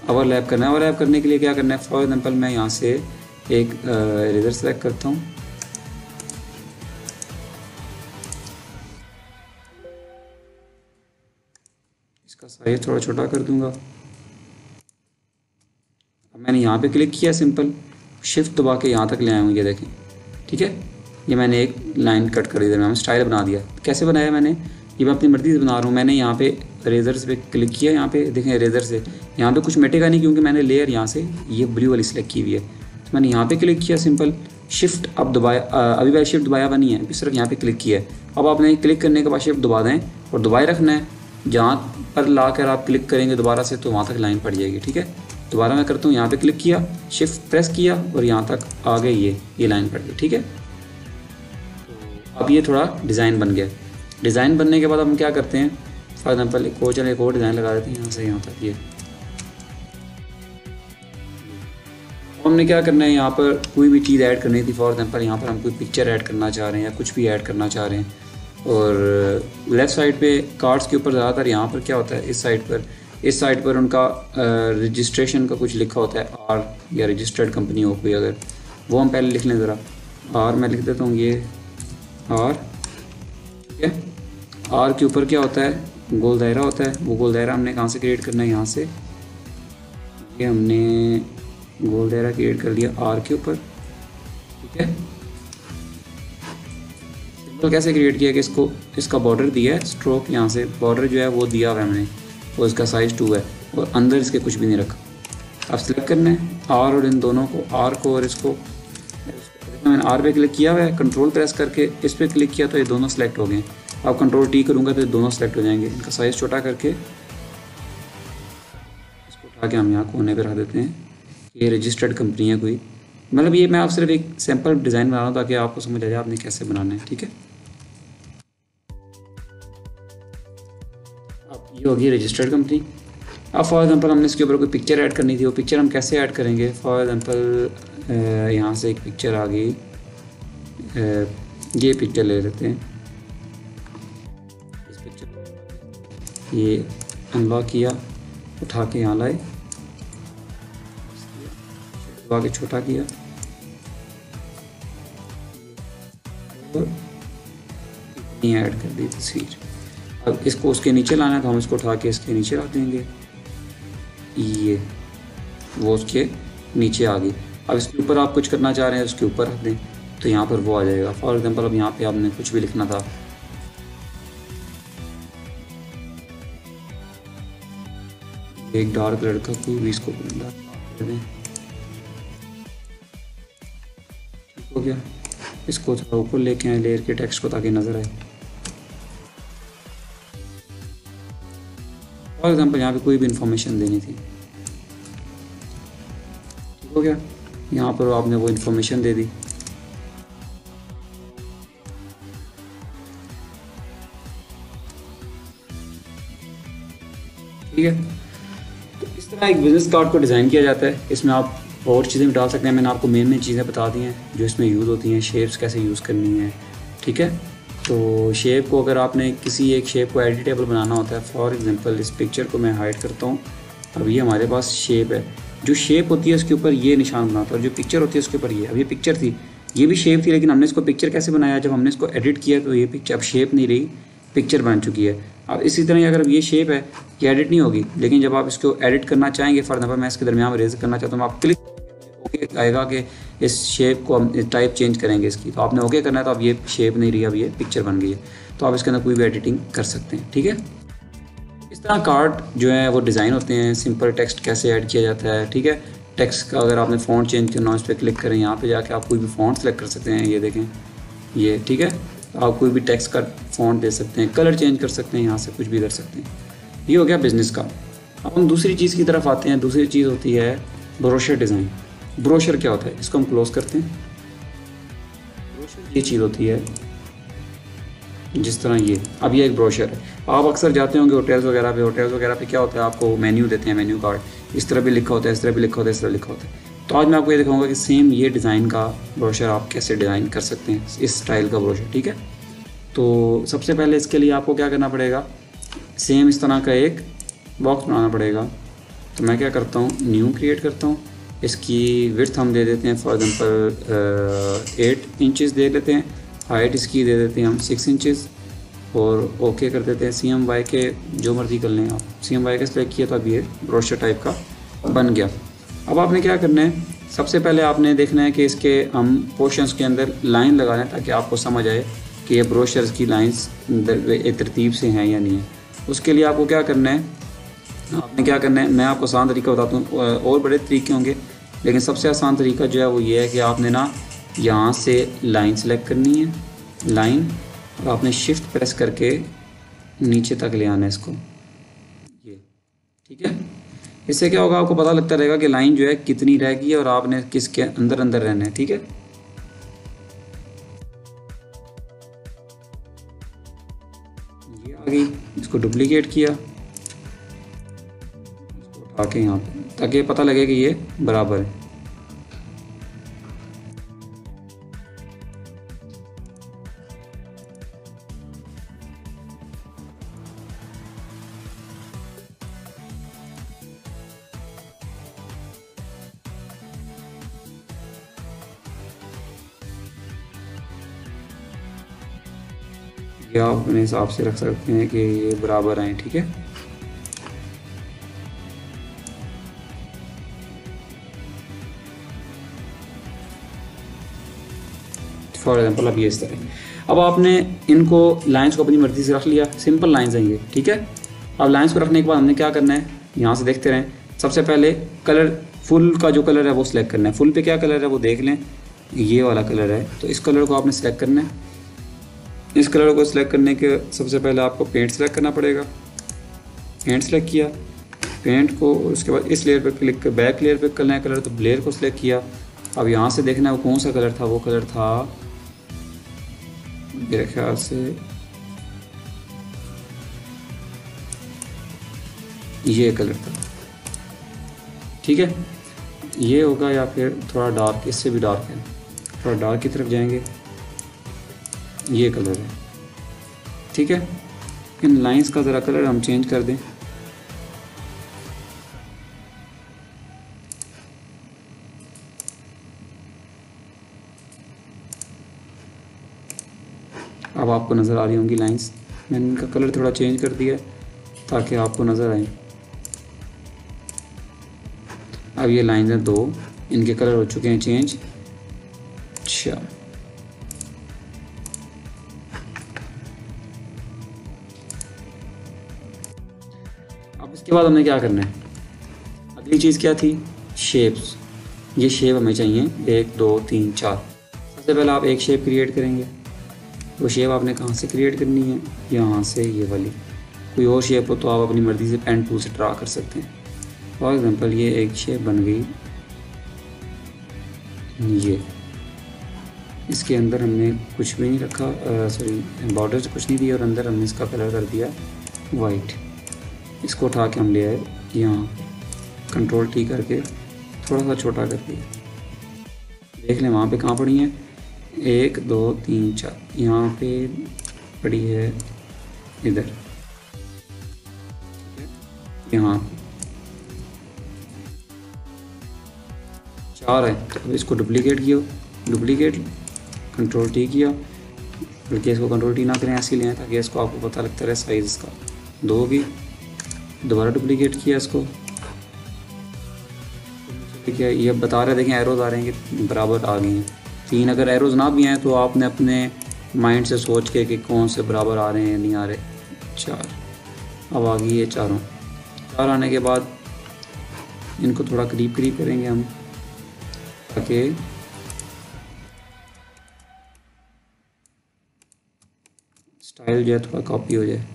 ओवरलैप करना है। ओवरलैप करने के लिए क्या करना है, फॉर एग्जांपल मैं यहाँ से एक इरेजर सेलेक्ट करता हूँ, इसका साइज थोड़ा छोटा कर दूंगा। अब मैंने यहाँ पे क्लिक किया, सिंपल शिफ्ट दबा के यहाँ तक ले आया हूँ, ये देखें, ठीक है। ये मैंने एक लाइन कट कर दी, मैंने स्टाइल बना दिया। कैसे बनाया मैंने, ये मैं अपनी मर्जी से बना रहा हूँ। मैंने यहाँ पे रेजर्स पे क्लिक किया, यहाँ पे देखें रेजर से यहाँ पे कुछ मिटेगा नहीं क्योंकि मैंने लेयर यहाँ से ये ब्लू वाली सिलेक्ट की हुई है। तो मैंने यहाँ पे क्लिक किया, सिंपल शिफ्ट अब दबाया, अभी मैंने शिफ्ट दबाया हुआ नहीं है, सिर्फ यहाँ पे क्लिक किया है। अब आपने क्लिक करने के बाद शिफ्ट दबा दें और दबाए रखना है, जहाँ पर ला कर आप क्लिक करेंगे दोबारा से तो वहाँ तक लाइन पड़ जाएगी, ठीक है। दोबारा मैं करता हूँ, यहाँ पे क्लिक किया, शिफ्ट प्रेस किया और यहाँ तक आ गई, ये लाइन पड़ गई, ठीक है। अब ये थोड़ा डिज़ाइन बन गया। डिज़ाइन बनने के बाद हम क्या करते हैं, फॉर एग्जांपल एक और डिज़ाइन लगा देते हैं यहाँ से यहाँ तक। ये हमने क्या करना है, यहाँ पर कोई भी चीज़ ऐड करनी थी। फॉर एग्जांपल यहाँ पर हम कोई पिक्चर ऐड करना चाह रहे हैं या कुछ भी ऐड करना चाह रहे हैं। और लेफ़्ट साइड पे कार्ड्स के ऊपर ज़्यादातर यहाँ पर क्या होता है, इस साइड पर उनका रजिस्ट्रेशन का कुछ लिखा होता है, आर या रजिस्टर्ड कंपनी हो कोई, अगर वो हम पहले लिख लें ज़रा। आर मैं लिख देता हूँ, ये आर, ठीक है। आर के ऊपर क्या होता है, गोल दायरा होता है। वो गोल दायरा हमने कहाँ से क्रिएट करना है, यहाँ से। ये हमने गोल दायरा क्रिएट कर लिया आर के ऊपर, ठीक है। सिंपल कैसे क्रिएट किया कि इसका बॉर्डर दिया है, स्ट्रोक यहाँ से बॉर्डर जो है वो दिया हुआ है हमने, और इसका साइज़ 2 है और अंदर इसके कुछ भी नहीं रखा। अब सिलेक्ट करना है आर और इन दोनों को, आर को और इसको। मैंने आर पे क्लिक किया हुआ है, कंट्रोल प्रेस करके इस पर क्लिक किया तो ये दोनों सेलेक्ट हो गए। अब कंट्रोल टी करूँगा तो ये दोनों सेलेक्ट हो जाएंगे। इनका साइज़ छोटा करके उठा के हम यहाँ कोने पे रख देते हैं। ये रजिस्टर्ड कंपनी है कोई, मतलब ये मैं आप सिर्फ एक सैम्पल डिज़ाइन बना रहा हूँ ताकि आपको समझ आ जाए आपने कैसे बनाना है। ठीक है, अब ये होगी रजिस्टर्ड कंपनी। अब फॉर एग्जांपल हमने इसके ऊपर कोई पिक्चर ऐड करनी थी, वो पिक्चर हम कैसे ऐड करेंगे? फॉर एग्जांपल यहाँ से एक पिक्चर आ गई, ये पिक्चर ले लेते हैं। इस पिक्चर ये अनलॉक किया, उठा के यहाँ लाए, दबा के छोटा किया और ऐड कर दी तस्वीर। अब इसको उसके नीचे लाना है तो हम इसको उठा के इसके नीचे रख देंगे, ये वो उसके नीचे आ गई। अब इसके ऊपर आप कुछ करना चाह रहे हैं उसके ऊपर रख दें तो यहाँ पर वो आ जाएगा। फॉर एग्जांपल अब यहाँ पे आपने कुछ भी लिखना था, एक डार्क लड़का कोई भी, इसको कर दें, ठीक हो गया। इसको थोड़ा ऊपर लेके आए लेयर के टेक्स्ट को ताकि नजर आए। फॉर एग्जांपल यहाँ पे कोई भी इंफॉर्मेशन देनी थी, ठीक हो गया। यहाँ पर आपने वो इंफॉर्मेशन दे दी। ठीक है, तो इस तरह एक बिजनेस कार्ड को डिज़ाइन किया जाता है। इसमें आप और चीज़ें भी डाल सकते हैं, मैंने आपको मेन चीज़ें बता दी हैं जो इसमें यूज़ होती हैं। शेप्स कैसे यूज़ करनी है, ठीक है। तो शेप को अगर आपने किसी एक शेप को एडिटेबल बनाना होता है, फॉर एग्जांपल इस पिक्चर को मैं हाइड करता हूँ। अब ये हमारे पास शेप है, जो शेप होती है उसके ऊपर ये निशान बनाता है और जो पिक्चर होती है उसके ऊपर ये। अब ये पिक्चर थी, ये भी शेप थी, लेकिन हमने इसको पिक्चर कैसे बनाया? जब हमने इसको एडिट किया तो ये पिक्चर अब शेप नहीं रही, पिक्चर बन चुकी है। अब इसी तरह अगर ये शेप है, ये एडिट नहीं होगी, लेकिन जब आप इसको एडिट करना चाहेंगे, फॉर एग्जांपल मैं इसके दरमियान रेज करना चाहता हूँ, आप क्लिक ओके आएगा कि इस शेप को हम टाइप चेंज करेंगे इसकी, तो आपने ओके करना है तो अब ये शेप नहीं रही, अब ये पिक्चर बन गई है। तो आप इसके अंदर कोई भी एडिटिंग कर सकते हैं, ठीक है। इस तरह कार्ड जो है वो डिज़ाइन होते हैं। सिंपल टेक्स्ट कैसे ऐड किया जाता है, ठीक है। टेक्स्ट का अगर आपने फ़ॉन्ट चेंज करना हो, इस पर क्लिक करें, यहाँ पे जाके आप कोई भी फ़ॉन्ट सेलेक्ट कर सकते हैं, ये देखें ये, ठीक है। आप कोई भी टेक्स्ट का फ़ॉन्ट दे सकते हैं, कलर चेंज कर सकते हैं, यहाँ से कुछ भी कर सकते हैं। ये हो गया बिज़नेस का। अब हम दूसरी चीज़ की तरफ आते हैं। दूसरी चीज़ होती है ब्रोशर डिज़ाइन। ब्रोशर क्या होता है, इसको हम क्लोज करते हैं। ब्रोशर ये चीज़ होती है जिस तरह ये, अब ये एक ब्रोशर है। आप अक्सर जाते होंगे होटल्स वगैरह पे, होटल्स वगैरह पे क्या होता है, आपको मेन्यू देते हैं, मेन्यू कार्ड, इस तरह भी लिखा होता है, इस तरह भी लिखा होता है, इस तरह लिखा होता है। तो आज मैं आपको ये दिखाऊंगा कि सेम ये डिज़ाइन का ब्रोशर आप कैसे डिज़ाइन कर सकते हैं, इस स्टाइल का ब्रोशर, ठीक है। तो सबसे पहले इसके लिए आपको क्या करना पड़ेगा, सेम इस तरह का एक बॉक्स बनाना पड़ेगा। तो मैं क्या करता हूँ, न्यू क्रिएट करता हूँ। इसकी विड्थ हम दे देते हैं फॉर एग्जांपल 8 इंचेस दे लेते हैं। हाइट इसकी दे देते हैं हम 6 इंचेस और ओके कर देते हैं। CMY के जो मर्ज़ी कर लें आप, CMY का सिलेक्ट किया तो अब ये ब्रोशर टाइप का बन गया। अब आपने क्या करना है, सबसे पहले आपने देखना है कि इसके हम पोर्शंस के अंदर लाइन लगा लें ताकि आपको समझ आए कि ये ब्रोशर्स की लाइंस एक तरतीब से हैं या नहीं है। उसके लिए आपको क्या करना है, आपने क्या करना है, मैं आपको आसान तरीका बताता हूँ, और बड़े तरीके होंगे, लेकिन सबसे आसान तरीका जो है वो ये है कि आपने ना यहाँ से लाइन सेलेक्ट करनी है, लाइन, और आपने शिफ्ट प्रेस करके नीचे तक ले आना है इसको, ये, ठीक है। इससे क्या होगा, आपको पता लगता रहेगा कि लाइन जो है कितनी रह गई है और आपने किसके अंदर अंदर रहना है, ठीक है। ये आ गई, इसको डुप्लीकेट किया, इसको उठा के यहाँ पे, ताकि पता लगे कि ये बराबर है। या आप अपने हिसाब से रख सकते हैं कि ये बराबर आए, ठीक है। फॉर एग्जांपल अब ये इस तरह, अब आपने इनको लाइंस को अपनी मर्जी से रख लिया, सिंपल लाइंस हैं ये, ठीक है। अब लाइंस को रखने के बाद हमने क्या करना है, यहाँ से देखते रहें। सबसे पहले कलर, फुल का जो कलर है वो सिलेक्ट करना है। फुल पे क्या कलर है वो देख लें, ये वाला कलर है, तो इस कलर को आपने सेलेक्ट करना है। इस कलर को सिलेक्ट करने के सबसे पहले आपको पेंट सेलेक्ट करना पड़ेगा। पेंट सेलेक्ट किया, पेंट को, उसके बाद इस लेयर पे क्लिक कर, बैक लेयर पे करना है कलर, तो लेयर को सिलेक्ट किया। अब यहाँ से देखना है वो कौन सा कलर था, वो कलर था मेरे ख्याल से ये कलर था, ठीक है, ये होगा, या फिर थोड़ा डार्क, इससे भी डार्क है, थोड़ा डार्क की तरफ जाएंगे, ये कलर है, ठीक है। इन लाइंस का ज़रा कलर हम चेंज कर दें, अब आपको नज़र आ रही होंगी लाइंस। मैंने इनका कलर थोड़ा चेंज कर दिया ताकि आपको नज़र आए। अब ये लाइंस हैं 2, इनके कलर हो चुके हैं चेंज। अच्छा, अब इसके बाद हमने क्या करना है, अगली चीज़ क्या थी, शेप्स। ये शेप हमें चाहिए 1 2 3 4। सबसे पहले आप एक शेप क्रिएट करेंगे। वो शेप आपने कहाँ से क्रिएट करनी है, यहाँ से, ये वाली। कोई और शेप हो तो आप अपनी मर्ज़ी से पेन टूल से ड्रा कर सकते हैं। फॉर एग्जांपल ये एक शेप बन गई, ये इसके अंदर हमने कुछ भी नहीं रखा, सॉरी बॉर्डर से कुछ नहीं दिया, और अंदर हमने इसका कलर कर दिया वाइट। इसको उठा के हम ले आए यहाँ, कंट्रोल T करके थोड़ा सा छोटा कर दिया। देख लें वहाँ पे कहाँ पड़ी है, 1 2 3 4, यहाँ पे पड़ी है इधर, यहाँ 4 है। अब इसको डुप्लीकेट किया, डुप्लीकेट कंट्रोल T किया, बल्कि इसको कंट्रोल T ना करें, ऐसे ही लें ताकि इसको आपको पता लगता रहे साइज़ इसका। 2 होगी, दोबारा डुप्लीकेट किया इसको, ठीक है। ये बता रहे, देखें एरोज आ रहे हैं कि बराबर आ गए हैं। 3 अगर एरोज ना भी आए तो आपने अपने माइंड से सोच के कि कौन से बराबर आ रहे हैं या नहीं आ रहे। 4 अब आ गई है, 4 आने के बाद इनको थोड़ा करीब करीब करेंगे हम, ताकि स्टाइल जो है थोड़ा कॉपी हो जाए।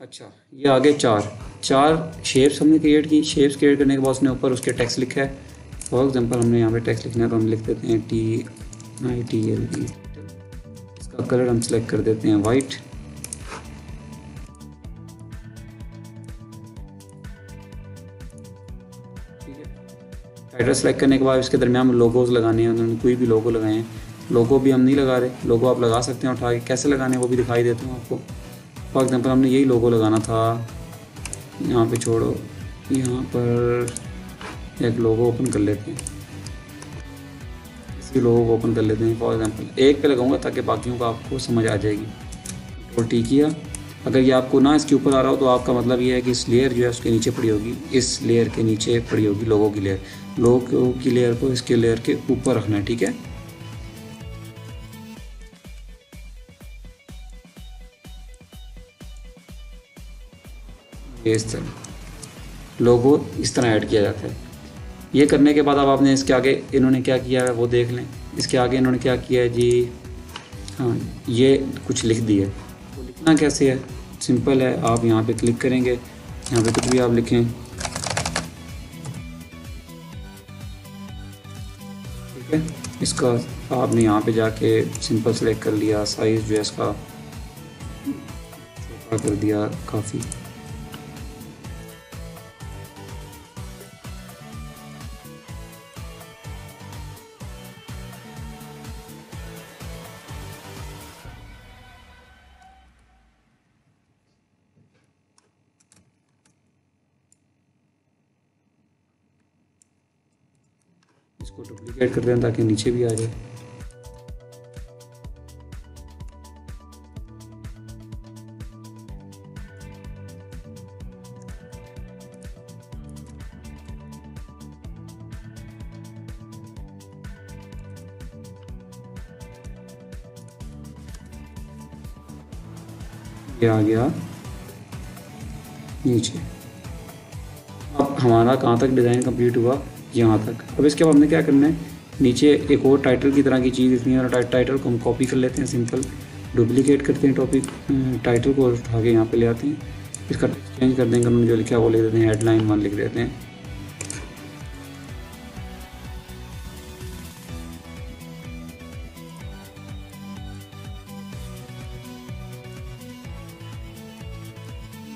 अच्छा, ये आगे 4 शेप्स हमने क्रिएट की। शेप्स क्रिएट करने के बाद उसने ऊपर उसके टेक्स्ट लिखा है। फॉर एग्जांपल हमने यहाँ पे टेक्स्ट लिखना है तो हम लिख देते हैं TITLE। इसका कलर हम सेलेक्ट कर देते हैं वाइट। ठीक है, टाइटल सेलेक्ट करने के बाद इसके दरमियान लोगोज लगाने हैं। उन्होंने कोई भी लोगो लगाए हैं, लोगो भी हम नहीं लगा रहे, लोगो आप लगा सकते हैं उठा के। कैसे लगाने हैं वो भी दिखाई देता हूँ आपको। फॉर एग्जांपल हमने यही लोगो लगाना था, यहाँ पे छोड़ो, यहाँ पर एक लोगो ओपन कर लेते हैं, इसी लोगो को ओपन कर लेते हैं। फॉर एग्जांपल एक पे लगाऊंगा ताकि बाकियों का आपको समझ आ जाएगी। कंट्रोल T किया। अगर ये आपको ना इसके ऊपर आ रहा हो तो आपका मतलब ये है कि इस लेयर जो है उसके नीचे पड़ी होगी, इस लेयर के नीचे पड़ी होगी लोगो की लेयर। लोगो की लेयर को इसके लेयर के ऊपर रखना है, ठीक है। इस तरह लोगो इस तरह ऐड किया जाता है। ये करने के बाद अब आपने इसके आगे इन्होंने क्या किया है वो देख लें। इसके आगे इन्होंने क्या किया है जी, हाँ ये कुछ लिख दिया। वो लिखना कैसे है, सिंपल है। आप यहाँ पे क्लिक करेंगे, यहाँ पे कुछ भी आप लिखें, ठीक है। इसका आपने यहाँ पे जाके सिंपल सेलेक्ट कर लिया, साइज़ जो है इसका छोटा कर दिया काफ़ी। इसको डुप्लीकेट कर दें ताकि नीचे भी आ जाए। ये आ गया नीचे। अब हमारा कहाँ तक डिज़ाइन कंप्लीट हुआ, यहाँ तक। अब इसके बाद हमने क्या करना है, नीचे एक और टाइटल की तरह की चीज़ लिखनी है। और टाइटल को हम कॉपी कर लेते हैं, सिंपल डुप्लीकेट करते हैं टॉपिक, टाइटल को उठा के यहाँ पे ले आते हैं। इसका चेंज कर देंगे, उन्होंने जो लिखा है वो लिख देते हैं, हेडलाइन 1 लिख देते हैं।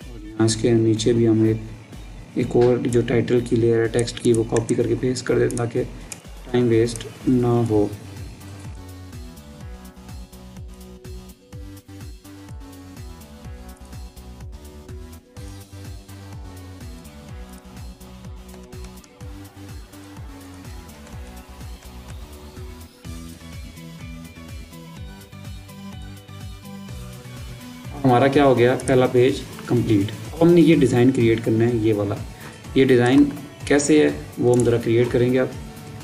और यहाँ इसके नीचे भी हम एक और जो टाइटल की लेयर है टेक्स्ट की, वो कॉपी करके पेस्ट कर देते हैं ताकि टाइम वेस्ट ना हो। हमारा क्या हो गया, पहला पेज कंप्लीट। अब हमने ये डिज़ाइन क्रिएट करना है, ये वाला। ये डिज़ाइन कैसे है वो हम ज़रा क्रिएट करेंगे। आप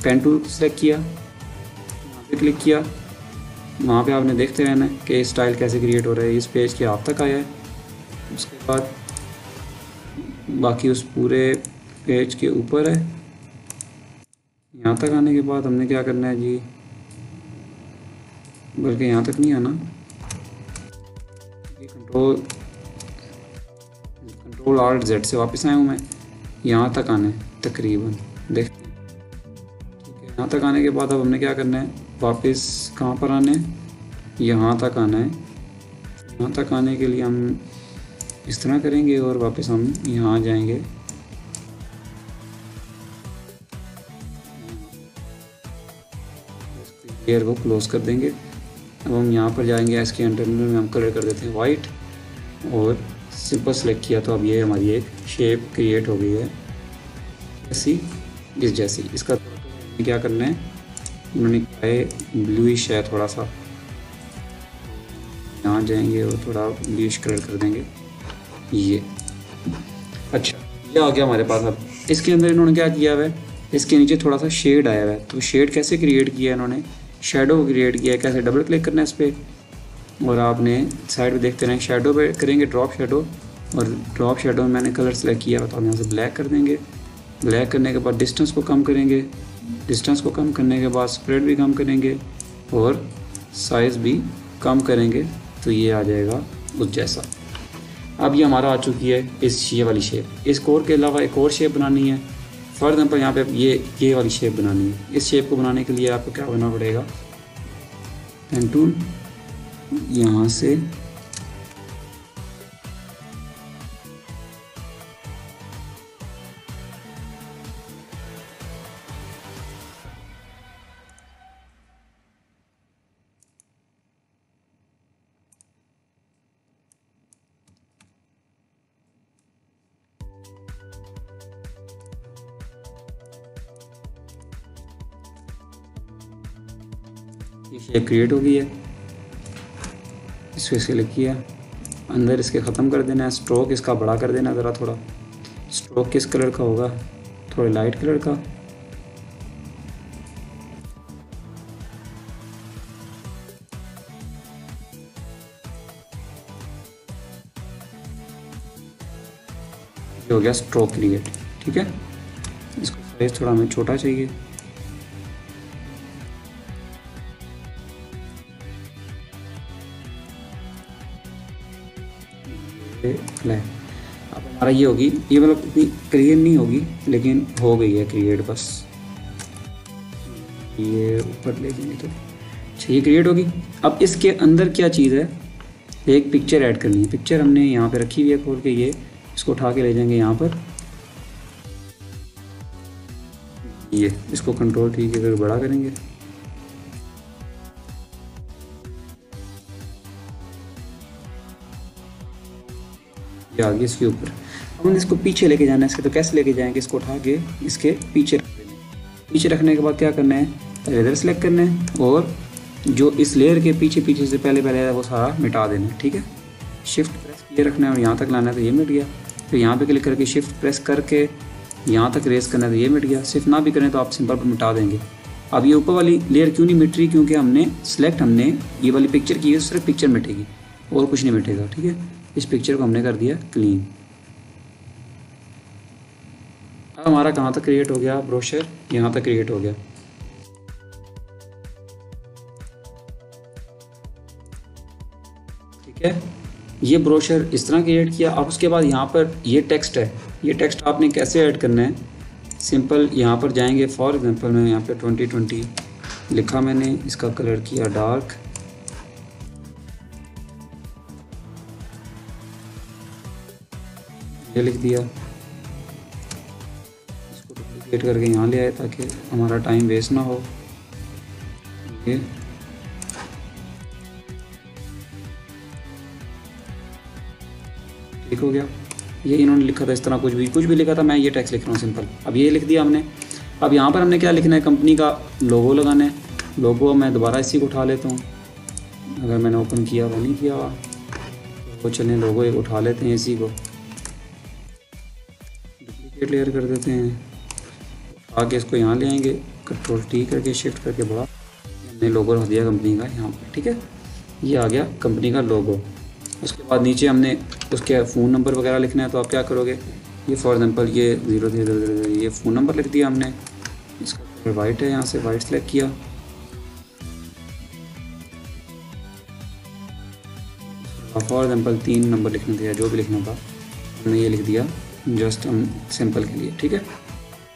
पेन टूल सेलेक्ट किया, यहाँ पे क्लिक किया, वहाँ पे आपने देखते रहना है कि स्टाइल कैसे क्रिएट हो रहा है। इस पेज के आप तक आया है, उसके बाद बाकी उस पूरे पेज के ऊपर है। यहाँ तक आने के बाद हमने क्या करना है जी, बल्कि यहाँ तक नहीं आना, ये कंट्रोल Alt Z से वापस आया हूँ मैं, यहाँ तक आना है तकरीबन, देखते हैं। ठीक है, यहाँ तक आने के बाद अब हमने क्या करना है, वापस कहाँ पर आना है, यहाँ तक आना है। यहाँ तक आने के लिए हम इस तरह करेंगे और वापस हम यहाँ जाएंगे। लेयर को क्लोज कर देंगे। अब हम यहाँ पर जाएंगे, इसके इंटरनल में हम कलर कर देते हैं वाइट और सिंपल सेलेक्ट किया, तो अब ये हमारी एक शेप क्रिएट हो गई है ऐसी इस जैसी। इसका क्या करना है, उन्होंने कहा है ब्लूइश है थोड़ा सा, यहाँ जाएंगे और थोड़ा ब्लूइश कलर कर देंगे ये। अच्छा, ये आ गया हमारे पास। अब इसके अंदर इन्होंने क्या किया हुआ है, इसके नीचे थोड़ा सा शेड आया हुआ है। तो शेड कैसे क्रिएट किया है इन्होंने, शेडो क्रिएट किया है। कैसे, डबल क्लिक करना है इस पर और आपने साइड पे देखते रहें, शेडो पे करेंगे ड्रॉप शेडो, और ड्रॉप शेडो में मैंने कलर सेलेक्ट किया तो हम यहाँ से ब्लैक कर देंगे। ब्लैक करने के बाद डिस्टेंस को कम करेंगे, डिस्टेंस को कम करने के बाद स्प्रेड भी कम करेंगे और साइज़ भी कम करेंगे, तो ये आ जाएगा उस जैसा। अब ये हमारा आ चुकी है ये वाली शेप। इस कोर के अलावा एक और शेप बनानी है। फॉर एग्जाम्पल यहाँ पे ये वाली शेप बनानी है। इस शेप को बनाने के लिए आपको क्या करना पड़ेगा, पेन टूल, यहाँ से ये शेप क्रिएट हो गई है। इसको सेलेक्ट किया, अंदर इसके ख़त्म कर देना है। स्ट्रोक इसका बड़ा कर देना ज़रा थोड़ा। स्ट्रोक किस कलर का होगा, थोड़े लाइट कलर का। ये हो गया स्ट्रोक क्रिएट। ठीक है, इसको साइज थोड़ा हमें छोटा चाहिए। फ्लैग अब हमारा ये होगी, ये मतलब इतनी क्लियर नहीं होगी लेकिन हो गई है क्रिएट। बस ये ऊपर ले जाएंगे तो अच्छा ये क्रिएट होगी। अब इसके अंदर क्या चीज़ है, एक पिक्चर ऐड करनी है। पिक्चर हमने यहाँ पे रखी हुई है खोल के, ये इसको उठा के ले जाएंगे यहाँ पर। ये इसको कंट्रोल ठीक है करके बड़ा करेंगे। ये आ गया इसके ऊपर। अब हम इसको पीछे लेके जाना है इसके, तो कैसे लेके जाएंगे, इसको उठा के इसके पीछे रख देना है। पीछे रखने के बाद क्या करना है, इधर सेलेक्ट करना है और जो इस लेयर के पीछे से पहले है वो सारा मिटा देना है। ठीक है, शिफ्ट प्रेस किए रखना है और यहाँ तक लाना है तो ये मिट गया। फिर यहाँ पे क्लिक करके शिफ्ट प्रेस करके यहाँ तक रेस करना है तो ये मिट गया। सिर्फ ना भी करें तो आप सिंपल पर मिटा देंगे। अब ये ऊपर वाली लेयर क्यों नहीं मिट रही, क्योंकि हमने ये वाली पिक्चर की है, सिर्फ पिक्चर मिटेगी और कुछ नहीं मिटेगा। ठीक है, इस पिक्चर को हमने कर दिया क्लीन। अब हमारा कहाँ तक क्रिएट हो गया, ब्रोशर यहाँ तक क्रिएट हो गया। ठीक है, ये ब्रोशर इस तरह क्रिएट किया। अब उसके बाद यहाँ पर ये टेक्स्ट है, ये टेक्स्ट आपने कैसे ऐड करना है, सिंपल यहाँ पर जाएंगे। फॉर एग्जांपल मैं यहाँ पे 2020 लिखा मैंने, इसका कलर किया डार्क, ये लिख दिया, इसको डुप्लीकेट करके यहाँ ले आए ताकि हमारा टाइम वेस्ट ना हो। ये ठीक हो गया। ये इन्होंने लिखा था इस तरह, कुछ भी लिखा था, मैं ये टेक्स्ट लिख रहा हूँ सिंपल। अब ये लिख दिया हमने। अब यहाँ पर हमने क्या लिखना है, कंपनी का लोगो लगाना है। लोगो मैं दोबारा इसी को उठा लेता हूँ, अगर मैंने ओपन किया वो नहीं किया हुआ तो चलें लोगो एक उठा लेते हैं, इसी को डुप्लीकेट लेयर कर देते हैं, आगे इसको यहाँ ले आएंगे, कंट्रोल टी करके शिफ्ट करके बड़ा हमने लोगो रख दिया कंपनी का यहाँ पर। ठीक है, ये आ गया कंपनी का लोगो। उसके बाद नीचे हमने उसके फ़ोन नंबर वगैरह लिखना है, तो आप क्या करोगे, ये फॉर एग्जांपल ये 0000 ये फ़ोन नंबर लिख दिया हमने। इसका कलर वाइट है, यहाँ से वाइट सेलेक्ट किया। फॉर एग्जांपल 3 नंबर लिखना था, जो भी लिखना था हमने ये लिख दिया जस्ट हम सिंपल के लिए। ठीक है,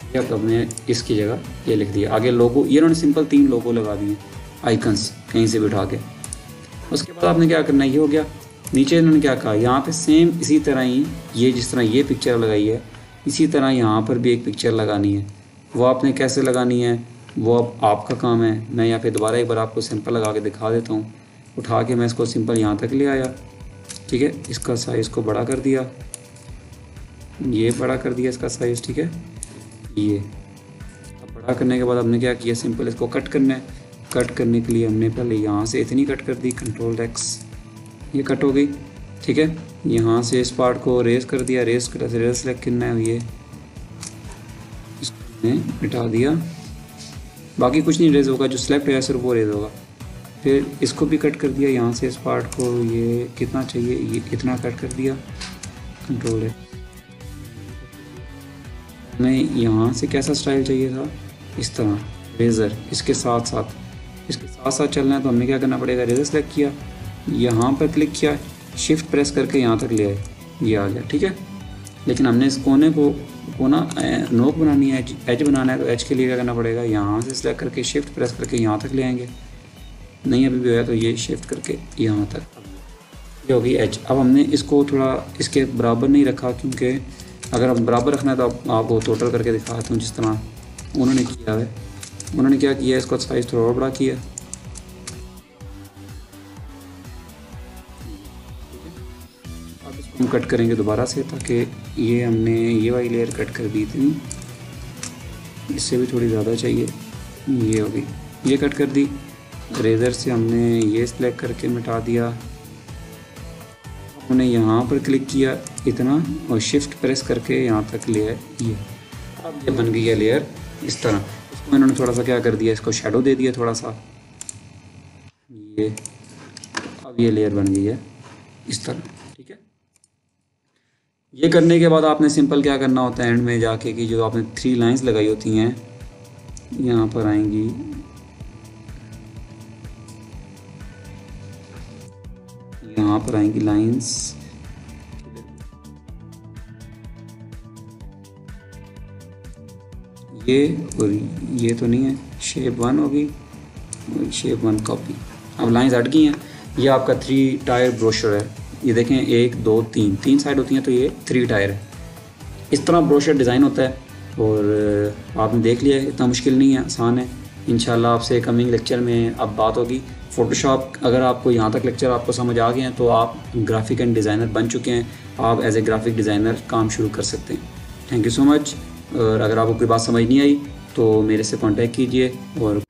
ये अब हमने इसकी जगह ये लिख दिया। आगे लोगो, ये उन्होंने सिंपल 3 लोगो लगा दिए आइकन्स कहीं से भी उठा के। उसके बाद आपने क्या करना है, ये हो गया। नीचे इन्होंने क्या कहा, यहाँ पे सेम इसी तरह ही ये जिस तरह ये पिक्चर लगाई है, इसी तरह यहाँ पर भी एक पिक्चर लगानी है। वो आपने कैसे लगानी है वो अब आपका काम है। मैं यहाँ पे दोबारा एक बार आपको सिंपल लगा के दिखा देता हूँ। उठा के मैं इसको सिंपल यहाँ तक ले आया। ठीक है, इसका साइज़ को बड़ा कर दिया, ये बड़ा कर दिया इसका साइज़। ठीक है, ये अब बड़ा करने के बाद हमने क्या किया, सिंपल इसको कट करना है। कट करने के लिए हमने पहले यहाँ से इतनी कट कर दी, कंट्रोल एक्स, ये कट हो गई। ठीक है, यहाँ से इस पार्ट को रेस कर दिया, रेस सेलेक्ट करना है, ये इसने मिटा दिया, बाकी कुछ नहीं रेज होगा, जो सेलेक्ट है सिर्फ वो रेज होगा। फिर इसको भी कट कर दिया, यहाँ से इस पार्ट को ये कितना चाहिए ये इतना कट कर दिया, कंट्रोल है। हमें यहाँ से कैसा स्टाइल चाहिए था, इस तरह रेज़र, इसके साथ साथ चलना है, तो हमने क्या करना पड़ेगा, रेज़र सेलेक्ट किया, यहाँ पर क्लिक किया, शिफ्ट प्रेस करके यहाँ तक ले आए, ये आ गया। ठीक है, लेकिन हमने इस कोने को नोक बनानी है, एज बनाना है, तो एज के लिए क्या करना पड़ेगा, यहाँ से सेलेक्ट करके शिफ्ट प्रेस करके यहाँ तक ले आएंगे। नहीं अभी भी होया तो ये शिफ्ट करके यहाँ तक, ये होगी एज। अब हमने इसको थोड़ा इसके बराबर नहीं रखा, क्योंकि अगर हम बराबर रखना है तो आपको टोटल करके दिखाता हूँ जिस तरह उन्होंने किया है। उन्होंने क्या किया, इसको साइज़ थोड़ा और बड़ा किया। अब इसको हम कट करेंगे दोबारा से, ताकि ये हमने ये वाली लेयर कट कर दी थी, इससे भी थोड़ी ज़्यादा चाहिए, ये होगी, ये कट कर दी। रेज़र से हमने ये सिलेक्ट करके मिटा दिया। हमने यहाँ पर क्लिक किया इतना और शिफ्ट प्रेस करके यहाँ तक ले आए, ये अब ये बन गई है लेयर इस तरह। इसको इन्होंने थोड़ा सा क्या कर दिया, इसको शेडो दे दिया थोड़ा सा, ये अब ये लेयर बन गई है इस तरह। ठीक है, ये करने के बाद आपने सिंपल क्या करना होता है एंड में जाके कि जो आपने 3 लाइंस लगाई होती हैं यहाँ पर आएंगी, यहाँ पर आएंगी लाइंस, ये और ये तो नहीं है, शेप 1 होगी और शेप 1 कॉपी। अब लाइंस हट गई हैं। ये आपका 3 टायर ब्रोशर है, ये देखें 1 2 3 साइड होती हैं, तो ये 3 टायर है। इस तरह ब्रोशर डिज़ाइन होता है और आपने देख लिया, इतना मुश्किल नहीं है, आसान है। इंशाल्लाह आपसे कमिंग लेक्चर में अब बात होगी। फ़ोटोशॉप अगर आपको यहाँ तक लेक्चर आपको समझ आ गए हैं तो आप ग्राफिक एंड डिज़ाइनर बन चुके हैं, आप एज ए ग्राफिक डिज़ाइनर काम शुरू कर सकते हैं। Thank you so much. और अगर आपको कोई बात समझ नहीं आई तो मेरे से कांटेक्ट कीजिए और